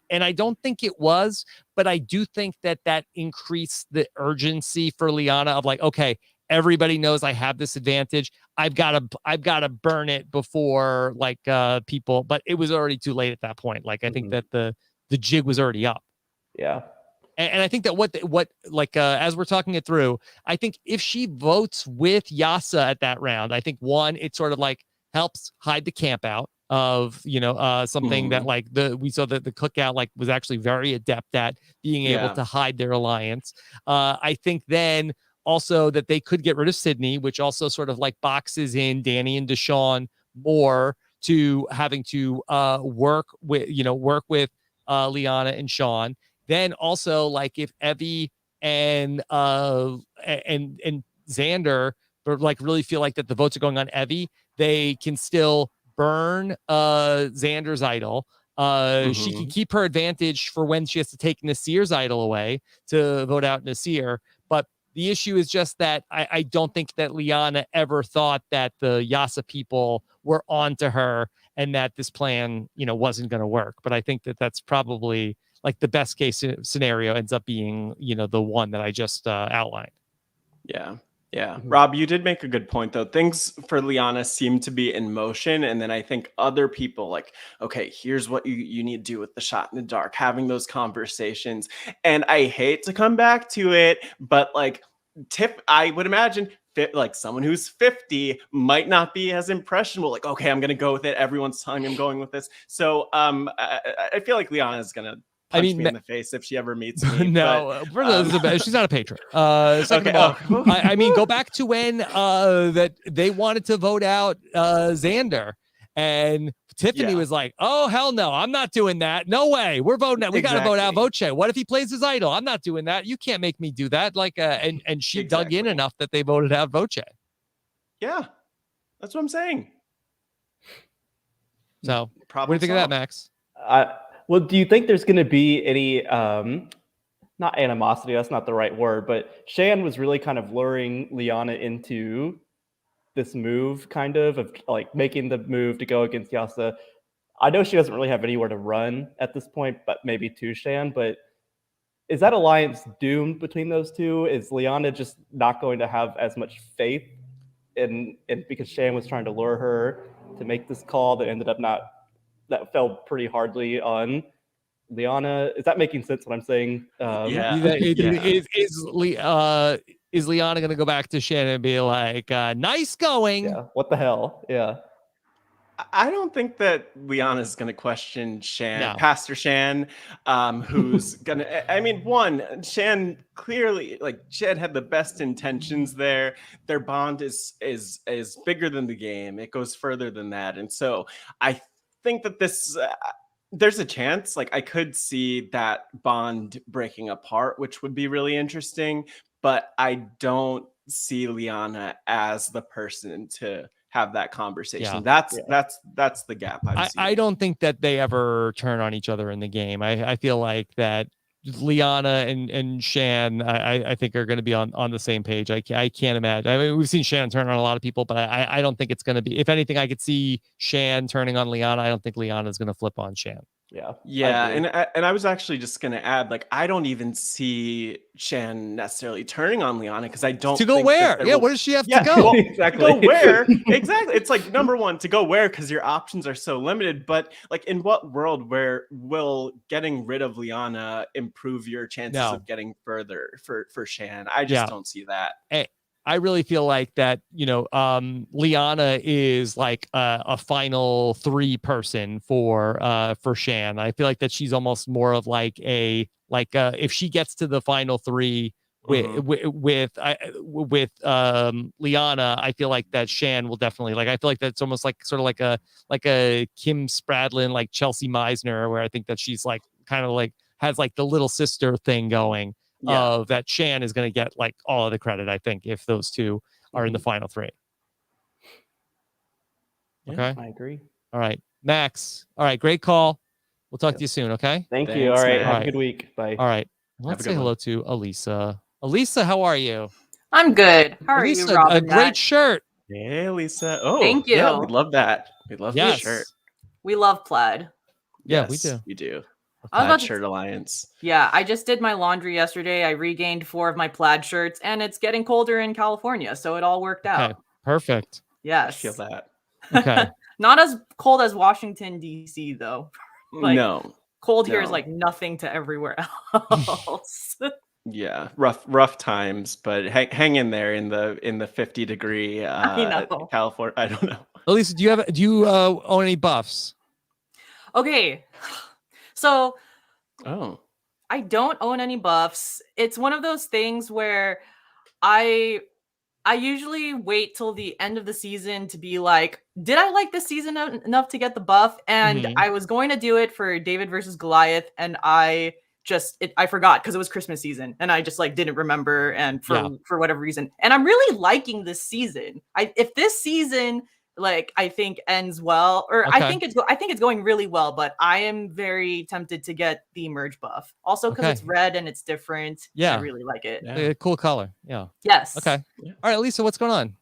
And I don't think it was, but I do think that increased the urgency for Liana of like, okay, everybody knows I have this advantage. I've got to burn it before like people, but it was already too late at that point. Like, I think that the jig was already up. Yeah. And I think that what as we're talking it through, I think if she votes with Yasa at that round, I think one, it sort of like helps hide the camp out of, something that like we saw that the cookout like was actually very adept at being able to hide their alliance. I think then also that they could get rid of Sydney, which also sort of like boxes in Danny and Deshawn more to having to work with Liana and Shawn. Then also, like, if Evie and Xander like really feel like that the votes are going on Evie, they can still burn Xander's idol. She can keep her advantage for when she has to take Nasir's idol away to vote out Nasir. But the issue is just that I don't think that Liana ever thought that the Yasa people were onto her and that this plan, wasn't going to work. But I think that that's probably like the best case scenario ends up being, the one that I just outlined. Yeah. Yeah. Rob, you did make a good point, though. Things for Liana seem to be in motion. And then I think other people like, okay, here's what you need to do with the shot in the dark, having those conversations. And I hate to come back to it, but like I would imagine like someone who's 50 might not be as impressionable. Like, okay, I'm going to go with it. Everyone's telling me I'm going with this. So I feel like Liana is going to punch me in the face if she ever meets me. No, she's not a patron. Second of all, I mean, go back to when that they wanted to vote out Xander, and Tiffany was like, "Oh hell no, I'm not doing that. No way, we're voting out. We got to vote out Voce. What if he plays his idol? I'm not doing that. You can't make me do that." Like, and she dug in enough that they voted out Voce. Yeah, that's what I'm saying. So, what do you think of that, Max? Well, do you think there's going to be any, not animosity, that's not the right word, but Shan was really kind of luring Liana into this move, kind of like making the move to go against Yasa. I know she doesn't really have anywhere to run at this point, but maybe to Shan, but is that alliance doomed between those two? Is Liana just not going to have as much faith in because Shan was trying to lure her to make this call that ended up that fell pretty hardly on Liana? Is that making sense what I'm saying? Is Liana going to go back to Shannon and be like, nice going? Yeah, what the hell? Yeah. I don't think that Liana is going to question Pastor Shan, who's going to, I mean, Shan clearly, like, Shan had the best intentions there. Their bond is bigger than the game. It goes further than that. And so I think that this, there's a chance, like, I could see that bond breaking apart, which would be really interesting, but I don't see Liana as the person to have that conversation. That's the gap. I don't think that they ever turn on each other in the game. I feel like that Liana and Shan, I think are going to be on the same page. I can't imagine. I mean, we've seen Shan turn on a lot of people, but I don't think it's going to be. If anything, I could see Shan turning on Liana. I don't think Liana is going to flip on Shan. Yeah, and I was actually just gonna add, like, I don't even see Shan necessarily turning on Liana because I don't to go think where? Yeah, where does she have to go? Well, Exactly. to go where? Exactly. It's like number one, to go where because your options are so limited. But like, in what world where will getting rid of Liana improve your chances of getting further for Shan? I just don't see that. I really feel like that, Liana is like a final 3 person for Shan. I feel like that she's almost more of like if she gets to the final 3 with Liana, I feel like that Shan will definitely I feel like that's almost like sort of like a Kim Spradlin, like Chelsea Meisner, where I think that she's like kind of like has like the little sister thing going. Of that Shan is going to get like all of the credit, I think, if those 2 are in the final 3. Okay, I agree. All right, Max. All right, great call. We'll talk to you soon. Okay. Thanks, you. All right. Have a good week. Bye. All right. Let's say hello to Elisa. Elisa, how are you? I'm good. How are Elisa, you, Robin? A great shirt. Hey, Elisa. Oh, thank you. Yeah, we love that. We love the shirt. We love plaid. Yeah, yes, we do. We do. Plaid Shirt Alliance. Yeah, I just did my laundry yesterday. I regained 4 of my plaid shirts, and it's getting colder in California, so it all worked out. Perfect. Yes. I feel that. Okay. Not as cold as Washington, D.C., though. No. Cold here is like nothing to everywhere else. Yeah, rough times, but hang in there in the 50-degree California. I don't know. Elisa, do you own any buffs? Okay. So I don't own any buffs. It's one of those things where I usually wait till the end of the season to be like, did I like this season enough to get the buff? And I was going to do it for David versus Goliath, and I forgot because it was Christmas season, and I just like didn't remember, and for whatever reason. And I'm really liking this season. If this season I think ends well, or I think it's going really well, but I am very tempted to get the merge buff. Also because it's red and it's different. Yeah. I really like it. Yeah. Cool color. Yeah. Yes. Okay. Yeah. All right, Lisa, what's going on?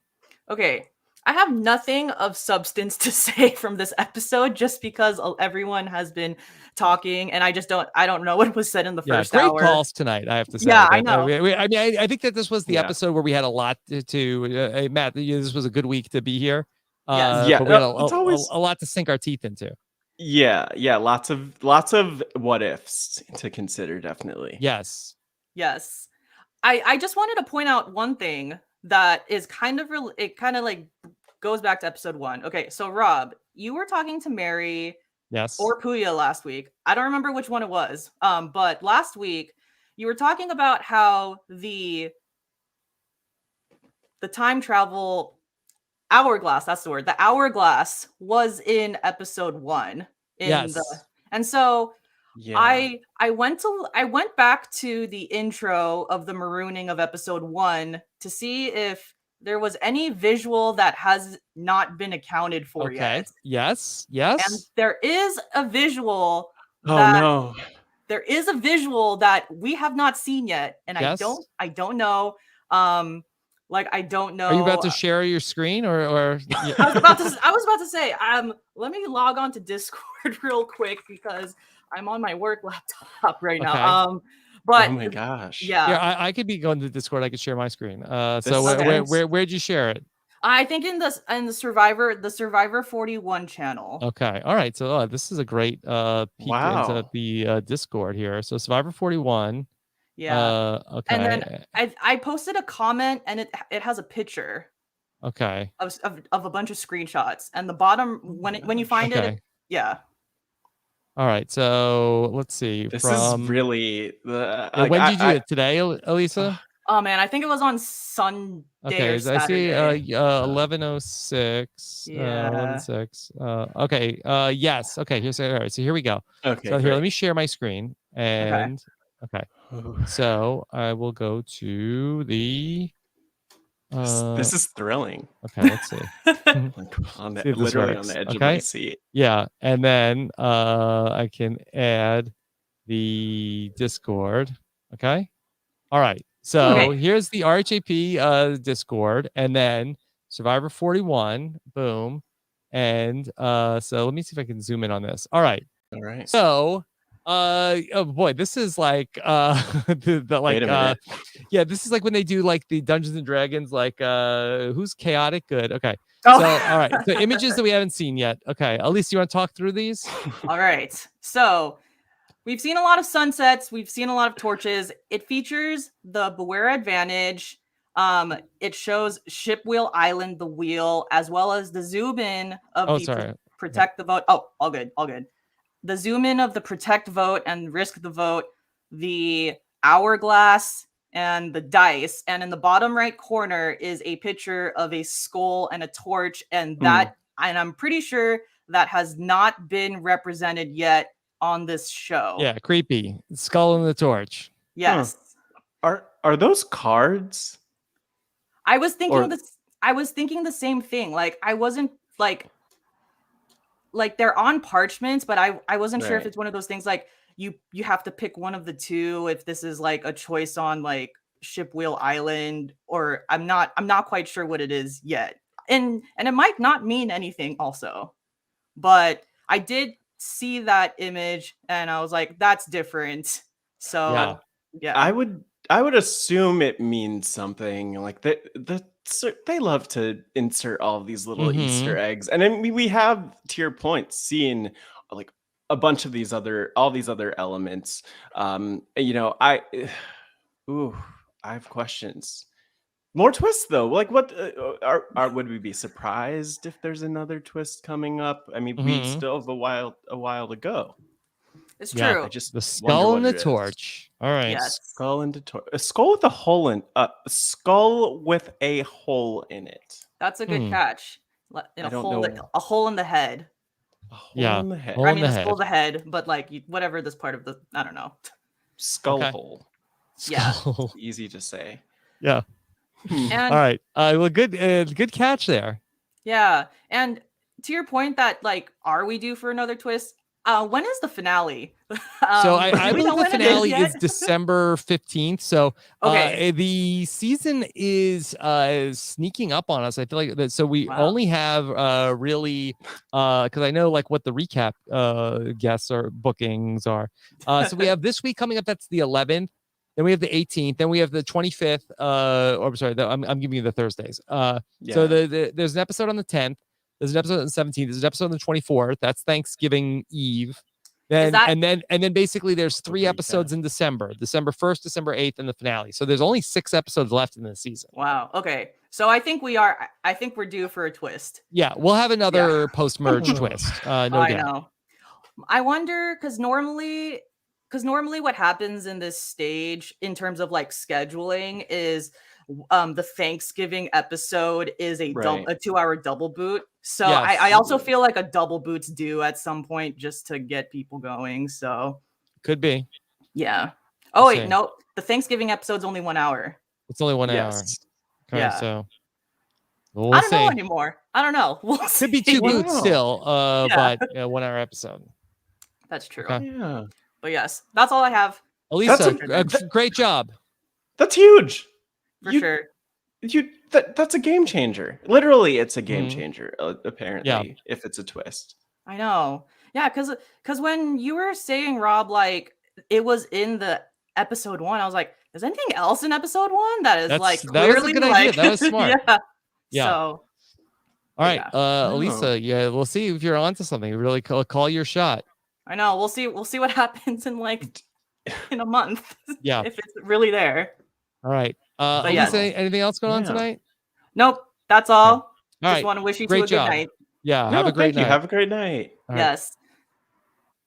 Okay. I have nothing of substance to say from this episode just because everyone has been talking, and I don't know what was said in the first great hour. Calls tonight, I have to say. Yeah, I know. I think that this was the episode where we had a lot to Matt, this was a good week to be here. But we had a lot to sink our teeth into. Yeah, lots of what ifs to consider, definitely. Yes. I just wanted to point out one thing that is kind of goes back to episode 1. Okay, so Rob, you were talking to Mary, or Puya last week. I don't remember which one it was. But last week you were talking about how the time travel hourglass, that's the word. The hourglass was in episode 1. And so I went back to the intro of the marooning of episode 1 to see if there was any visual that has not been accounted for yet. Yes. And there is a visual there is a visual that we have not seen yet, and I don't know. I don't know. Are you about to share your screen or I was about to say, let me log on to Discord real quick because I'm on my work laptop right now. But oh my gosh. Yeah, I could be going to Discord. I could share my screen. So where'd you share it? I think in the Survivor 41 channel. Okay. All right. So this is a great peek into the Discord here. So Survivor 41. Yeah. Okay. And then I posted a comment, and it has a picture. Okay. Of a bunch of screenshots, and the bottom when you find it, yeah. All right. So let's see. This is really the. When did you do it today, Elisa? Oh man, I think it was on Sunday. Okay, or Saturday. I see 11:06. Yeah. 11:06. Okay. Yes. Okay. All right. So here we go. Okay. So here, let me share my screen. And okay. So I will go to the. This is thrilling. Okay. Let's see. Literally on the edge of my seat. Yeah, and then I can add the Discord. Okay. All right. So here's the RHAP Discord, and then Survivor 41. Boom. And so let me see if I can zoom in on this. All right. All right. So, oh boy, this is like Wait a minute. yeah, this is like when they do like the Dungeons and Dragons, like who's chaotic good. Okay. Oh. So all right. So images that we haven't seen yet. Okay. Elise, you want to talk through these? All right. So we've seen a lot of sunsets. We've seen a lot of torches. It features the Beware Advantage. It shows Shipwheel Island, the wheel, as well as the zoom in of protect the vote. Oh, all good. The zoom in of the protect vote and risk the vote, the hourglass, and the dice. And in the bottom right corner is a picture of a skull and a torch, and and I'm pretty sure that has not been represented yet on this show. Yeah, creepy. Skull and the torch. Yes. Are those cards? I was thinking I was thinking the same thing. Like I wasn't like they're on parchments, but I wasn't sure if it's one of those things like you have to pick one of the two if this is like a choice on like Shipwheel Island, or I'm not quite sure what it is yet. And it might not mean anything also. But I did see that image and I was like, that's different. So yeah. I would assume it means something. Like they love to insert all of these little Easter eggs. And then we have, to your point, seen like a bunch of all these other elements. I have questions. More twists though. Like what would we be surprised if there's another twist coming up? I mean, we still have a while to go. It's true. I just the skull and the torch. All right. Yes. Skull and the torch. A skull with a hole in skull with a hole in it. That's a good catch. A hole in the head. A hole in the head. I mean, the skull, the head, but like whatever this part of the, I don't know. Skull hole. Yeah. Easy to say. Yeah. And, all right. Well, good catch there. Yeah. And to your point that like, are we due for another twist? When is the finale? So I believe the finale is December 15th. So the season is sneaking up on us. I feel like that. So we only have really because I know like what the recap guests or bookings are. So we have this week coming up. That's the 11th. Then we have the 18th. Then we have the 25th. I'm sorry. I'm giving you the Thursdays. So there's an episode on the 10th. There's an episode on the 17th. There's an episode on the 24th. That's Thanksgiving Eve. And then basically there's 3 episodes in December. December 1st, December 8th, and the finale. So there's only 6 episodes left in the season. Wow. Okay. So I think we're due for a twist. Yeah, we'll have another post-merge twist. No doubt. I know. I wonder because normally what happens in this stage in terms of like scheduling is the Thanksgiving episode is a 2-hour double boot. So yes. I also feel like a double boot's due at some point just to get people going. So could be. Yeah. Oh wait, no. The Thanksgiving episode's only 1 hour. It's only 1 hour. Okay, yeah. So I don't know anymore. I don't know. We'll could be 2 boots still. But 1 hour episode. That's true. Okay. Yeah. But yes, that's all I have. Elisa, great job. That's huge. For sure. That's a game changer. Literally, it's a game changer. Apparently, if it's a twist. I know. Yeah, because when you were saying, Rob, like it was in the episode 1, I was like, is anything else in episode 1 that is like clearly that was a good like idea. That was smart. Yeah. So. All right, Elisa. Yeah, we'll see if you're onto something. Really call your shot. I know. We'll see what happens in like in a month. Yeah. If it's really there. All right. Elisa, anything else going on tonight? Nope. That's all. All Just right. want to wish you great a good job. night. Yeah. Have a great night. Have a great night. All right. Yes.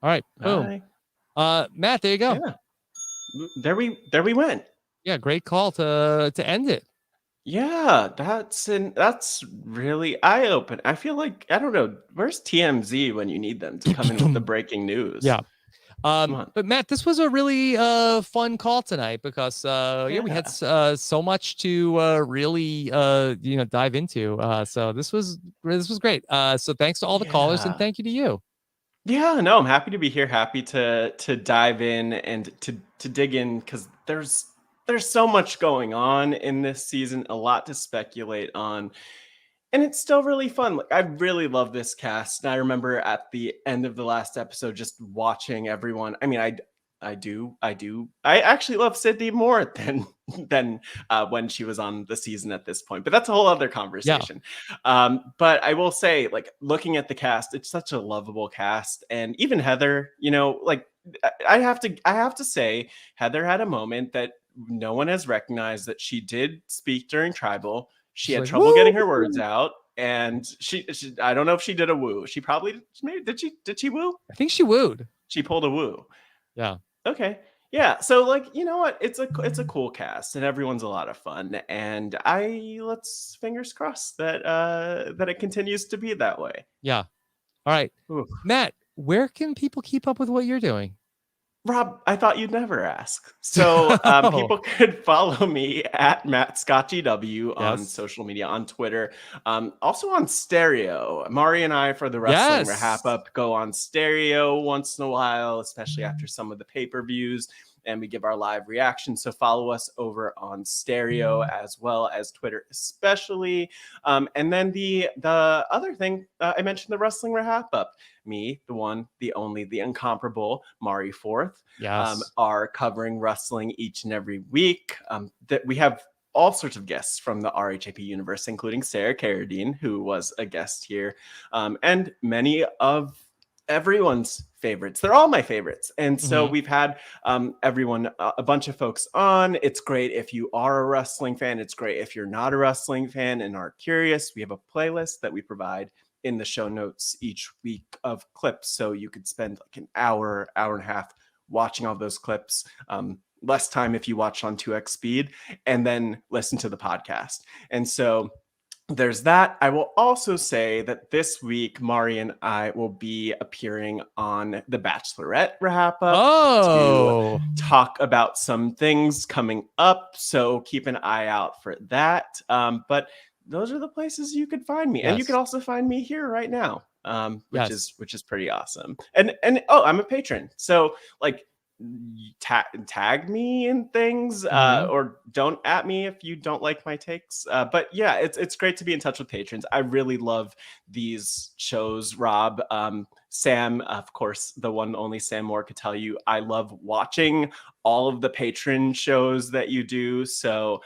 All right. Boom. Matt, there you go. Yeah. There we went. Yeah. Great call to end it. Yeah, that's really eye-opening. I feel like, I don't know, where's TMZ when you need them to come in with the breaking news? Yeah. But Matt, this was a really fun call tonight because we had so much to really dive into. So this was great. So thanks to all the callers and thank you to you. Yeah, no, I'm happy to be here. Happy to dive in and to dig in because there's so much going on in this season, a lot to speculate on. and it's still really fun. Like, I really love this cast. And I remember at the end of the last episode, just watching everyone. I mean, I do. I actually love Sydney more than when she was on the season at this point. But that's a whole other conversation. Yeah. But I will say, like, looking at the cast, it's such a lovable cast, and even Heather. You know, like, I have to say, Heather had a moment that no one has recognized, that she did speak during Tribal. She had trouble getting her words out, and she I don't know if she did a woo. She probably did she woo? I think she wooed. She pulled a woo. Yeah. Okay. Yeah. So, like, you know what? It's a cool cast, and everyone's a lot of fun. And let's fingers crossed that that it continues to be that way. Yeah. All right. Ooh. Matt, where can people keep up with what you're doing? Rob, I thought you'd never ask. So people could follow me at MattScottGW on social media, on Twitter, also on Stereo. Mari and I, for the Wrestling Wrap Up, go on Stereo once in a while, especially after some of the pay-per-views, and we give our live reactions. So follow us over on Stereo as well as Twitter, especially. And then the other thing, I mentioned the Wrestling Wrap Up. Me, the one, the only, the incomparable Mari Forth, are covering wrestling each and every week. That we have all sorts of guests from the RHAP universe, including Sarah Carradine, who was a guest here, and many of everyone's favorites. They're all my favorites. And so we've had everyone, a bunch of folks on. It's great if you are a wrestling fan. It's great if you're not a wrestling fan and are curious. We have a playlist that we provide in the show notes each week of clips, so you could spend like an hour and a half watching all those clips, less time if you watch on 2x speed, and then listen to the podcast. And so there's that. I will also say that this week, Mari and I will be appearing on the Bachelorette Wrap Up to talk about some things coming up, so keep an eye out for that. But those are the places you could find me. And you can also find me here right now, which is pretty awesome. And I'm a patron. So, like, tag me in things, or don't at me if you don't like my takes. But yeah, it's great to be in touch with patrons. I really love these shows, Rob. Sam, of course, the one and only Sam Moore, could tell you I love watching all of the patron shows that you do. So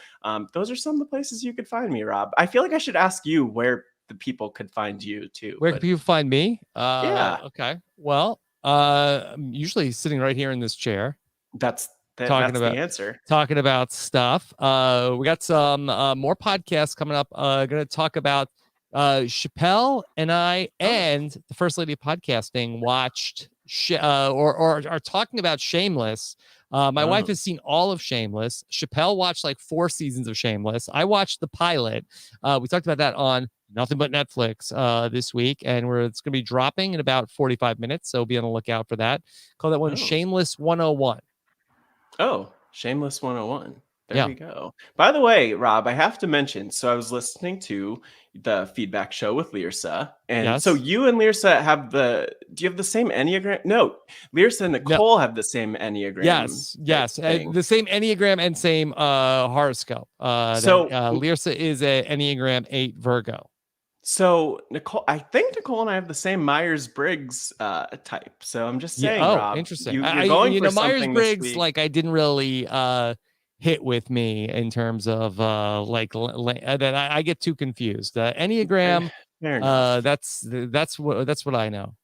those are some of the places you could find me, Rob. I feel like I should ask you where the people could find you too. Where can people find me? Yeah. Okay. Well, I'm usually sitting right here in this chair. That's the answer. Talking about stuff. We got some more podcasts coming up. Going to talk about Chappelle and I and the First Lady of Podcasting watched or are talking about Shameless. My wife has seen all of Shameless. Chappelle watched like 4 seasons of Shameless. I watched the pilot. We talked about that on Nothing But Netflix this week, and it's going to be dropping in about 45 minutes, so be on the lookout for that. Call that one Shameless 101. Oh, Shameless 101. There we go. By the way, Rob, I have to mention, so I was listening to the feedback show with Lirsa, and so you and Lirsa do you have the same Enneagram? No, Lirsa and Nicole have the same Enneagram. Yes, the same Enneagram and same horoscope. So Lirsa is a Enneagram 8 Virgo. So I think Nicole and I have the same Myers-Briggs type. So I'm just saying, Rob, interesting. You're going for Myers-Briggs, like, I didn't really hit with me in terms of that I get too confused. Enneagram, that's what I know.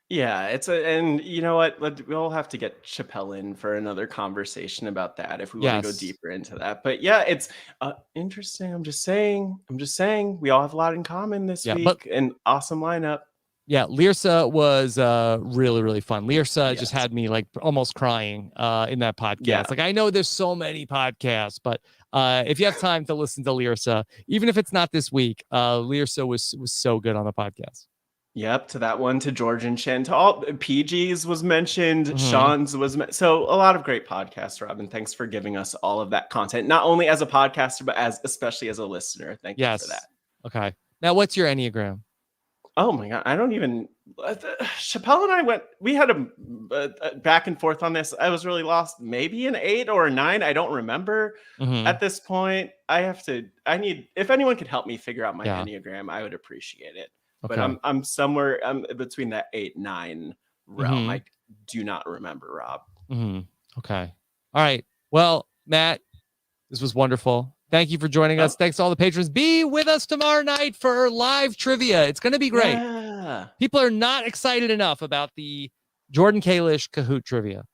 Yeah, and you know what? We'll have to get Chappelle in for another conversation about that if we want to go deeper into that. But yeah, it's interesting. I'm just saying. We all have a lot in common this week. An awesome lineup. Yeah, Lirsa was really, really fun. Lirsa just had me like almost crying in that podcast. Yeah. Like, I know there's so many podcasts, but if you have time to listen to Lirsa, even if it's not this week, Lirsa was so good on the podcast. Yep, to that one, to George and Chantal. PG's was mentioned, Shawn's was so a lot of great podcasts, Robin. Thanks for giving us all of that content, not only as a podcaster, but especially as a listener. Thank you for that. Okay. Now, what's your Enneagram? Oh my God. I don't even, Chappelle and I we had a back and forth on this. I was really lost. Maybe an 8 or a 9. I don't remember at this point. If anyone could help me figure out my Enneagram, I would appreciate it. Okay. But I'm somewhere between that 8-9 realm. I do not remember, Rob. Okay. All right. Well, Matt, this was wonderful. Thank you for joining us. Thanks to all the patrons. Be with us tomorrow night for live trivia. It's going to be great. Yeah. People are not excited enough about the Jordan Kalish Kahoot trivia.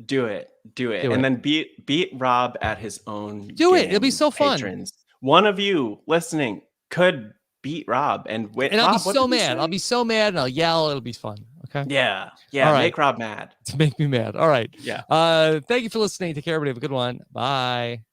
Do it. And then beat Rob at his own Do it. It'll be so fun. Patrons. One of you listening could beat Rob and win. And I'll be so mad. I'll be so mad and I'll yell. It'll be fun. Okay. Yeah. All right. Make Rob mad. To make me mad. All right. Yeah. Thank you for listening. Take care, everybody. Have a good one. Bye.